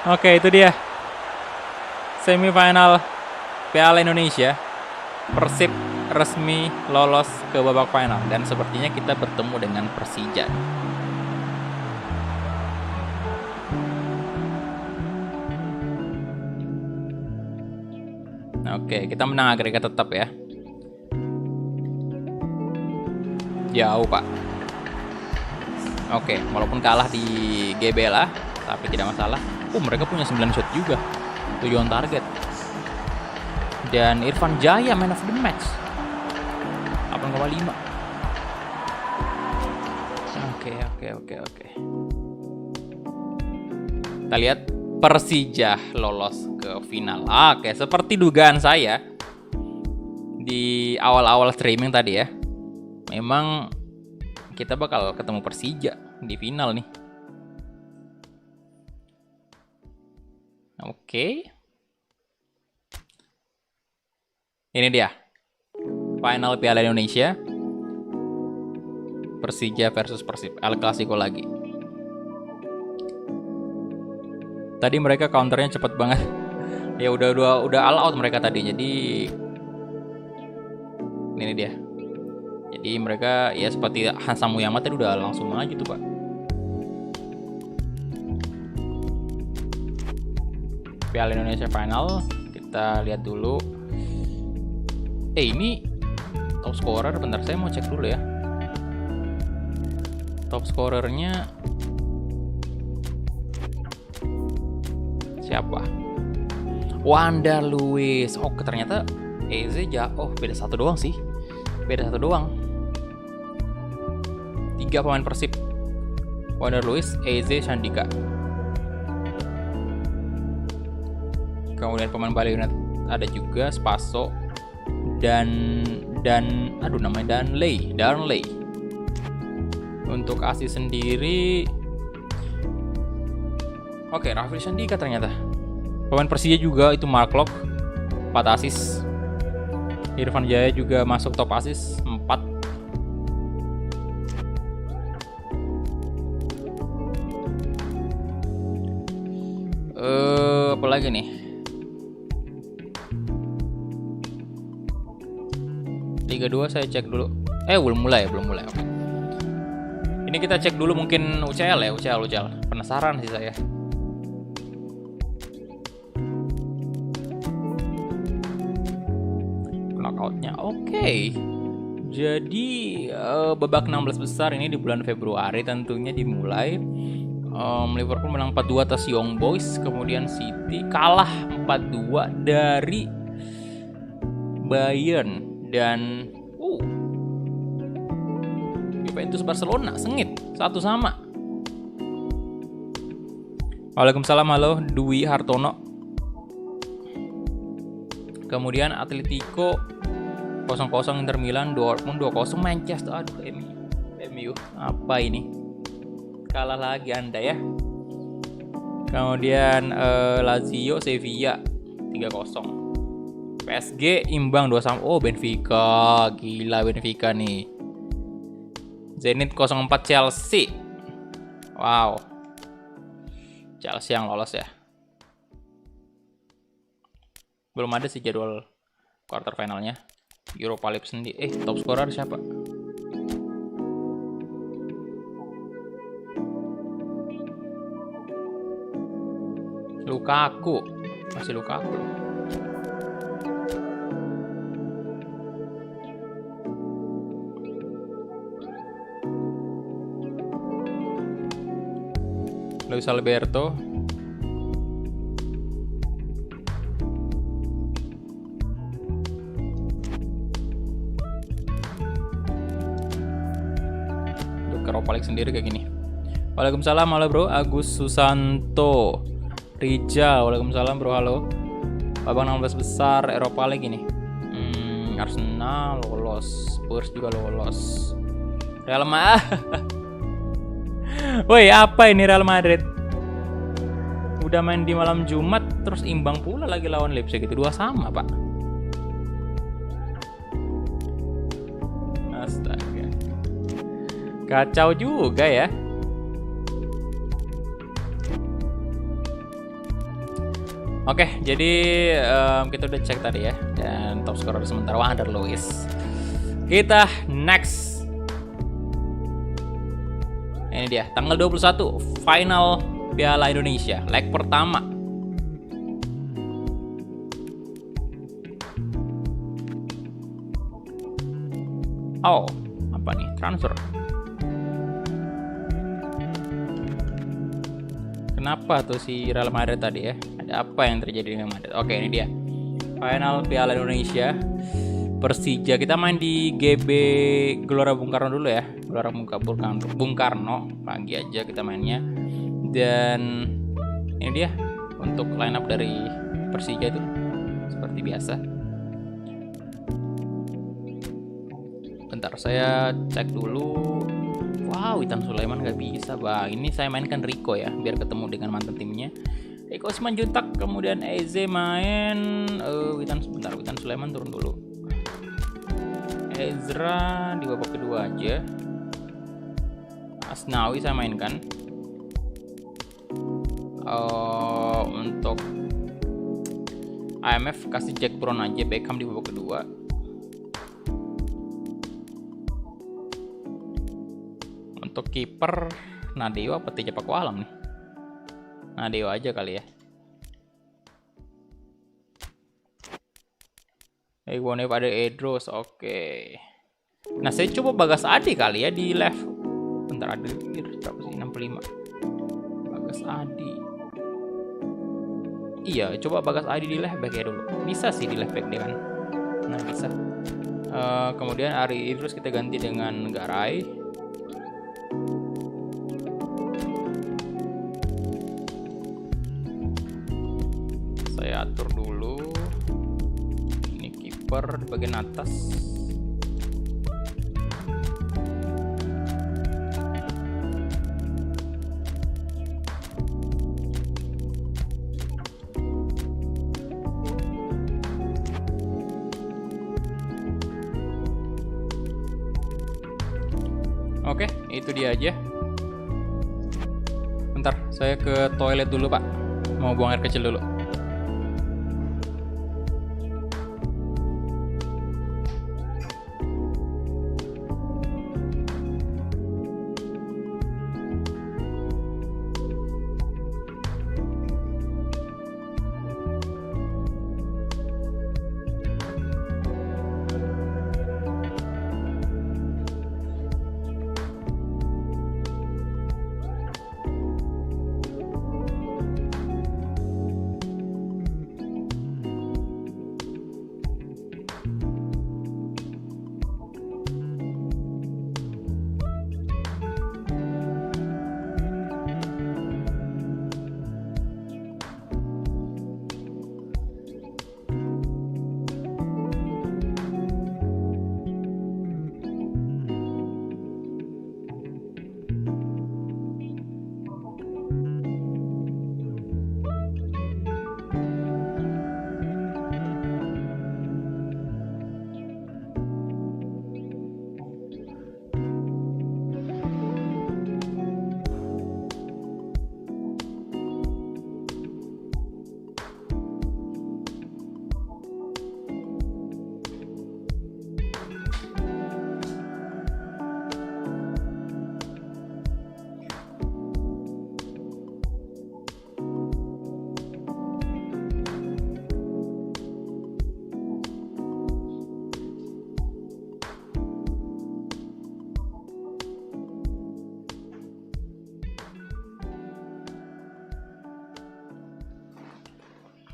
Oke, itu dia semifinal Piala Indonesia. Persib resmi lolos ke babak final dan sepertinya kita bertemu dengan Persija. Oke, kita menang agregat tetap ya. Jauh, Pak. Oke, walaupun kalah di GBLA tapi tidak masalah. Mereka punya 9 shot juga, 7 on target. Dan Irfan Jaya man of the match 8,5. Oke. Kita lihat Persija lolos ke final. Oke, seperti dugaan saya di awal-awal streaming tadi ya. Memang kita bakal ketemu Persija di final nih. Oke. Ini dia. Final Piala Indonesia. Persija versus Persib. El Clasico lagi. Tadi mereka counternya cepet banget. Ya udah all out mereka tadi. Jadi ini dia. Jadi mereka ya seperti Hansa Muyama tadi udah langsung maju tuh, Pak. Piala Indonesia final, kita lihat dulu. Ini top scorer, bentar saya mau cek dulu ya. Top scorernya siapa? Wanda Luis. Oh, ternyata EZ beda satu doang sih. Beda satu doang. 3 pemain Persib. Wanda Luis, EZ, Shandika. Kemudian pemain Bali United ada juga Spaso dan namanya Darnley. Untuk asis sendiri Raffi Shandika ternyata. Pemain Persija juga itu Mark Locke 4 asis. Irfan Jaya juga masuk top asis 4. Apalagi nih? Liga 2 saya cek dulu. Belum mulai. Oke. Ini kita cek dulu mungkin UCL ya, UCL. Penasaran sih saya. Knockout-nya oke. Jadi babak 16 besar ini di bulan Februari tentunya dimulai. Liverpool menang 4-2 atas Young Boys, kemudian City kalah 4-2 dari Bayern dan Juventus Barcelona sengit 1-1. Waalaikumsalam, halo Dwi Hartono. Kemudian Atletico 0-0 Inter Milan, Dortmund 2-0 Manchester. Aduh, MU apa ini? Kalah lagi Anda ya. Kemudian Lazio Sevilla 3-0. PSG imbang 2-2. Oh, Benfica. Gila Benfica nih. Zenit 0-4 Chelsea. Wow. Chelsea yang lolos ya. Belum ada sih jadwal quarter finalnya. Europa League sendiri. Top scorer siapa? Lukaku. Masih Lukaku. Luis Alberto. Europa League sendiri kayak gini. Waalaikumsalam, halo bro. Agus Susanto Rijal, waalaikumsalam bro, halo. Babak 16 besar Europa League ini. Arsenal lolos, Spurs juga lolos. Real Madrid. Woi, apa ini Real Madrid? Udah main di malam Jumat terus imbang pula lagi lawan Leipzig itu 2-2, Pak. Astaga. Kacau juga ya. Oke, jadi kita udah cek tadi ya. Dan top scorer sementara Wander Luiz. Kita next. Ini dia, tanggal 21 final Piala Indonesia, leg pertama. Oh, apa nih? Transfer. Kenapa tuh si Real Madrid tadi ya? Ada apa yang terjadi dengan Madrid? Oke, ini dia. Final Piala Indonesia. Persija, kita main di GB Gelora Bung Karno dulu ya. Gelora Bung Karno, pagi aja kita mainnya. Dan ini dia untuk line up dari Persija itu seperti biasa. Bentar saya cek dulu. Wow, Witan Sulaiman gak bisa bang. Ini saya mainkan Rico ya, biar ketemu dengan mantan timnya. Eko Simanjuntak, kemudian Eze main. Witan Sulaiman turun dulu. Ezra di babak kedua aja. Asnawi saya mainkan. Untuk IMF kasih Jack Brown aja, Beckham di babak kedua. Untuk kiper Nadeo apa Teja Pakualam nih? Nadeo aja kali ya. Iwanov ada Edros, oke. Nah saya coba Bagas Adi kali ya di left. Bentar, ada berapa sih? 65. Bagas Adi. Iya, coba Bagas Adi di left back ya dulu. Bisa sih di left back dia kan. Nah bisa. Kemudian Ari Idrus kita ganti dengan Garay. Saya atur dulu. Ini kiper di bagian atas. Oke, itu dia aja. Bentar, saya ke toilet dulu, Pak. Mau buang air kecil dulu.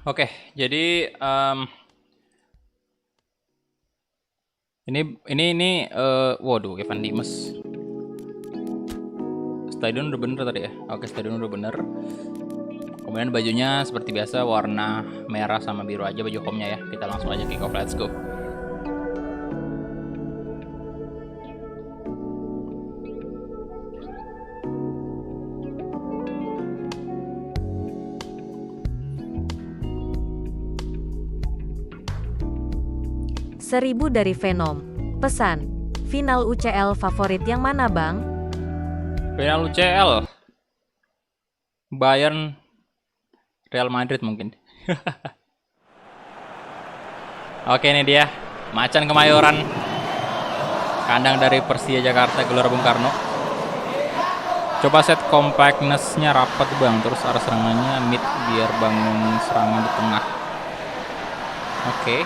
Oke, jadi waduh, Evan Dimas. Stadion udah bener tadi ya. Oke, stadion udah bener. Kemudian bajunya seperti biasa warna merah sama biru aja baju home-nya ya. Kita langsung aja kick off, let's go. Seribu dari Venom. Pesan, final UCL favorit yang mana bang? Final UCL Bayern Real Madrid mungkin. Oke, ini dia Macan Kemayoran, kandang dari Persija Jakarta, Gelora Bung Karno. Coba set compactness-nya rapat bang, terus arah serangannya mid biar bangun serangan di tengah. Oke.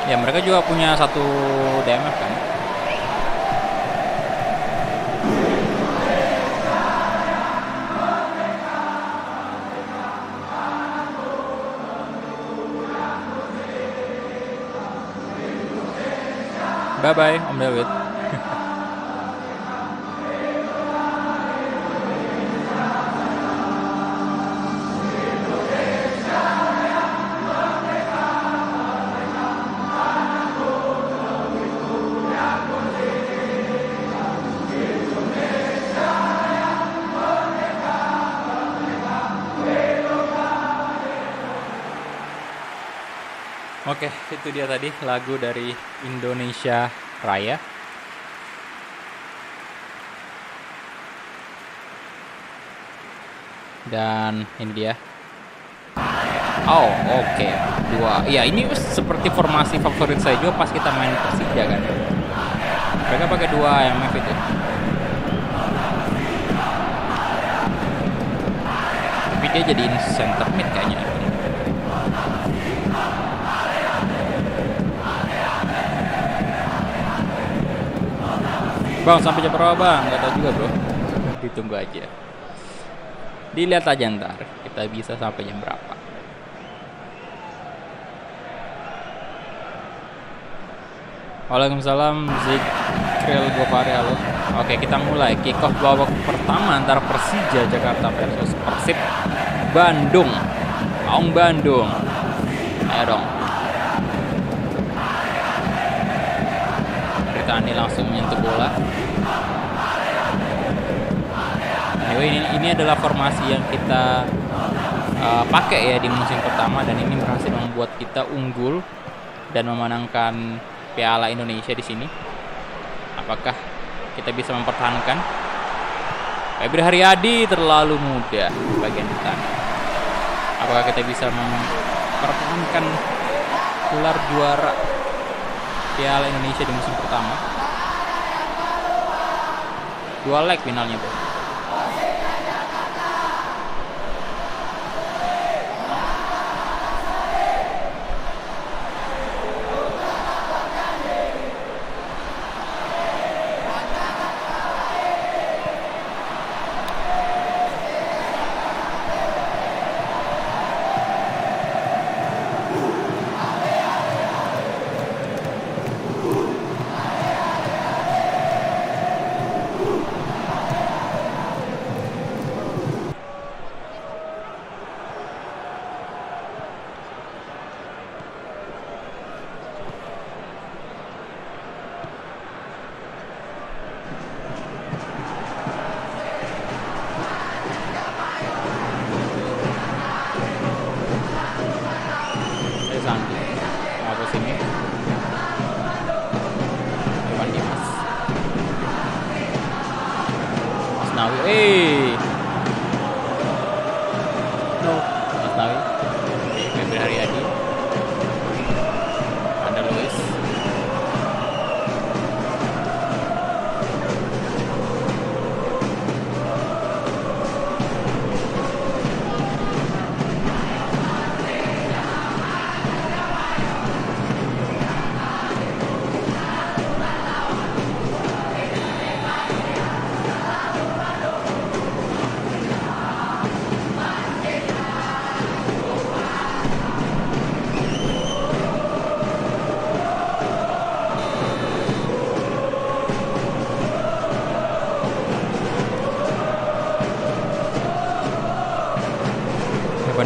Ya, mereka juga punya satu DMF kan. Bye-bye, Om David. Oke, itu dia tadi lagu dari Indonesia Raya. Dan ini dia. Oh, oke. Dua. Ya, ini seperti formasi favorit saya juga pas kita main Persija kan. Mereka pakai dua IMF itu. Tapi dia jadiin center mid kayaknya. Bang, sampai jam berapa bang? Gak tau juga bro. Ditunggu aja. Dilihat aja ntar kita bisa sampai jam berapa. Waalaikumsalam Zikril Gopare, halo. Oke, kita mulai kick off babak pertama antara Persija Jakarta versus Persib Bandung. Maung Bandung. Ayo dong. Ritani langsung menyentuh bola. Anyway, ini adalah formasi yang kita pakai ya di musim pertama, dan ini berhasil membuat kita unggul dan memenangkan Piala Indonesia di sini. Apakah kita bisa mempertahankan? Febri Haryadi terlalu muda bagian depan. Apakah kita bisa mempertahankan gelar juara Piala Indonesia di musim pertama? 2 leg finalnya bro.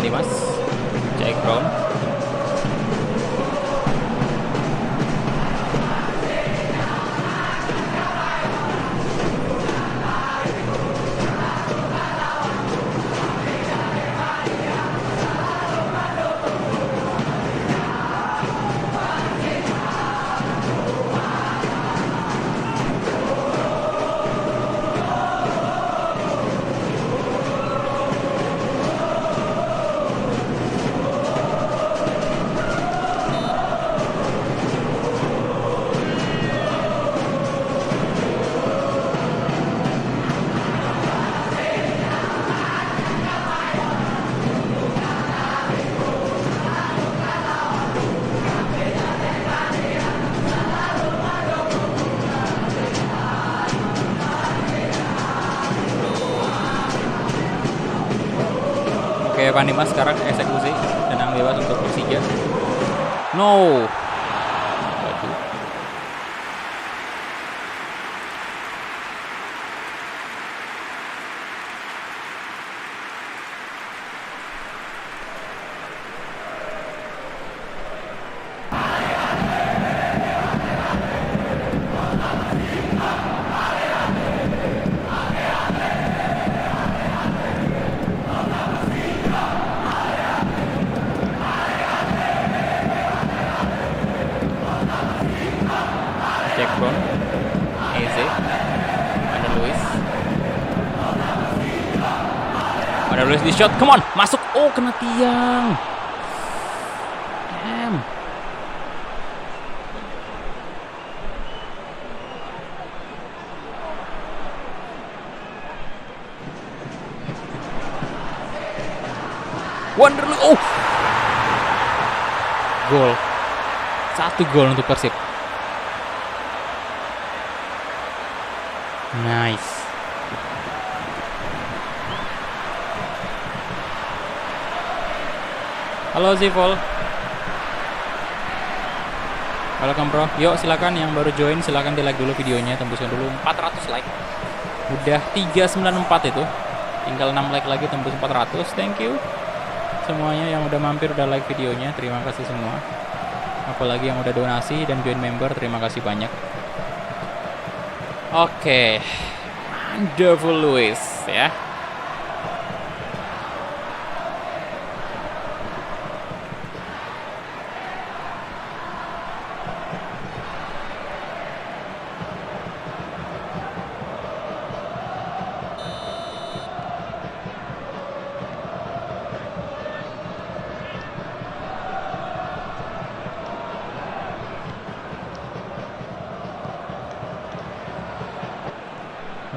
kali mas. Jack Brown. Oke, Panima sekarang eksekusi tenang bebas untuk Persija. No. Waduh. Jack Brown, Eze, ada Luis di shot, come on, masuk, oh kena tiang. Damn. Wanderlei, oh, gol, 1 gol untuk Persib. Nice. Halo Zivol. Welcome bro. Yuk silakan yang baru join silakan di like dulu videonya, tembuskan dulu 400 like. Udah 394 itu. Tinggal 6 like lagi tembus 400. Thank you. Semuanya yang udah mampir udah like videonya, terima kasih semua. Apalagi yang udah donasi dan join member, terima kasih banyak. Oke, wonderful Luis ya.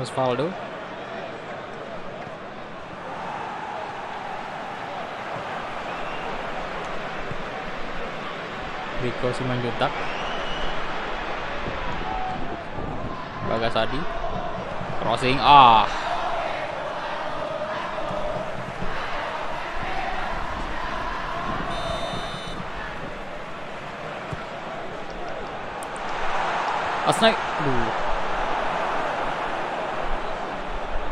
Osvaldo. Rico Simanjuntak. Bagasadi. Crossing. Ah. Asnaik.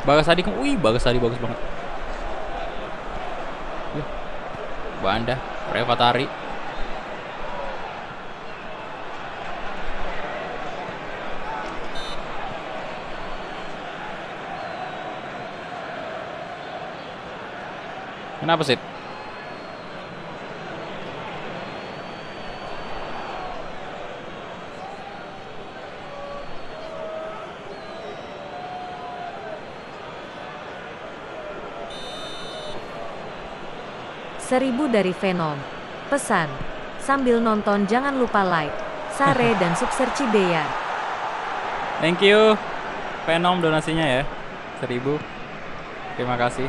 Bagasadi, wih Bagasadi bagus banget. Banda, Revatari. Kenapa sih? Seribu dari Venom. Pesan, sambil nonton jangan lupa like, share dan subscribe Cibeya. Thank you Venom donasinya ya 1000. Terima kasih.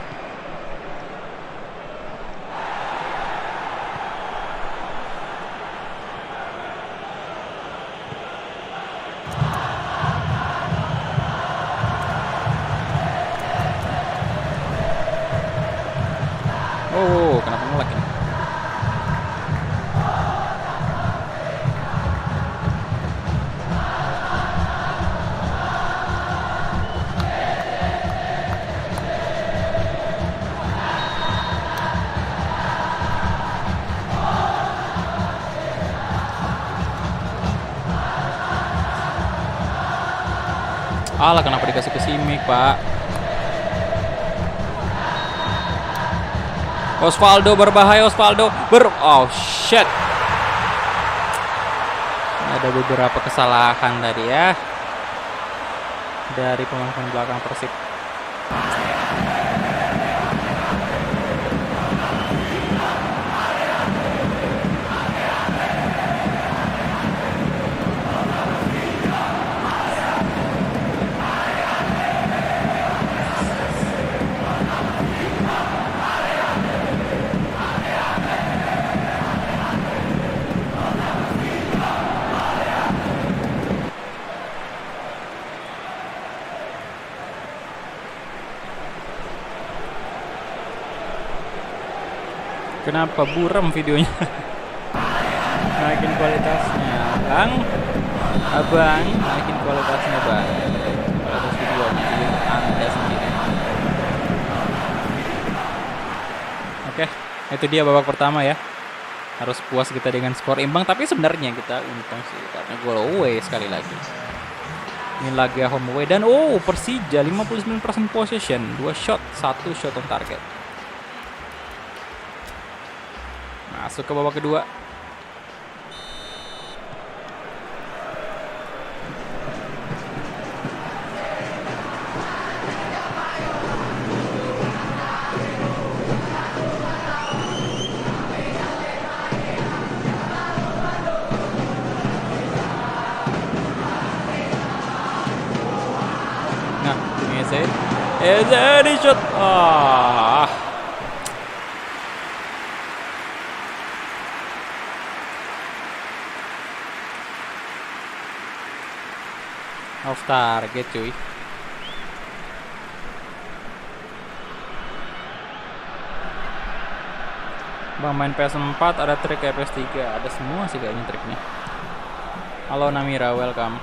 Oh, kenapa ngelak ini? Alah, kenapa dikasih ke Simic, Pak? Osvaldo berbahaya, Osvaldo oh shit. Ada beberapa kesalahan tadi ya dari pemain belakang Persib. Kenapa buram videonya? Naikin kualitasnya, Bang. Abang, naikin kualitasnya, Bang. Kualitas videonya di Anda sendiri. Oke, itu dia babak pertama ya. Harus puas kita dengan skor imbang, tapi sebenarnya kita untung sih karena gol away sekali lagi. Ini laga home away dan Persija 59% possession, 2 shot, 1 shot on target. Masuk ke babak kedua. Nah, ini Eze di shot. Off target cuy. Bang main PS4 ada trik kayak PS3. Ada semua sih kayaknya triknya. Halo Namira, welcome.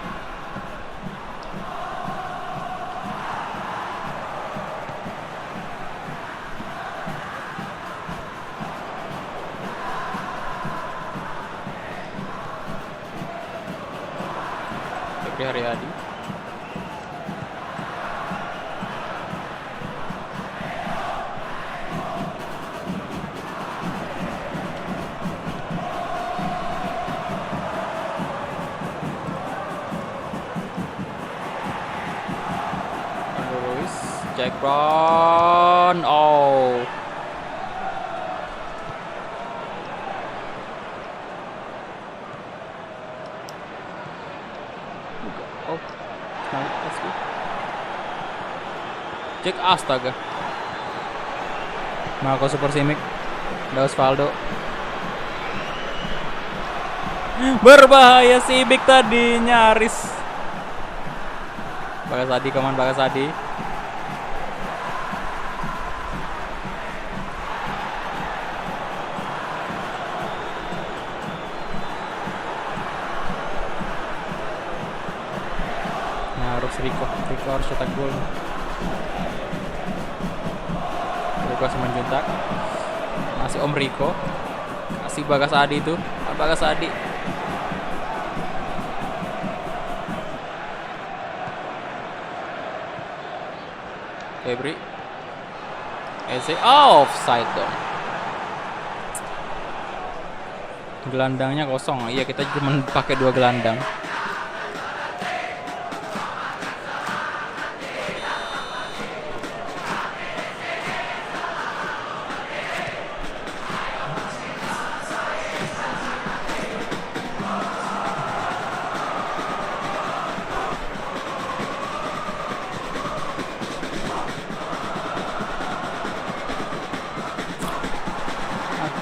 Febri Haryadi. Jack Brown. Oh. Jack astaga. Marco Super Simic. Osvaldo. Berbahaya Simic tadi nyaris. Bagasadi, kaman Bagasadi. Rico harus cetak gol. Rico masih menjuntak. Masih Om Rico. Kasih Bagasadi itu. Bagasadi. Febri. Eze offside dong. Gelandangnya kosong. Iya, kita cuma pakai 2 gelandang.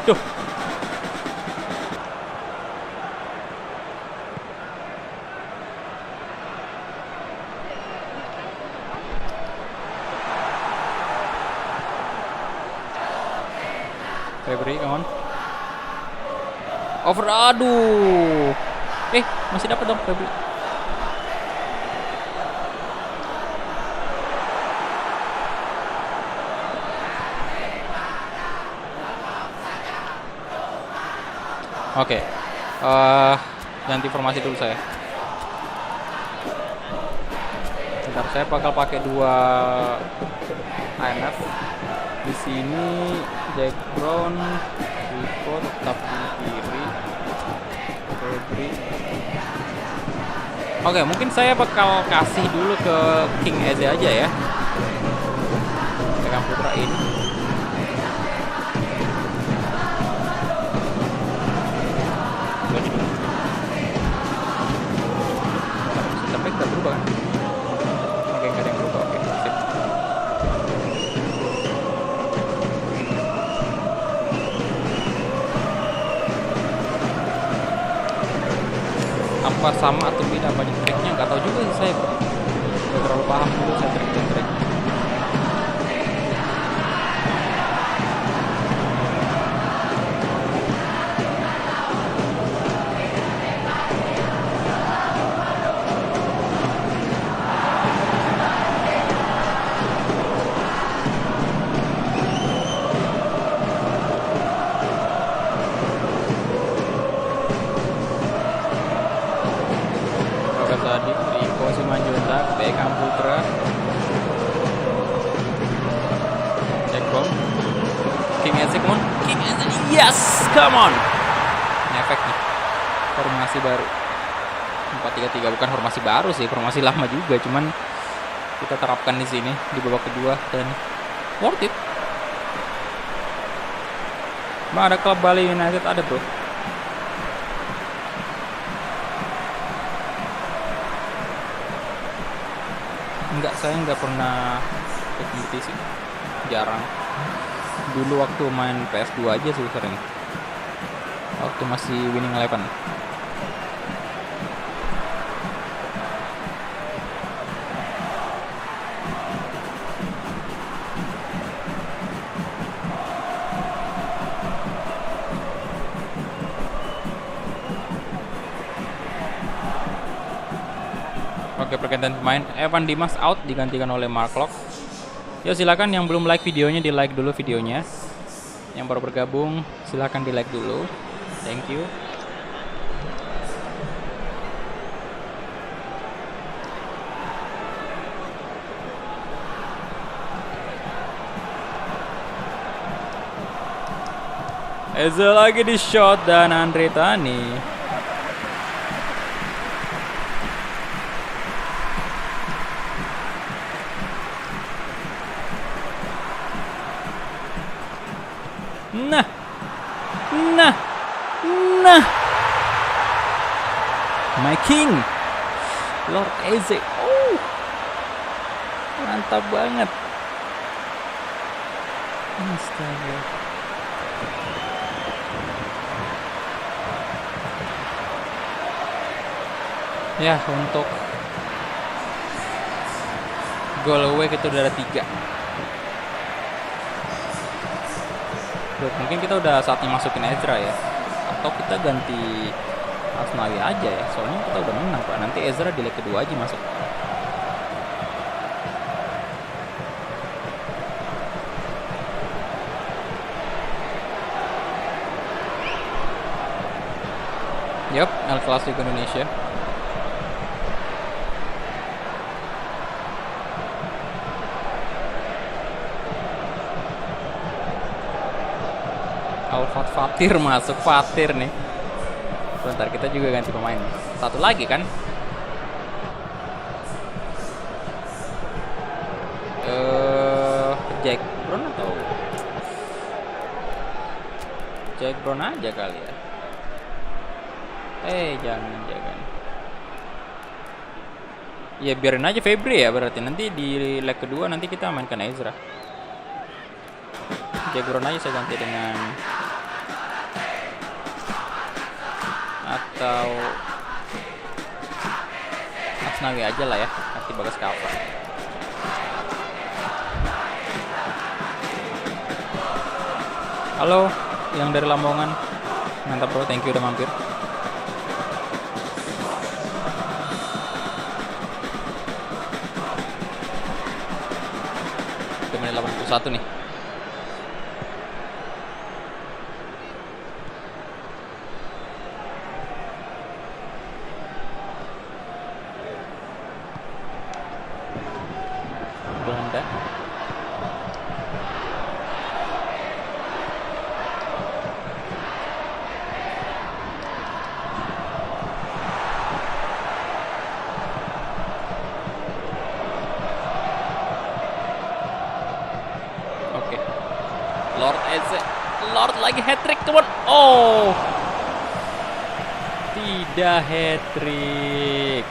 Aduh. Febri, come on. Over, aduh. Masih dapat dong Febri. Oke. Ganti formasi dulu saya. Bentar, saya bakal pakai 2 IMF. Di sini Jack Brown, Rico tetap di kiri, Febri. Oke, mungkin saya bakal kasih dulu ke King Eze aja ya. Tekan Putra ini. Sampai kita berubah kan? Oke, nggak ada yang berubah. Oke, sip. Apa sama atau beda banyak triknya? Nggak tahu juga sih saya, bro. Nggak terlalu paham dulu saya trik. Tadi Riko Simanjuntak, Beckham Putra, Jack Brown, King Eze, come on, King Eze, yes, come on. Ini efek nih, formasi baru 4-3-3, bukan formasi baru sih, formasi lama juga, cuman kita terapkan di sini di babak kedua dan worth it. Ada klub Bali United ada, bro. Enggak, saya nggak pernah kompetisi, jarang. Dulu waktu main PS2 aja sih sering, waktu masih Winning Eleven. Oke, pergantian pemain. Evan Dimas out, digantikan oleh Mark Locke. Yo, silakan yang belum like videonya di like dulu videonya. Yang baru bergabung silakan di like dulu. Thank you. Eze lagi di shot dan Andre Tani. Nah, my king, Lord Eze. Oh, mantap banget. Astaga. Ya, untuk goal away kita udah ada 3. Mungkin kita udah saatnya masukin Ezra ya, atau kita ganti Asnawi aja ya, soalnya kita udah menang Pak. Nanti Ezra di leg kedua aja masuk. Yup, El Clasico Indonesia. Alfat Fatir masuk, Fatir nih. Bentar, kita juga ganti pemain. Satu lagi kan? Jack Brown atau Jack Brown aja kali ya. Jangan. Ya biarin aja Febri ya, berarti nanti di leg kedua nanti kita mainkan Ezra. Jack Brown aja saya ganti dengan atau Asnawi aja lah ya, nanti Bagas cover. Halo yang dari Lamongan, mantap bro, thank you udah mampir. Udah menit 81 nih. kita. Oke. Lord Eze. Lord lagi hat-trick, teman. Oh. Tidak hat-trick.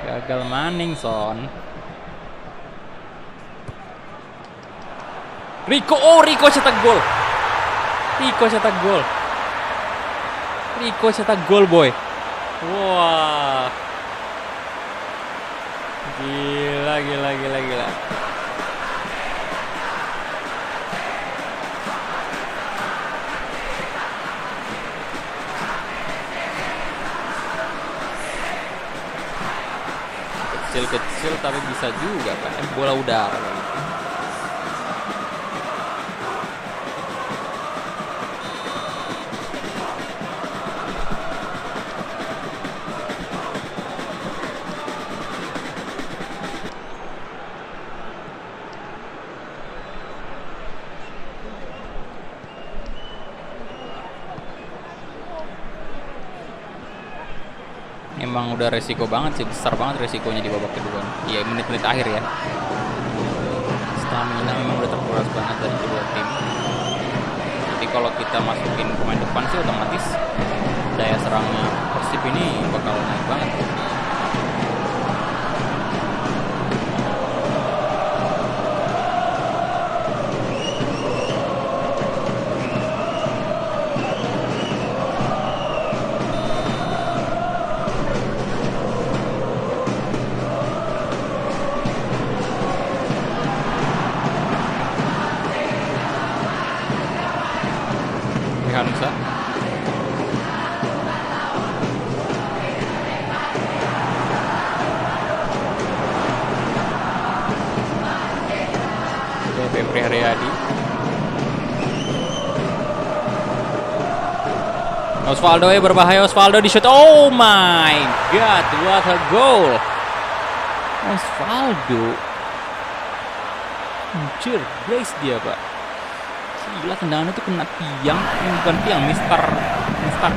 Gagal maning, Son. Rico, Rico cetak gol. Rico cetak gol. Rico cetak gol, boy. Wah. Gila. Kecil tapi bisa juga kan, bola udara. Emang udah resiko banget sih, besar banget resikonya di babak kedua. Iya, menit-menit akhir ya. Stamina memang udah terkuras banget dari kedua tim. Jadi kalau kita masukin pemain depan sih otomatis daya serangnya Persib ini bakal naik banget. Hansa. Febri Haryadi. Osvaldo berbahaya, Osvaldo di shoot. Oh my god, what a goal. Osvaldo. Anjir, brace dia, Pak. Gila, tendangan itu kena tiang, bukan tiang, Mister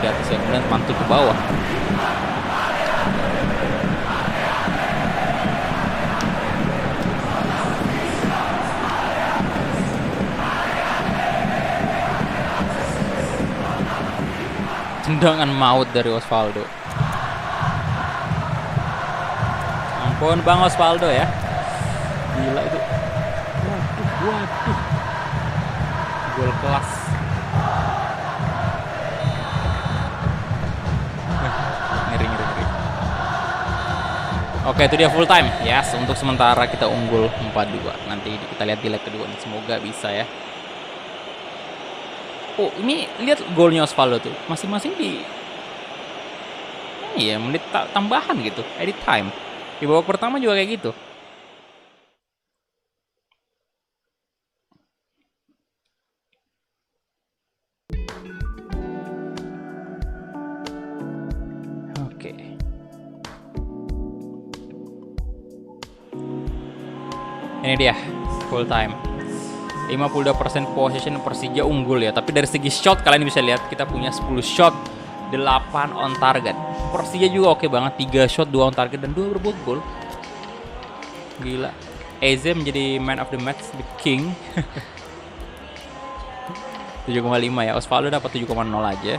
di atas ya, kemudian pantul ke bawah. Tendangan maut dari Osvaldo. Ampun Bang Osvaldo ya. Gila itu. Waduh. Gol kelas. Ngeri. Oke, itu dia full time. Yes, untuk sementara kita unggul 4-2. Nanti kita lihat di leg kedua nih. Semoga bisa ya. Oh, ini lihat golnya Osvaldo tuh. Masing-masing di iya, menit tambahan gitu. Edit time. Di babak pertama juga kayak gitu. Ini dia full time. 52% possession, Persija unggul ya. Tapi dari segi shot kalian bisa lihat kita punya 10 shot, 8 on target. Persija juga oke banget, 3 shot, 2 on target dan 2 berbuat gol. Gila. Eze menjadi man of the match, the king. 7,5 ya. Osvaldo dapat 7,0 aja.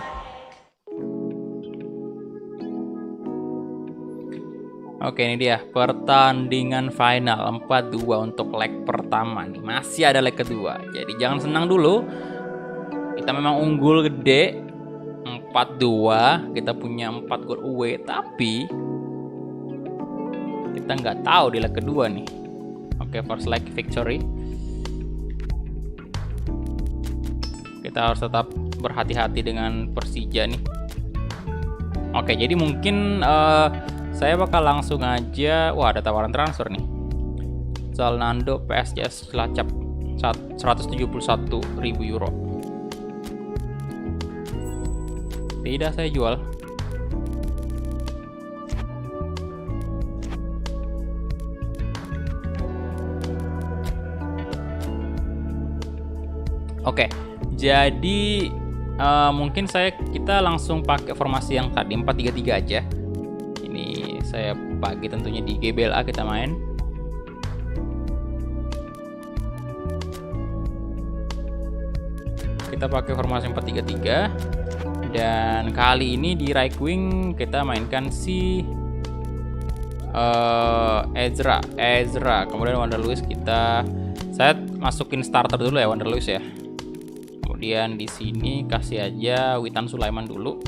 Oke, ini dia pertandingan final 4-2 untuk leg pertama nih. Masih ada leg kedua. Jadi jangan senang dulu. Kita memang unggul gede 4-2. Kita punya 4 gol away, tapi kita nggak tahu di leg kedua nih. Oke, first leg victory. Kita harus tetap berhati-hati dengan Persija nih. Oke, jadi mungkin saya bakal langsung aja. Wah, ada tawaran transfer nih. Zalnando PSJS Cilacap. 171.000 euro. Tidak, saya jual. Oke, jadi mungkin kita langsung pakai formasi yang tadi 4-3-3 aja. Ini saya bagi tentunya di GBLA kita main. Kita pakai formasi 4-3-3 dan kali ini di right wing kita mainkan si Ezra. Kemudian Wander Luiz saya masukin starter dulu ya, Wander Luiz ya. Kemudian di sini kasih aja Witan Sulaiman dulu.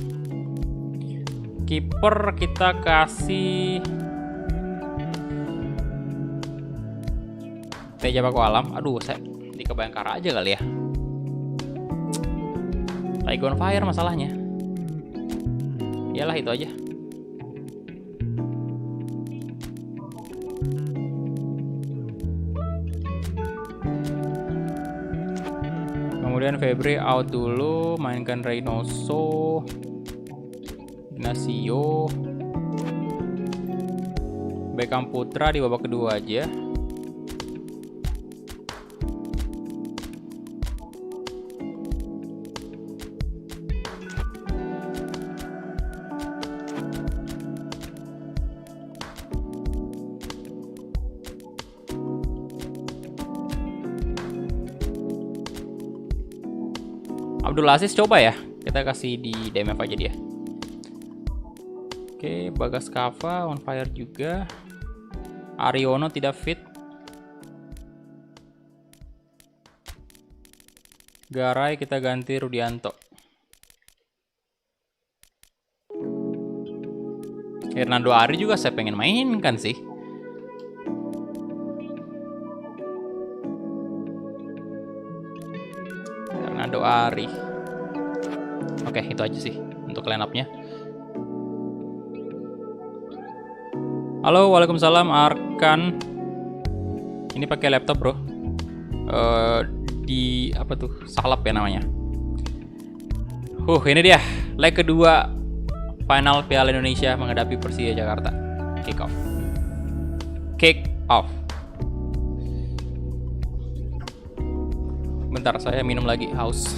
Kiper kita kasih Teja Paku Alam. Aduh, saya di Kebayangkara aja kali ya. Saigon Fire masalahnya. Iyalah itu aja. Kemudian Febri out dulu, mainkan Reynoso, Ignacio, Beckham Putra di babak kedua aja. Abdul Aziz coba ya, kita kasih di DMF aja dia. Oke, Bagas Kava on fire juga. Ariono tidak fit. Garay kita ganti Rudianto. Hernando Ari juga saya pengen mainkan sih. Hernando Ari. Oke, itu aja sih untuk line up-nya. Halo, waalaikumsalam Arkan. Ini pakai laptop bro. Di apa tuh? Salap ya namanya. Ini dia leg kedua final Piala Indonesia menghadapi Persija Jakarta. Kick off. Bentar, saya minum lagi, haus.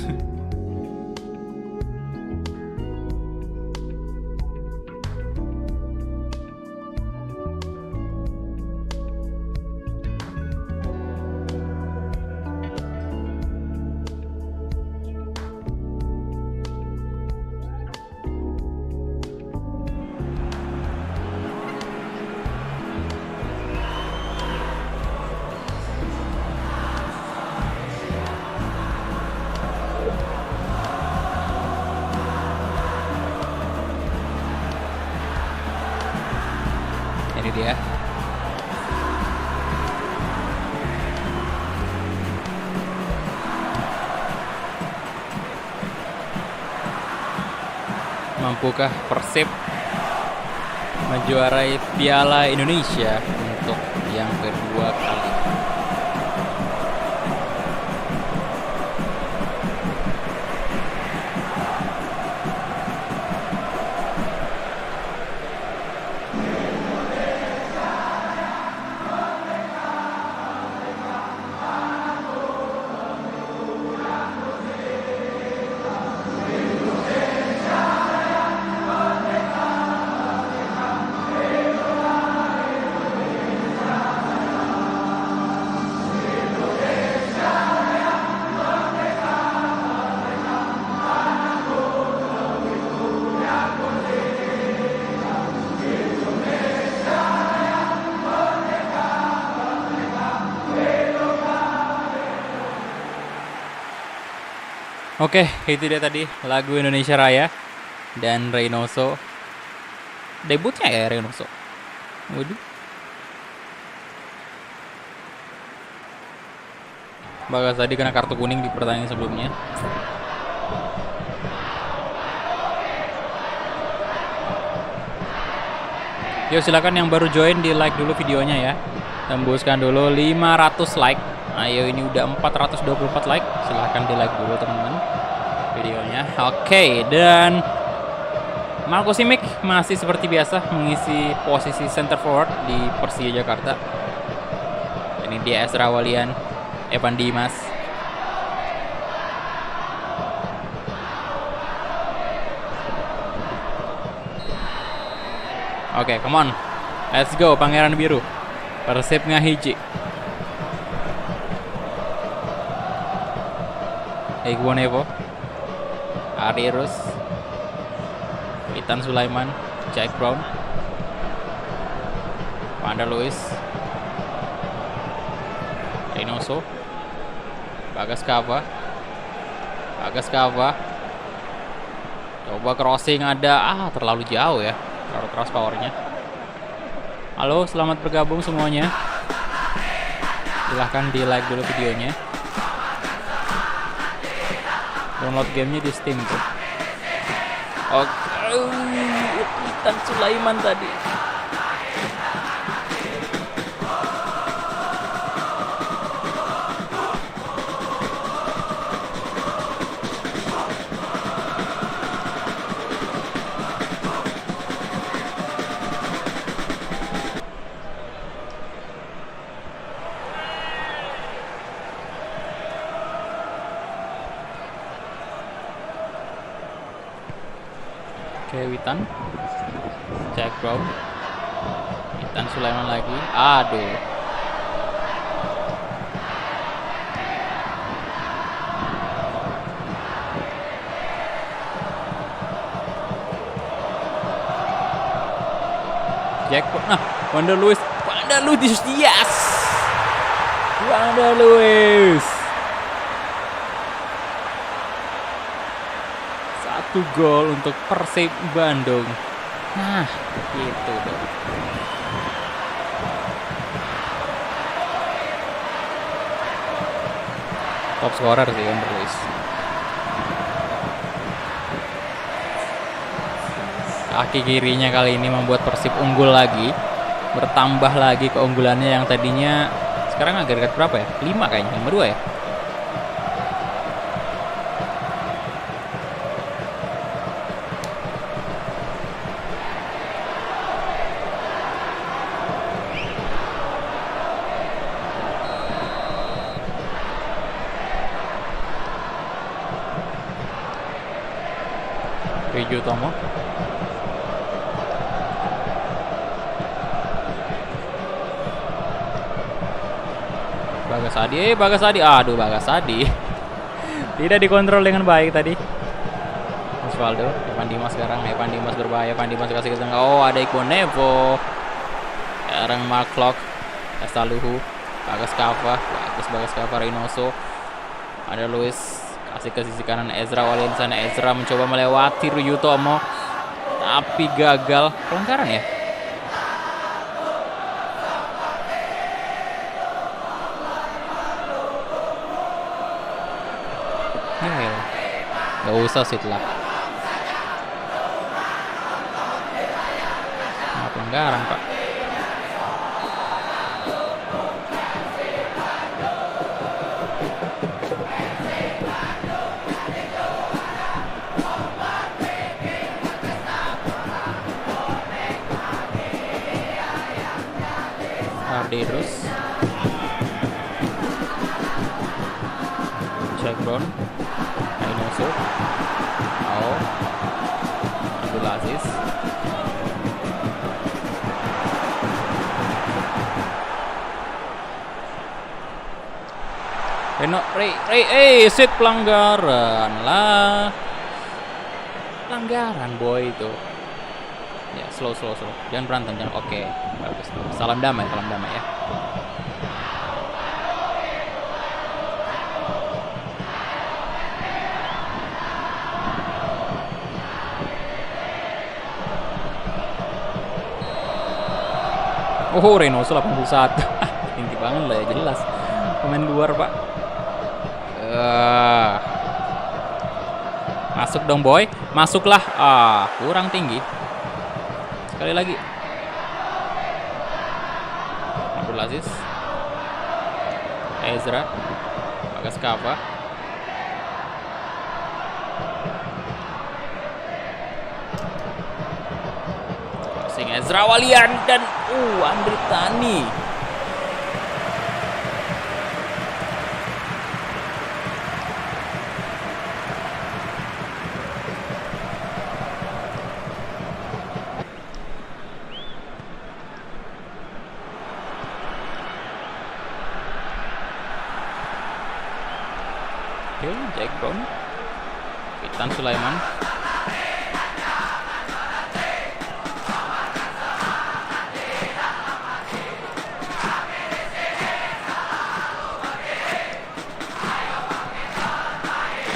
Ini dia. Mampukah Persib menjuarai Piala Indonesia untuk yang kedua kali? Oke, itu dia tadi lagu Indonesia Raya dan Reynoso. Debutnya ya Reynoso. Waduh. Bagas tadi kena kartu kuning di pertandingan sebelumnya. Yo, silakan yang baru join di like dulu videonya ya. Tembuskan dulu 500 like. Ayo, ini udah 424 like. Silahkan di like dulu teman-teman videonya. Oke, dan Marco Simic masih seperti biasa mengisi posisi center forward di Persija Jakarta. Ini dia Ezra Walian, Evan Dimas. Oke, come on. Let's go, Pangeran Biru. Persib ngahiji. Iqbal Nevo, Arirus, Ethan Sulaiman, Jack Brown, Panda Luis, Reynoso, Bagas Kava, coba crossing ada, terlalu jauh ya, terlalu keras powernya. Halo, selamat bergabung semuanya. Silahkan di like dulu videonya. Download gamenya di Steam tuh. Oke, Ethan Sulaiman tadi. Oke, Witan, Jack Brown, Ethan Sulaiman lagi. Aduh. Jack Brown. Nah, Wanda Luis yes. Wanda Luis. 1 gol untuk Persib Bandung. Nah, gitu dong. Top scorer sih Wanda Luis. Kaki kirinya kali ini membuat Persib unggul lagi. Bertambah lagi keunggulannya yang tadinya sekarang agregat berapa ya? 5 kayaknya, 5-2 ya. Riju Tomo, Bagas Adi, aduh Bagas Adi tidak dikontrol dengan baik tadi. Osvaldo, Evan Dimas sekarang, Evan Dimas berbahaya, Evan Dimas kasih ke tengah. Oh, ada Iqbal Nevo, sekarang Mark Klok, Estaluhu, Bagas Kava, Reynoso, ada Luis, kasih ke sisi kanan Ezra Walian sana. Ezra mencoba melewati Ryu Tomo tapi gagal. Pelanggaran ya? Ya, gak usah sih lah. Nah, pelanggaran pak. Ardirus, Jack Brown, Reynoso, Abdul Aziz, sit pelanggaran lah. Pelanggaran boy itu. Ya, slow. Jangan berantem, jangan. Oke, bagus. Salam damai ya. Oh, Reynoso 81. Tinggi banget lah ya, jelas. Pemain luar, Pak. Masuk dong, boy. Masuklah. Kurang tinggi. Sekali lagi. Abdul Aziz. Ezra, Bagas Kava. Crossing Ezra Walian dan Andri Tani. Jack Brown, Witan Sulaiman,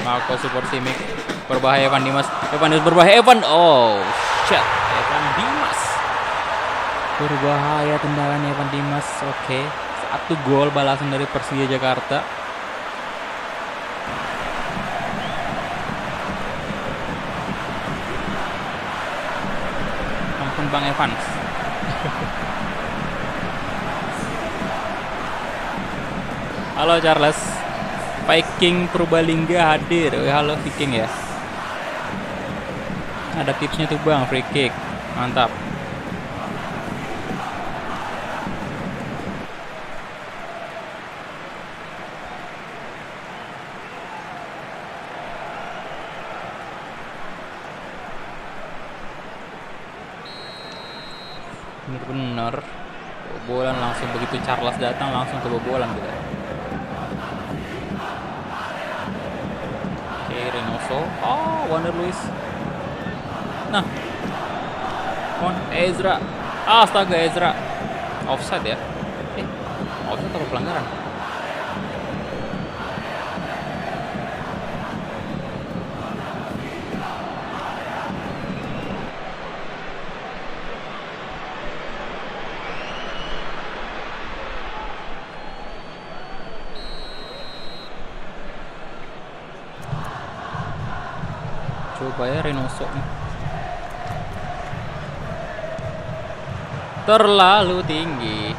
Marco support Simic, berbahaya Evan Dimas berbahaya oh shit, Evan Dimas berbahaya, tendangan Evan Dimas. Oke, 1 gol balasan dari Persija Jakarta. Bang Evans. Halo Charles. Viking Purbalingga hadir. Halo Viking ya. Ada tipsnya tuh Bang, free kick. Mantap. Bener-bener kebobolan langsung, begitu Charles datang langsung kebobolan gitu. Oke, Reynoso. Wander Luis. Nah, Ezra. Astaga, Ezra. Offside ya? Offside atau pelanggaran? Coba ya Reynoso nih. Terlalu tinggi.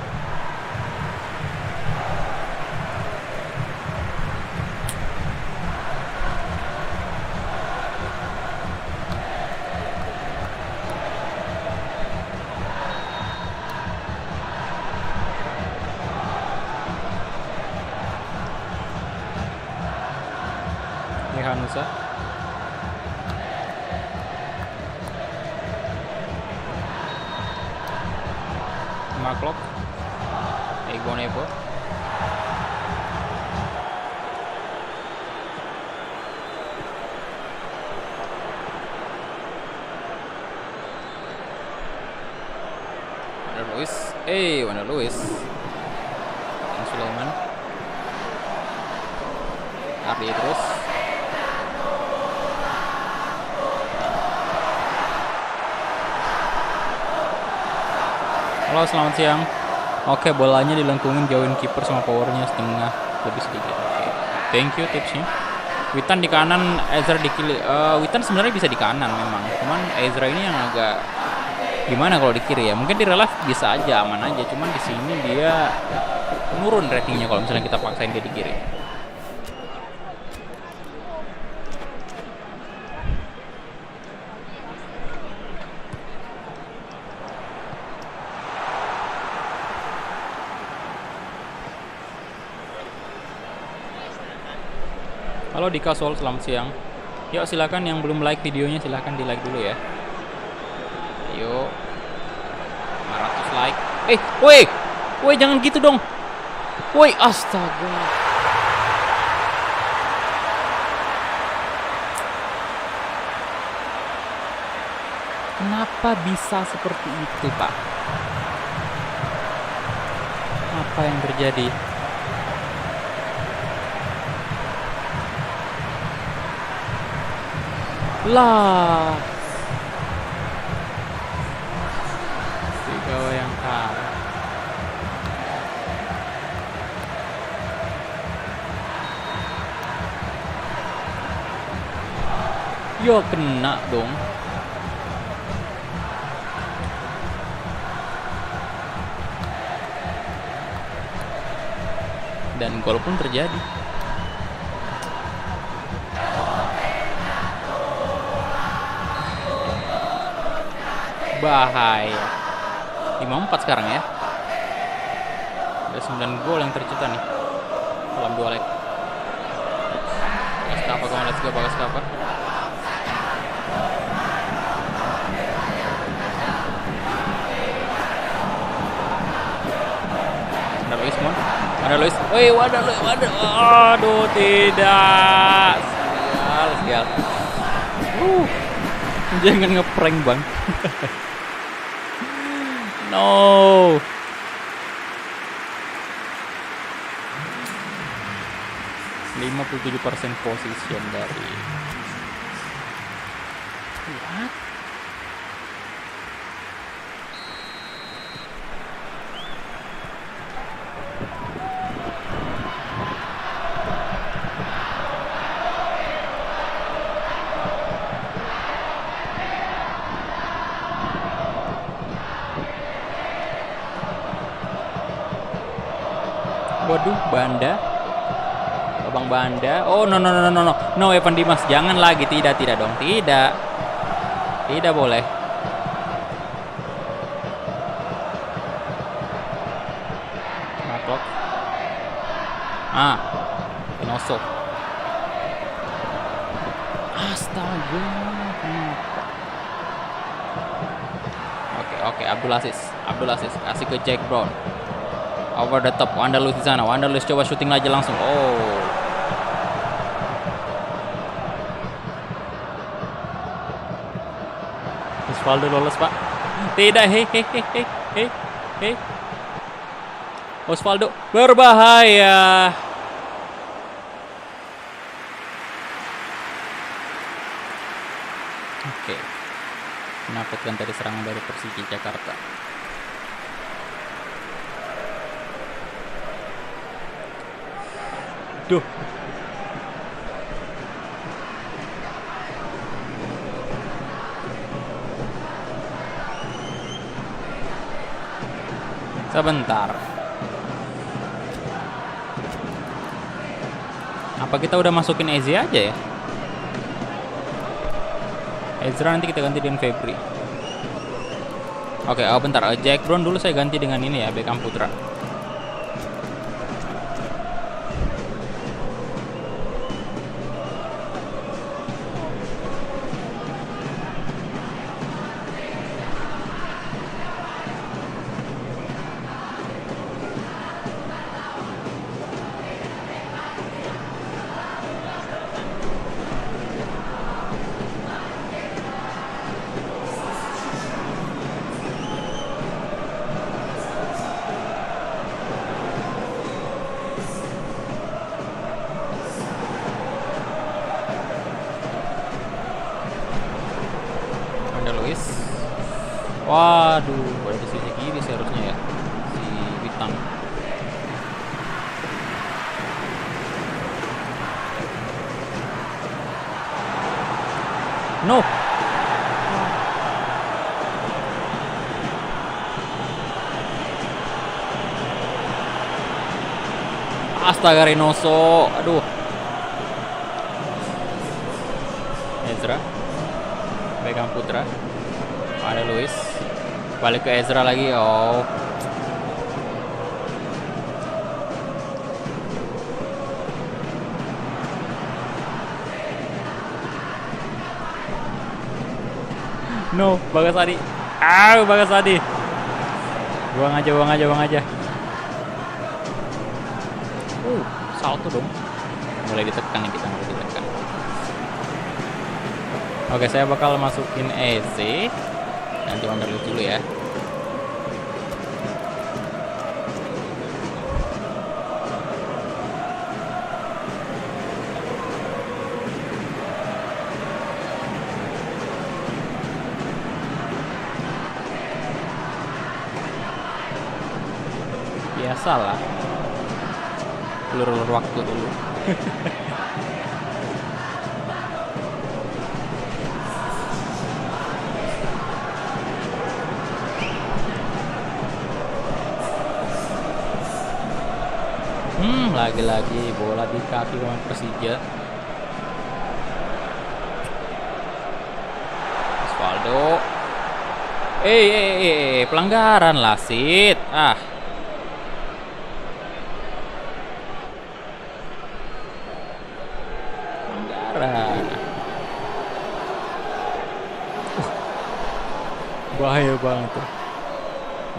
Hanusa. Maklok, Egon Evo, Wander Luis, Sulaiman, Ardi terus. Halo, selamat siang. Oke, bolanya dilengkungin, jauhin kiper sama powernya setengah lebih sedikit. Oke. Thank you tipsnya. Witan di kanan, Ezra di kiri. Witan sebenarnya bisa di kanan memang. Cuman Ezra ini yang agak gimana kalau di kiri ya? Mungkin di relief bisa aja, aman aja. Cuman di sini dia menurun ratingnya kalau misalnya kita paksain dia di kiri. Halo Dika Sol, selamat siang. Yuk silakan yang belum like videonya silakan di like dulu ya. Yuk, 500 like. Woi jangan gitu dong. Woi, astaga. Kenapa bisa seperti itu, Pak? Apa yang terjadi? Lah, tiga yang kalah. Yo, kena dong. Dan gol pun terjadi. Bahaya. 5-4 sekarang ya. Ada 9 gol yang tercipta nih dalam 2 leg. Let's go Bagaskapa. Ada Luis, mon. Ada Luis. Woi, waduh. Aduh, tidak. Sial. Jangan ngeprank, Bang. No. %57% position dari what? Waduh, Bang Banda. Oh, no, Evan Dimas, jangan lagi. Tidak dong. Tidak boleh. Maklok. Pinoso. Astaga. Oke, Abdul Aziz kasih ke Jack Brown. Over the top, Wanderlust di sana. Wanderlust coba syuting aja langsung. Oh. Osvaldo lolos, Pak. Tidak, hei. Osvaldo berbahaya. Oke. Menakutkan tadi serangan dari Persija Jakarta. Duh. Sebentar. Apa kita udah masukin Eze aja ya? Ezra nanti kita ganti dengan Febri. Oke, bentar. Jack Brown dulu saya ganti dengan ini ya, Beckham Putra. Waduh, ada di sisi kiri seharusnya ya, si Bintang. No. Astaga, Reynoso. Aduh. Ezra. Beckham Putra. Ada Luis. Balik ke Ezra lagi. Oh. No, Bagas Adi. Bagas Adi. Buang aja. Salto dong. Mulai ditekan. Oke, saya bakal masukin EC. Nanti Wanderlust dulu ya. Biasalah. Ulur waktu dulu. Lagi-lagi bola di kaki pemain Persija. Osvaldo. Pelanggaran lah, Sid. Pelanggaran. Bahaya banget tuh.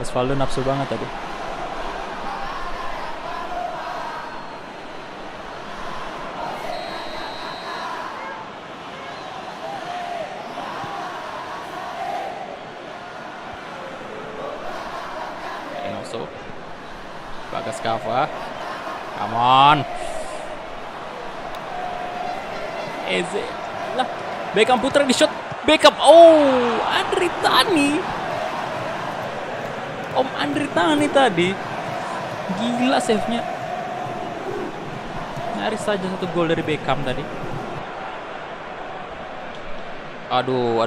Osvaldo nafsu banget tadi. Bagas Kava, come on. Eze lah, Beckham Putra di shot. Beckham, Andri Tani. Om Andri Tani tadi gila save-nya. Nyaris saja satu gol dari Beckham tadi. Aduh,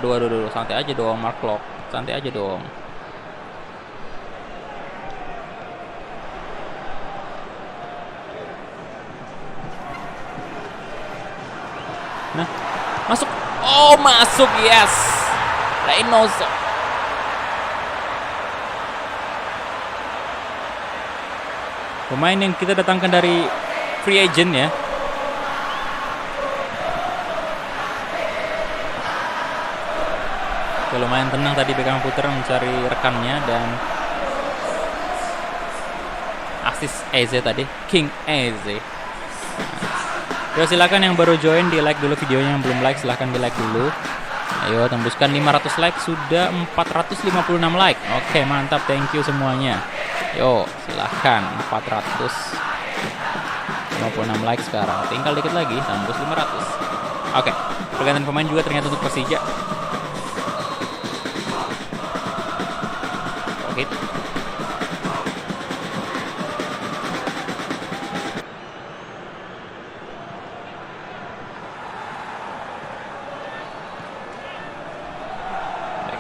santai aja dong Mark Klok, santai aja dong. Nah, masuk. Masuk, yes. Reynoso. Pemain yang kita datangkan dari free agent ya. Lumayan tenang tadi Beckham Putra mencari rekannya dan asis Eze tadi, King Eze. Yo, silakan yang baru join di like dulu videonya, yang belum like silahkan di like dulu. Ayo tembuskan 500 like, sudah 456 like. Oke, mantap, thank you semuanya. Yo, silahkan 456 like sekarang. Tinggal dikit lagi tembus 500. Oke, pergantian pemain juga ternyata untuk Persija. Oke.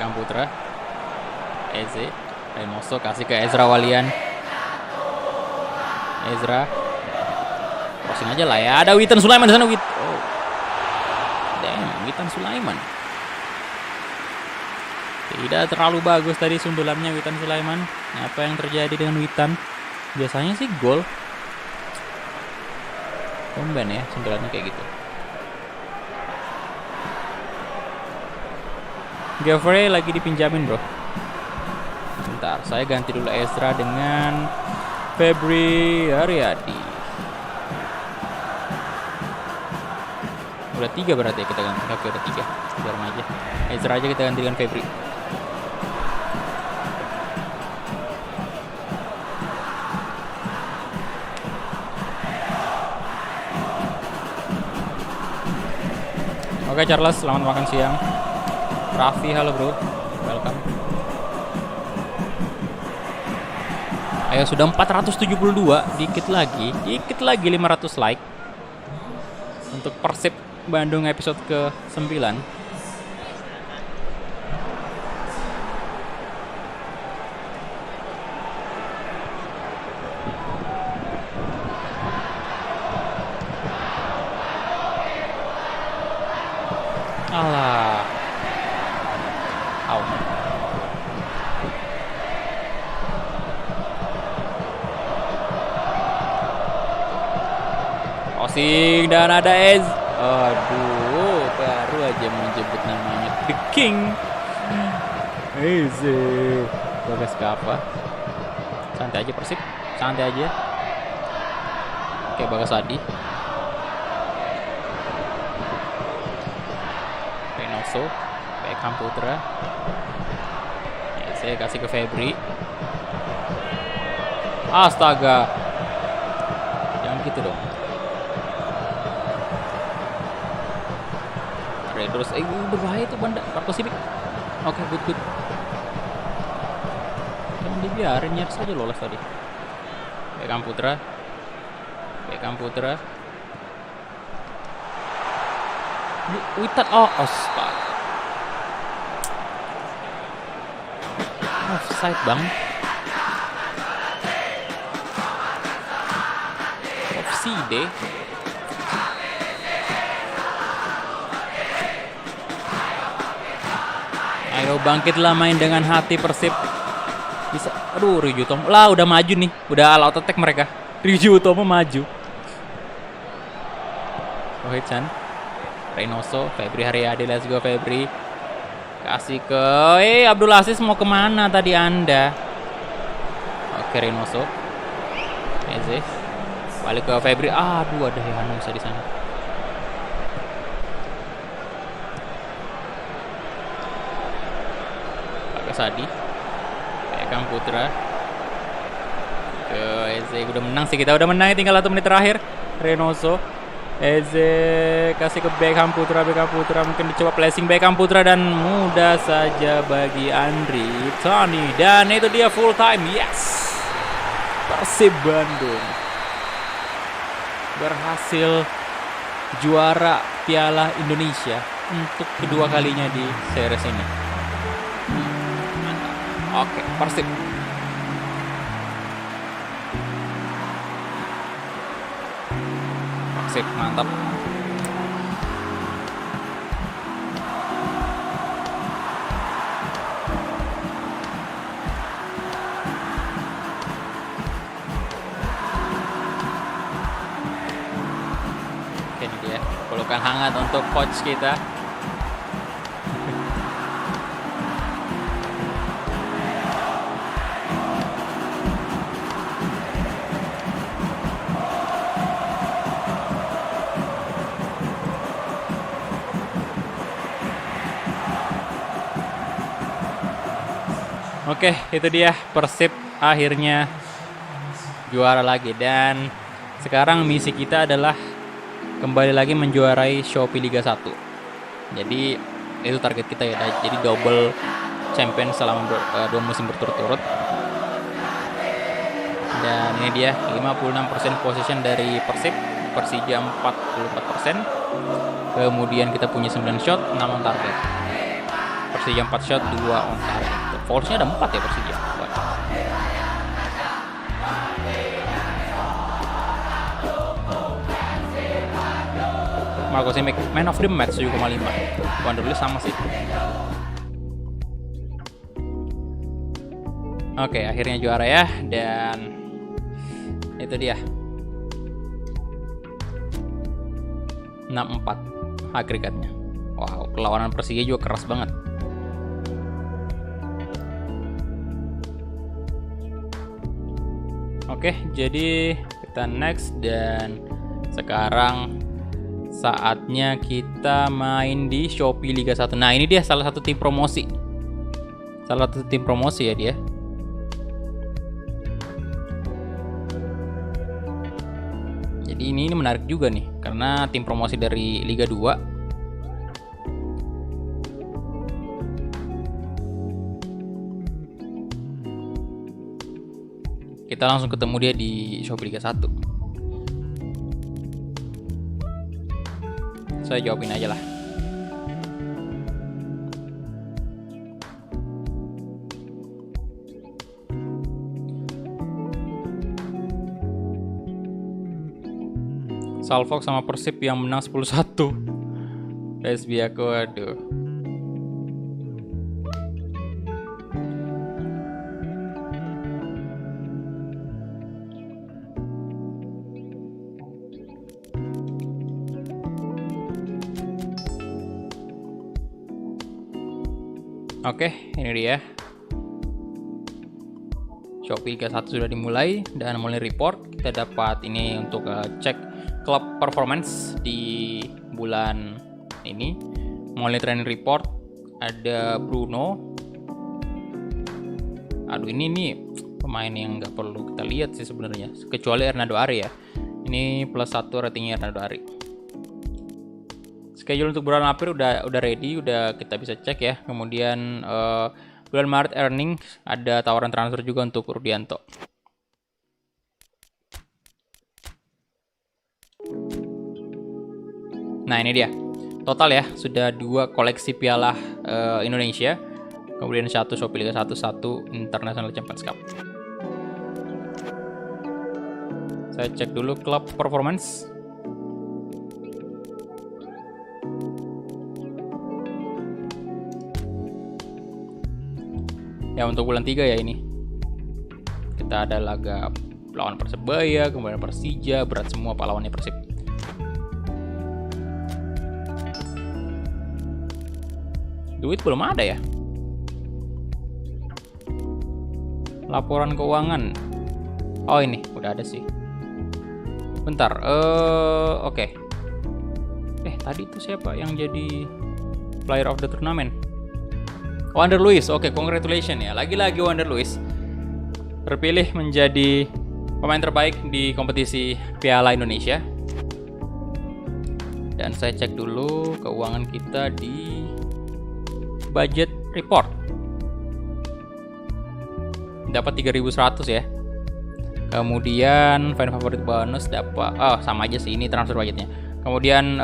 Putra, Eze, Reynoso kasih ke Ezra Walian. Ezra, crossing aja lah ya. Ada Witan Sulaiman di sana. Witan Sulaiman. Tidak terlalu bagus tadi sundulannya Witan Sulaiman. Apa yang terjadi dengan Witan? Biasanya sih gol. Tumben ya sundulannya kayak gitu. Geoffrey lagi dipinjamin bro. Bentar, saya ganti dulu Ezra dengan Febri Aryadi. Udah 3 berarti ya kita ganti. Oke, udah 3. Biarin aja. Ezra aja kita ganti dengan Febri. Oke Charles, selamat makan siang. Raffi, halo bro, welcome. Ayo sudah 472, dikit lagi 500 like untuk Persib Bandung episode ke-9. Alah. Osing dan ada aduh, baru aja menyebut namanya The King. Easy. Bagas Kava. Santai aja Persib, santai aja. Oke, Bagas Adi. Reynoso, Beckham Putra. Ya, saya kasih ke Febri. Astaga. Jangan gitu dong. Terus berbahaya tuh banda Marco Simic. Oke, good. Jangan dibiarin, nyaris aja lolos tadi. Beckham Putra. Witan, astaga. Offside bang. Side. Ayo bangkitlah, main dengan hati Persib. Bisa. Aduh, Ryuji Utomo lah udah maju nih. Udah all out attack mereka. Ryuji Utomo maju. Rohit Chan, Reynoso, Febri Haryadi, let's go Febri. Kasih ke Abdul Aziz, mau kemana tadi Anda? Oke, Reynoso. Eze. Balik ke Febri. Aduh, ada Hanusa di sana. Pakai Sadi. Bekam Putra. Ke Eze, udah menang sih kita, udah menang, tinggal 1 menit terakhir. Reynoso. Eze kasih ke Beckham Putra mungkin dicoba placing Beckham Putra dan mudah saja bagi Andri Tani, dan itu dia full time. Yes, Persib Bandung berhasil juara Piala Indonesia untuk kedua kalinya di series ini. Oke, Persib. Sip, mantap. Oke, ini dia pelukan hangat untuk coach kita. Oke, itu dia Persib akhirnya juara lagi, dan sekarang misi kita adalah kembali lagi menjuarai Shopee Liga 1. Jadi itu target kita ya, jadi double champion selama 2 musim berturut-turut. Dan ini dia 56% possession dari Persib, Persija 44%. Kemudian kita punya 9 shot, 6 on target. Persija 4 shot, 2 on target. Force-nya ada 4 ya Persija. Marco Simic, man of the match 7,5. Wanderlei sama sih. Oke, akhirnya juara ya, dan itu dia 6-4 agregatnya. Wow, perlawanan Persija juga keras banget. Oke, jadi kita next, dan sekarang saatnya kita main di Shopee Liga 1. Nah, ini dia salah satu tim promosi. Salah satu tim promosi ya dia. Jadi ini menarik juga nih, karena tim promosi dari Liga 2. Kita langsung ketemu dia di Shopee Liga 1. Saya jawabin aja lah. Salfok sama Persib yang menang 10-1. PSB aku, aduh. Oke, ini dia. Shopee Liga 1 sudah dimulai dan mulai report. Kita dapat ini untuk cek klub performance di bulan ini. Mulai training report ada Bruno. Aduh, ini nih pemain yang nggak perlu kita lihat sih sebenarnya, kecuali Hernando Ari ya. Ini +1 ratingnya Hernando Ari. Schedule untuk bulan April udah ready, udah kita bisa cek ya. Kemudian bulan Maret earning, ada tawaran transfer juga untuk Rudianto. Nah, ini dia. Total ya, sudah 2 koleksi Piala Indonesia. Kemudian 1 Shopee Liga 1, 1 International Champions Cup. Saya cek dulu klub performance. Ya untuk bulan 3 ya ini. Kita ada laga lawan Persebaya, kemudian Persija, berat semua pak lawannya Persib. Duit belum ada ya. Laporan keuangan. Oh ini udah ada sih. Bentar, oke. Tadi itu siapa yang jadi player of the tournament? Wander Luiz, oke, congratulations ya. Lagi-lagi Wander Luiz terpilih menjadi pemain terbaik di kompetisi Piala Indonesia. Dan saya cek dulu keuangan kita di budget report. Dapat 3.100 ya. Kemudian fan favorit bonus dapat sama aja sih, ini transfer budgetnya. Kemudian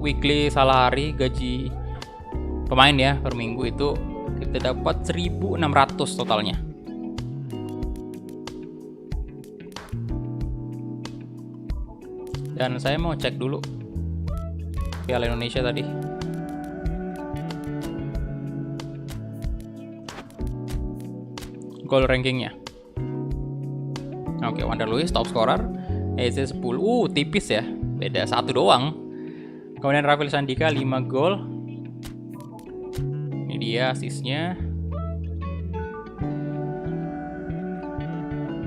weekly salary, gaji pemain ya per minggu itu kita dapat 1.600 totalnya. Dan saya mau cek dulu Piala Indonesia tadi. Goal rankingnya. Oke, Wander Luiz top scorer, EZ 10. Tipis ya. Beda 1 doang. Kemudian Rafael Sandika 5 gol. Ini dia asisnya.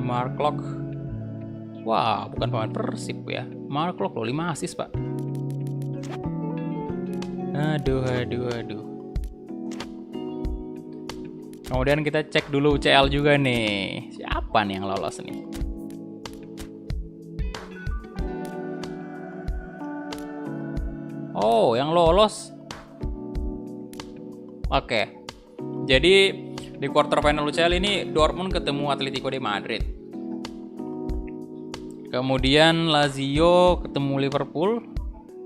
Mark Locke. Wah, bukan pemain Persib ya. Mark Locke loh 5 asis, Pak. Aduh. Kemudian kita cek dulu UCL juga nih. Siapa nih yang lolos nih? Oh, yang lolos. Oke. Jadi di quarter final UCL ini Dortmund ketemu Atletico de Madrid. Kemudian Lazio ketemu Liverpool,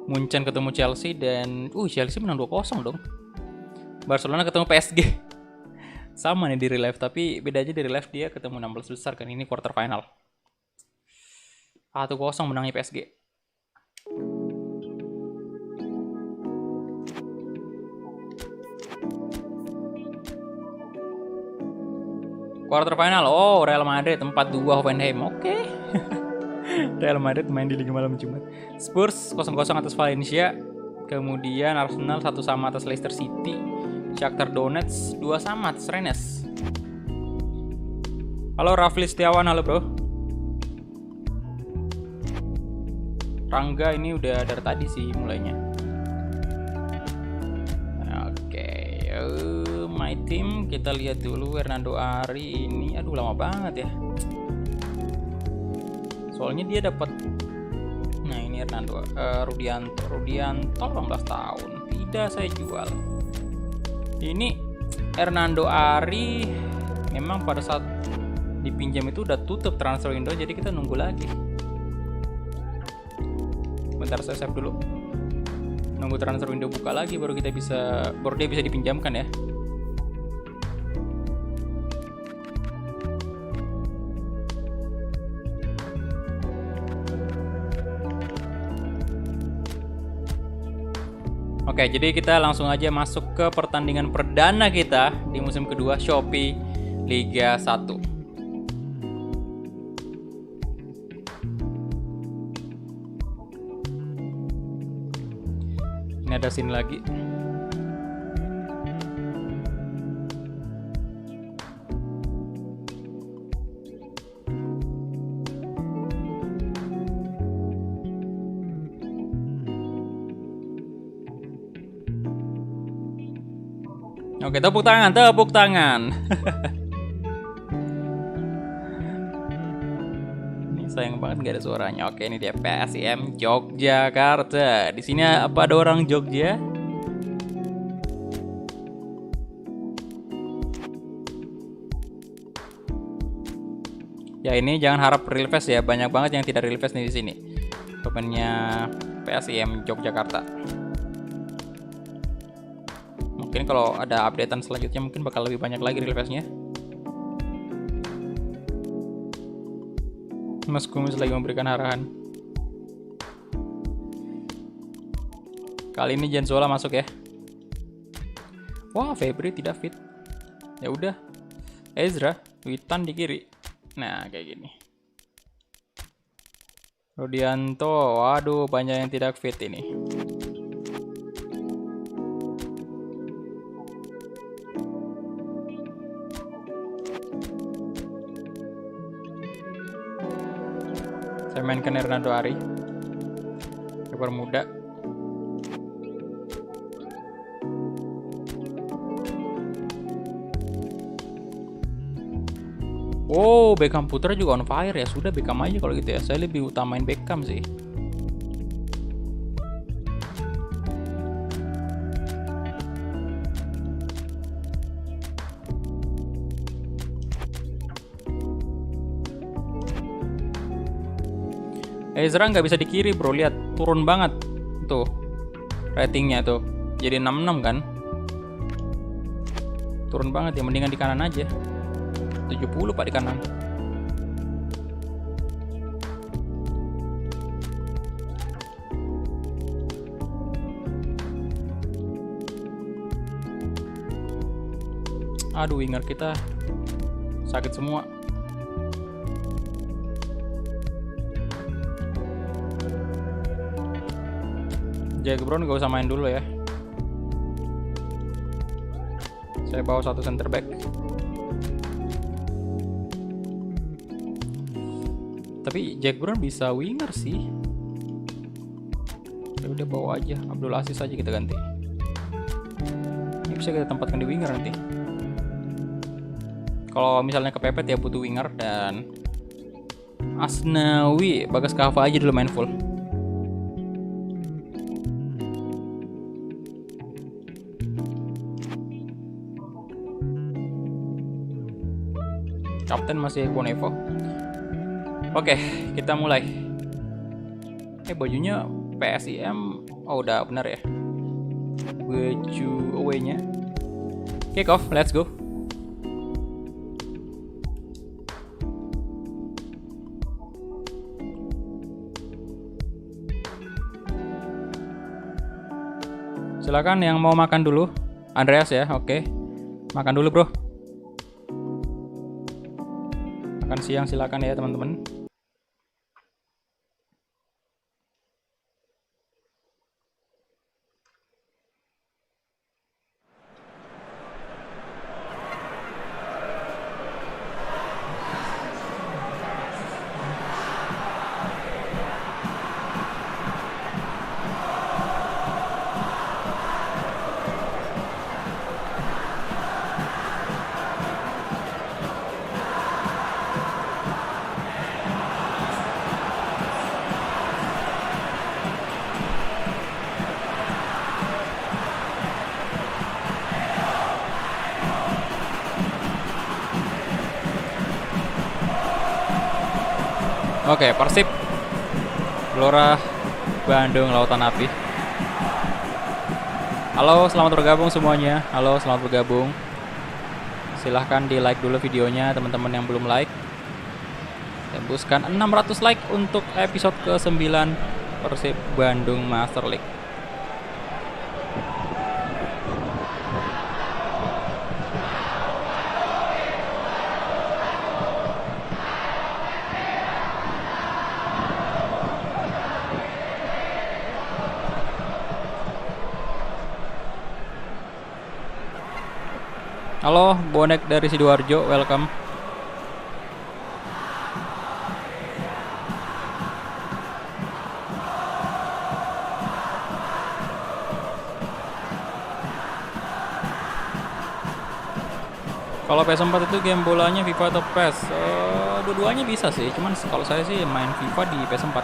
Munchen ketemu Chelsea dan Chelsea menang 2-0 dong. Barcelona ketemu PSG. Sama nih di real life, tapi beda aja di real life dia ketemu 16 besar kan, ini quarter final. 1-0 menangnya PSG. Quarter final, Real Madrid 4-2 Hoffenheim, oke. Real Madrid main di Liga Malam Jumat. Spurs 0-0 atas Valencia. Kemudian Arsenal 1-1 atas Leicester City. Shakhtar Donetsk 2-2 atas Rennes. Halo Rafli Setiawan, halo bro. Rangga ini udah dari tadi sih mulainya. Oke, my team kita lihat dulu. Hernando Ari ini, aduh lama banget ya. Soalnya dia dapat. Nah ini Hernando Rudianto 18 tahun. Tidak saya jual. Ini Hernando Ari memang pada saat dipinjam itu udah tutup transfer window, jadi kita nunggu lagi. Bentar saya save dulu. Nunggu transfer window buka lagi baru dia bisa dipinjamkan ya. Oke, jadi kita langsung aja masuk ke pertandingan perdana kita di musim kedua Shopee Liga 1. Ini ada scene lagi. Oke, tepuk tangan. Ini sayang banget nggak ada suaranya. Oke, ini dia PSIM Yogyakarta. Di sini apa ada orang Jogja? Ya ini jangan harap real face ya. Banyak banget yang tidak real face nih di sini. Pemainnya PSIM Yogyakarta. Mungkin kalau ada updatean selanjutnya mungkin bakal lebih banyak lagi real face-nya. Mas Kumis lagi memberikan arahan. Kali ini Jenzola masuk ya. Wah, Febri tidak fit. Ya udah. Ezra, Witan di kiri. Nah, kayak gini. Rudianto, waduh banyak yang tidak fit ini. Saya mainkan Hernando Ari, kiper muda. Oh, Beckham Putra juga on fire ya. Sudah Beckham aja kalau gitu ya. Saya lebih utamain Beckham sih. Ezra nggak bisa di kiri bro, lihat turun banget tuh ratingnya tuh, jadi 66 kan, turun banget ya. Mendingan di kanan aja, 70 pak di kanan. Aduh, winger kita sakit semua. Jack Brown gak usah main dulu ya. Saya bawa satu center back. Tapi Jack Brown bisa winger sih. Ya udah bawa aja Abdul Aziz aja, kita ganti. Ini bisa kita tempatkan di winger nanti. Kalau misalnya kepepet ya butuh winger, dan Asnawi, Bagas Kava aja dulu main full. Kapten masih Bonevo. Oke, kita mulai. Bajunya PSIM. Oh, udah benar ya. Baju away-nya. Kick off, let's go. Silakan yang mau makan dulu. Andreas ya, oke. Makan dulu, bro. Makan siang silakan ya, teman-teman. Oke, Persib Gelora Bandung Lautan Api. Halo, selamat bergabung semuanya. Halo, selamat bergabung. Silahkan di like dulu videonya teman-teman yang belum like. Tembuskan 600 like untuk episode ke-9 Persib Bandung Master League. Halo, bonek dari Sidoarjo, welcome. Kalau PS4 itu game bolanya FIFA atau PES? Dua-duanya bisa sih, cuman kalau saya sih main FIFA di PS4.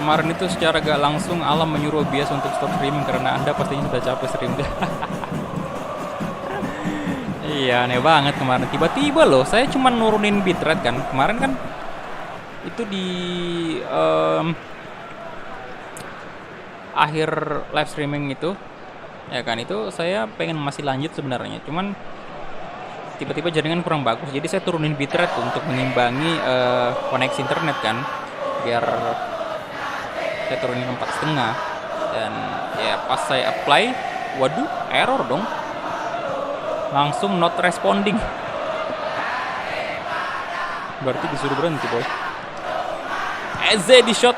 Kemarin itu secara gak langsung Alam menyuruh Bias untuk stop streaming karena Anda pastinya sudah capek stream. Iya, aneh banget kemarin. Tiba-tiba loh, saya cuma nurunin bitrate kan. Kemarin kan itu di akhir live streaming itu Ya kan, itu saya pengen masih lanjut sebenarnya, cuman tiba-tiba jaringan kurang bagus, jadi saya turunin bitrate untuk mengimbangi koneksi internet kan, biar saya turunin 4,5. Dan ya pas saya apply, waduh, error dong, langsung not responding. Berarti disuruh berhenti boy. Eze di shot.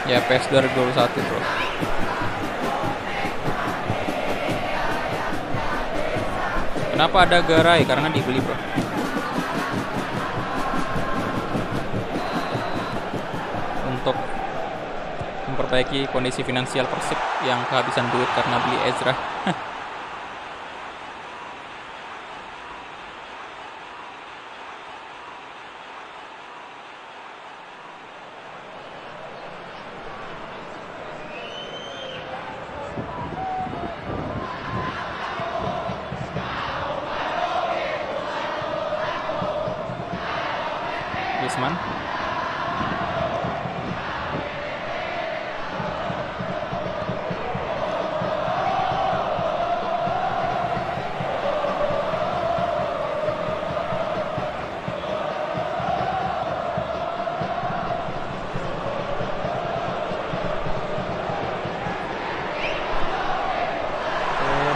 Ya PS 2021 bro. Kenapa ada garai? Karena dibeli bro. Untuk memperbaiki kondisi finansial Persib yang kehabisan duit karena beli Ezra. Griezmann.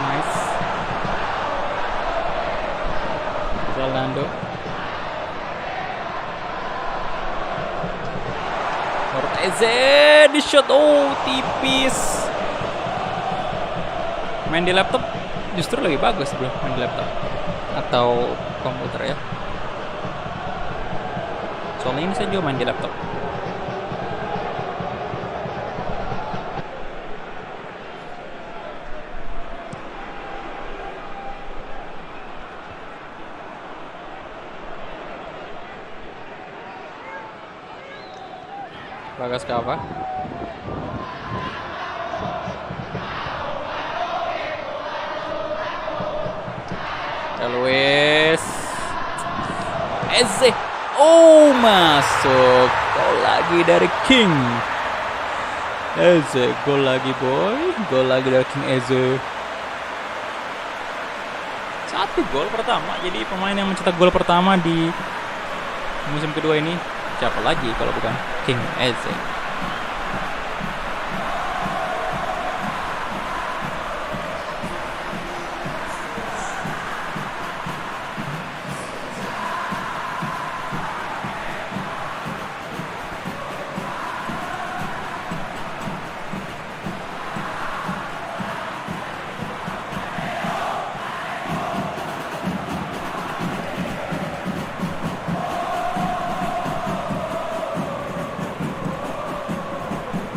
Nice. Ronaldo. Eze di shot, oh tipis. Main di laptop justru lebih bagus bro, main di laptop atau komputer ya. Soalnya ini saya juga main di laptop. Bagas ke apa? Luis Eze, oh masuk, gol lagi dari King Eze, gol lagi boy, gol lagi dari King Eze. 1 gol pertama, jadi pemain yang mencetak gol pertama di musim kedua ini siapa lagi kalau bukan King Eze.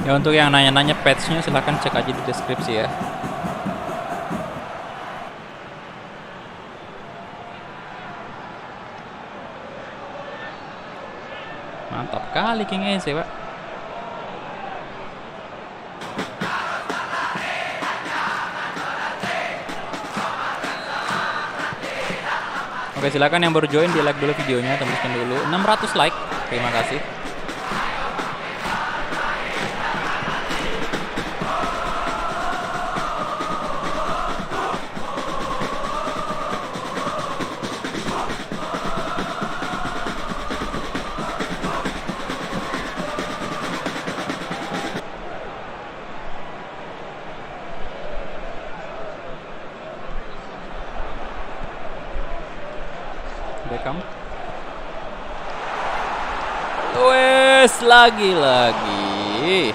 Ya untuk yang nanya-nanya patch-nya silahkan cek aja di deskripsi ya. Mantap kali King Eze pak. Oke silakan yang baru join di like dulu videonya, tembuskan dulu 600 like, terima kasih. Beckham. Wes lagi-lagi.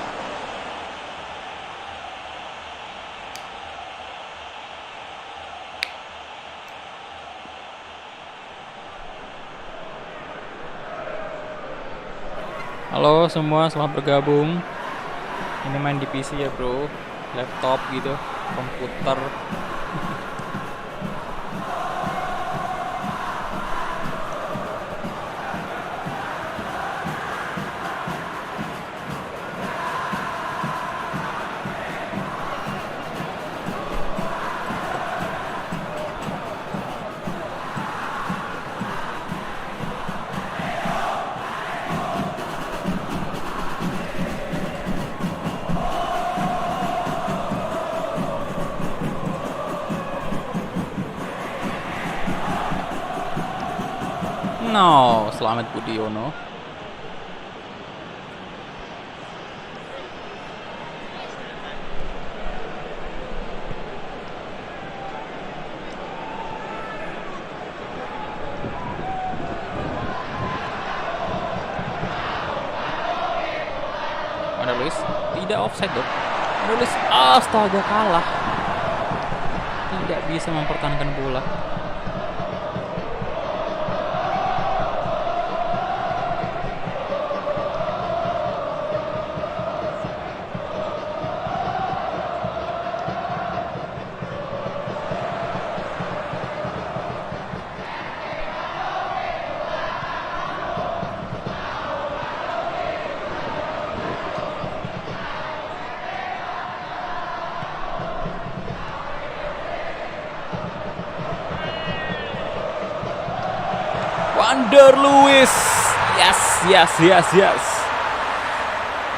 Halo semua, selamat bergabung. Ini main di PC ya bro, laptop gitu, komputer. No, Slamet Budiono. Mana Luis? Tidak offside dong. Mana Luis? Astaga, kalah. Tidak bisa mempertahankan bola. Wander Luis. Yes.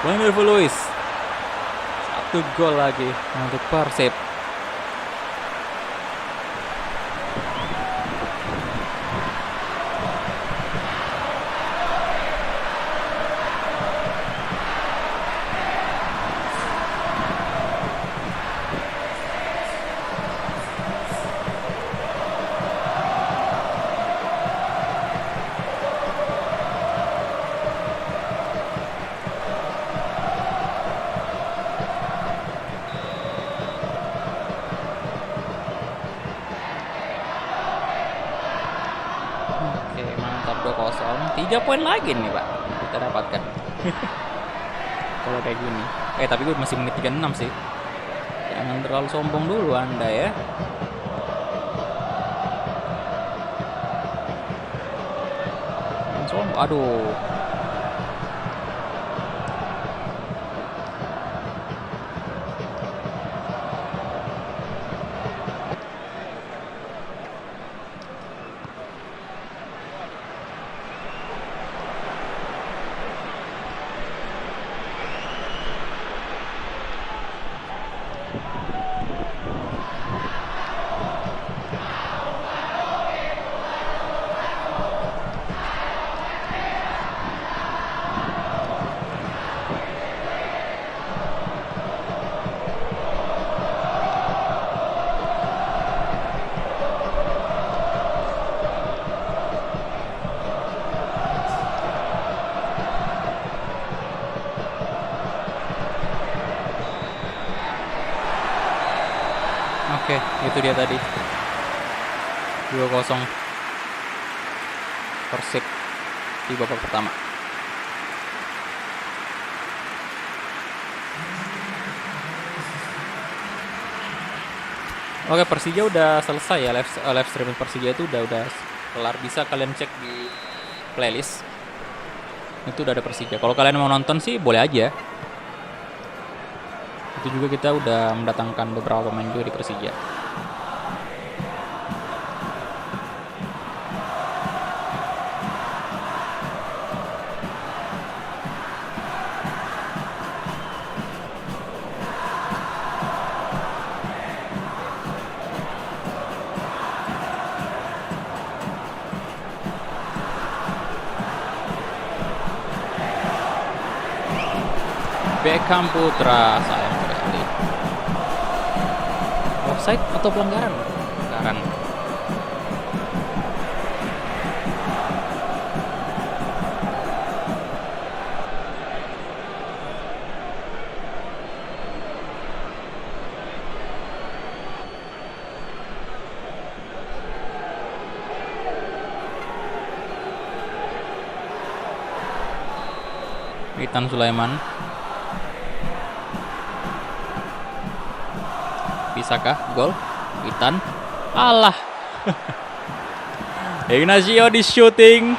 Wonderful Luis. 1 gol lagi untuk Persib. Oke, mantap 2-0. 3 poin lagi nih, Pak. Kita dapatkan. Kalau kayak gini. Tapi gue masih menit 36 sih. Jangan terlalu sombong dulu Anda ya. Jangan sombong. Aduh. Oke, itu dia tadi 2-0 Persib di babak pertama. Oke, Persija udah selesai ya, live streaming Persija itu udah kelar. Bisa kalian cek di playlist. Itu udah ada Persija. Kalau kalian mau nonton sih boleh aja. Itu juga kita udah mendatangkan beberapa pemain juga di Persija. Beckham Putra, sayang sekali. Offside atau pelanggaran? Pelanggaran. Witan Sulaiman. Bisakah gol? Witan. Alah. Ignacio di shooting.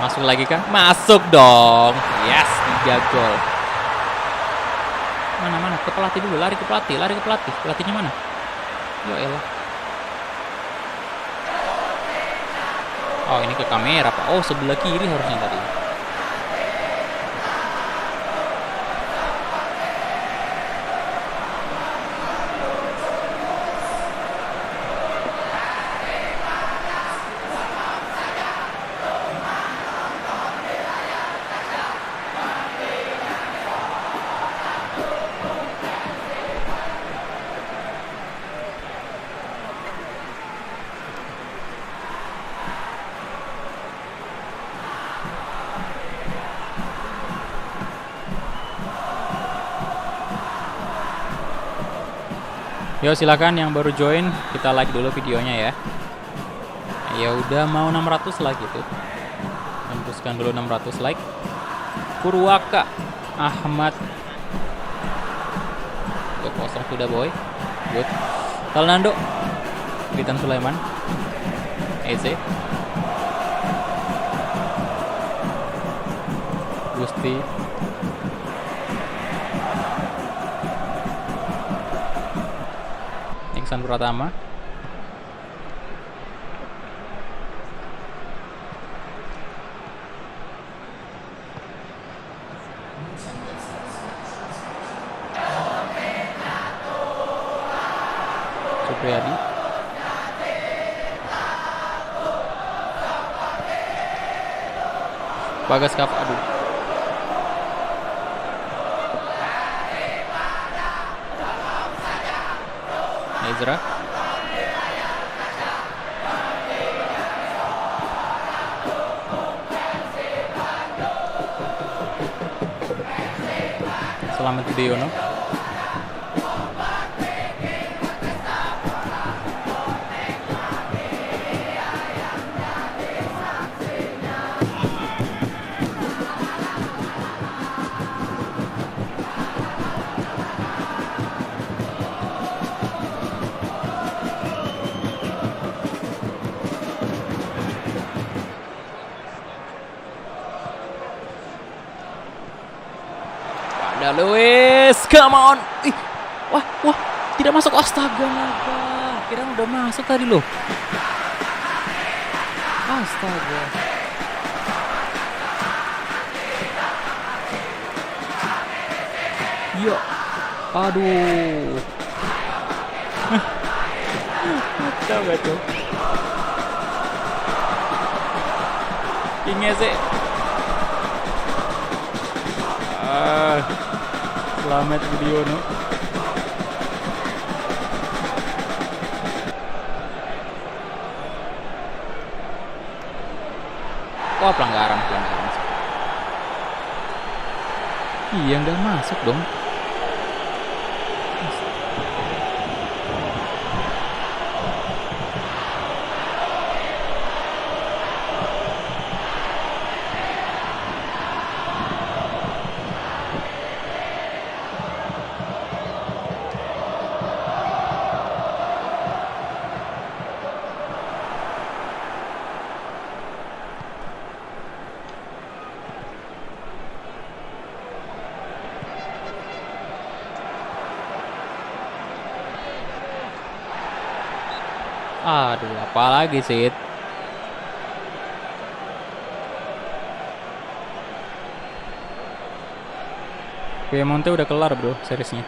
Masuk lagi kah? Masuk dong. Yes, 3 gol. Mana ke pelatih dulu, lari ke pelatih. Pelatihnya mana? Ya elah. Oh, ini ke kamera, Pak. Oh, sebelah kiri harusnya tadi. Yo, silakan yang baru join, kita like dulu videonya ya. Ya udah mau 600 like gitu. Tembuskan dulu 600 like. Purwaka Ahmad. Ke kosong sudah boy. Good. Talnando. Witan Sulaiman. Eze. Gusti. Iksan Pratama. Supriyadi. Bagas Kaf, aduh. Ezra. Selamat Budiono. Ada Luis, come on. Ih, wah, tidak masuk. Astaga, naga. Kira udah masuk tadi loh. Astaga. Yo, aduh. Tahu gak tuh? Ingeze. Selamat Budiono. Wah, pelanggaran. Iya, nggak masuk dong. Aduh, apalagi sih? Piemonte udah kelar bro seriesnya.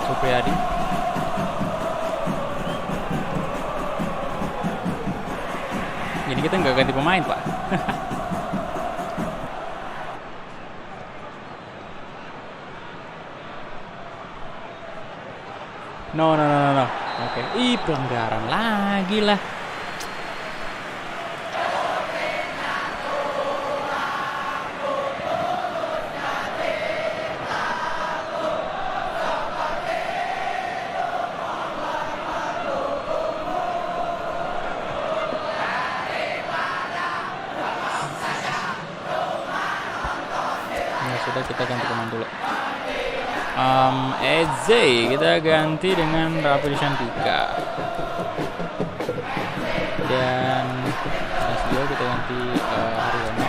Supriyadi. Jadi kita nggak ganti pemain pak. No. Oke. Ih, pelanggaran lagi lah. Eze kita ganti dengan Raffi Shantika. Dan Nasio kita ganti Haryono.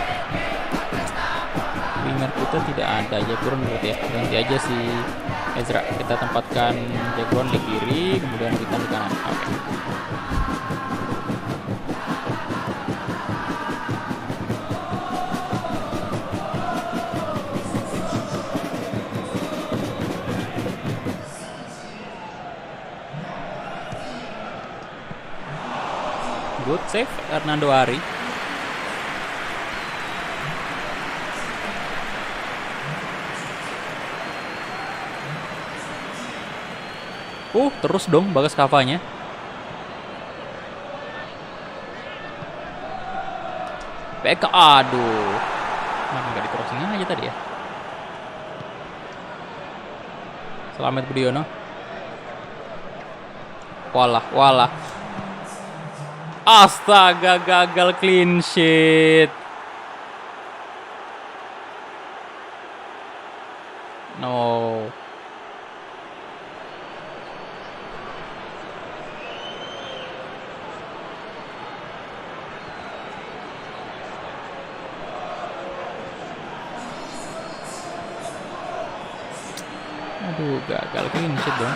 Winger kita tidak ada, Jackron berarti ya. Ganti aja si Ezra. Kita tempatkan Jackron di kiri, kemudian kita di kanan. Oke. Good save Hernando Ari. Terus dong Bagas Kavanya. PK, aduh. Mana nggak di crossing aja tadi ya. Selamat Budiono. Walah. Astaga, gagal clean sheet. No. Aduh, gagal clean sheet dong.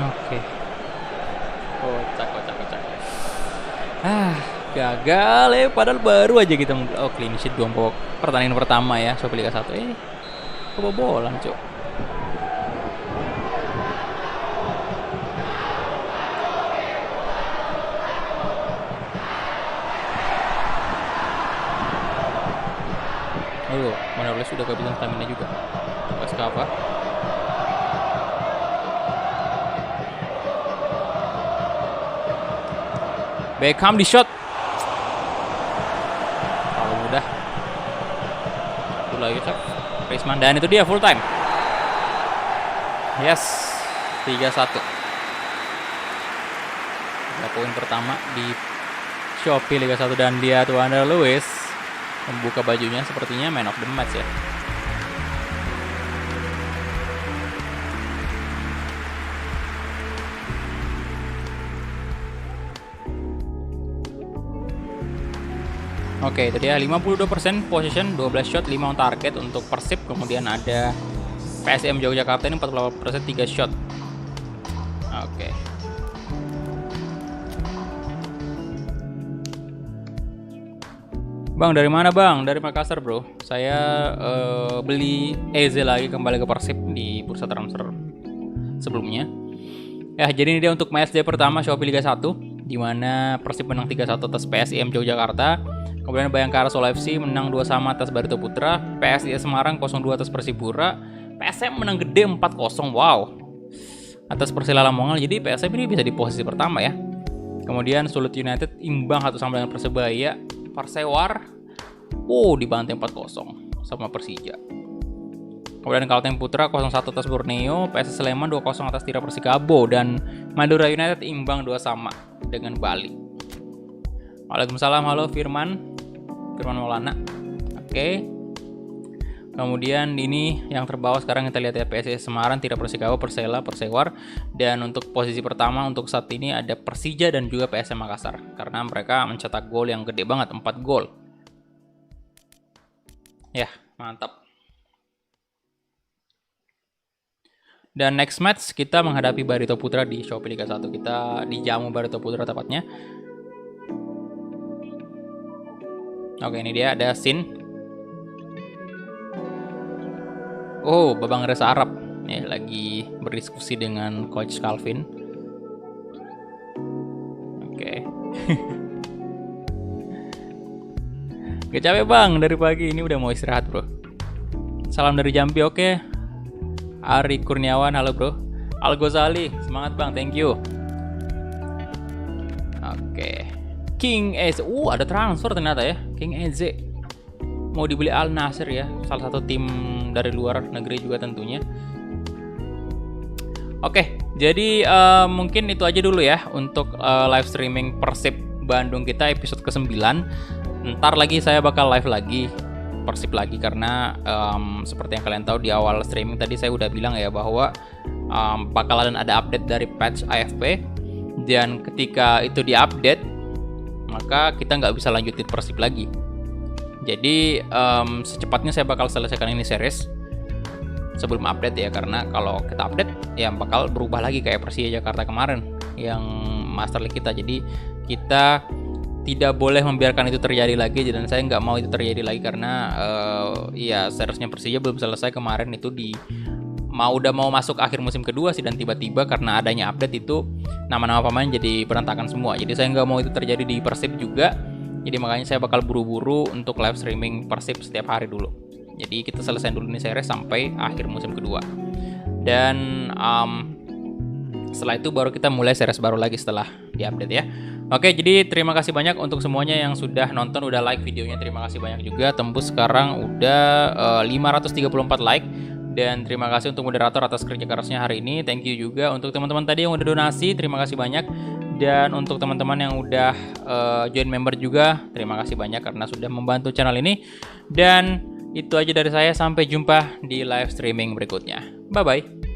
Oke. Kocak. Gagal ya, padahal baru aja kita clean sheet dong pertandingan pertama ya Shopee Liga 1. Kebobolan, Cuk. Manuel sudah kehabisan stamina juga. Pas cover. Beckham di shot. Terlalu mudah. Itu lagi cek. Griezmann, dan itu dia full time. Yes. 3-1. 3 poin pertama di Shopee Liga 1 dan dia Wander Luiz membuka bajunya, sepertinya man of the match ya. Oke, itu dia 52% possession, 12 shot, 5 on target untuk Persib. Kemudian ada PSM Yogyakarta ini 48%, 3 shot. Oke. Bang, dari mana Bang? Dari Makassar bro. Saya beli Eze lagi kembali ke Persib di bursa transfer sebelumnya. Ya, jadi ini dia untuk match day pertama Shopee Liga 1, di mana Persib menang 3-1 atas PSIM Yogyakarta. Kemudian Bayangkara Solo FC menang 2-2 atas Barito Putra. PSIS Semarang 0-2 atas Persipura. PSM menang gede 4-0. Wow. Atas Persela Lamongan. Jadi PSM ini bisa di posisi pertama ya. Kemudian Sulut United imbang 1-1 dengan Persebaya. Persewar dibantai 4-0 sama Persija. Kemudian Kalteng Putra 0-1 atas Borneo. PSS Sleman 2-0 atas Tira Persikabo. Dan Madura United imbang 2-2 dengan Bali. Waalaikumsalam, halo Firman Maulana. Oke. Kemudian ini yang terbawah sekarang kita lihat ya, PSIS Semarang, Tira Persikabo, Persela, Persewar. Dan untuk posisi pertama untuk saat ini ada Persija dan juga PSM Makassar, karena mereka mencetak gol yang gede banget, 4 gol. Ya, mantap. Dan next match kita menghadapi Barito Putra di Shopee Liga 1. Kita dijamu Barito Putra tepatnya. Oke, ini dia ada scene. Babang Reza Arab ya, lagi berdiskusi dengan Coach Calvin. Oke. Gak capek Bang, dari pagi ini udah mau istirahat bro. Salam dari Jambi. Oke. Ari Kurniawan, halo bro. Al Ghazali, semangat Bang, thank you. Oke. King Eze, ada transfer ternyata ya. King Eze mau dibeli Al Nassr ya, salah satu tim dari luar negeri juga tentunya. Oke, jadi mungkin itu aja dulu ya untuk live streaming Persib Bandung kita episode ke-9. Ntar lagi saya bakal live lagi Persib lagi karena seperti yang kalian tahu di awal streaming tadi saya udah bilang ya bahwa bakalan ada update dari patch AFP, dan ketika itu diupdate maka kita nggak bisa lanjutin Persib lagi. Jadi secepatnya saya bakal selesaikan ini series sebelum update ya, karena kalau kita update ya bakal berubah lagi kayak Persija Jakarta kemarin yang Master League kita. Jadi kita tidak boleh membiarkan itu terjadi lagi, dan saya nggak mau itu terjadi lagi karena ya seriesnya Persija belum selesai kemarin itu udah mau masuk akhir musim kedua sih, dan tiba-tiba karena adanya update itu nama-nama pemain jadi berantakan semua. Jadi saya nggak mau itu terjadi di Persib juga. Jadi makanya saya bakal buru-buru untuk live streaming Persib setiap hari dulu. Jadi kita selesai dulu nih series sampai akhir musim kedua. Dan setelah itu baru kita mulai series baru lagi setelah diupdate ya. Oke, jadi terima kasih banyak untuk semuanya yang sudah nonton, udah like videonya. Terima kasih banyak juga. Tembus sekarang udah 534 like. Dan terima kasih untuk moderator atas kerja kerasnya hari ini. Thank you juga untuk teman-teman tadi yang udah donasi. Terima kasih banyak. Dan untuk teman-teman yang udah join member juga, terima kasih banyak karena sudah membantu channel ini. Dan itu aja dari saya. Sampai jumpa di live streaming berikutnya. Bye-bye.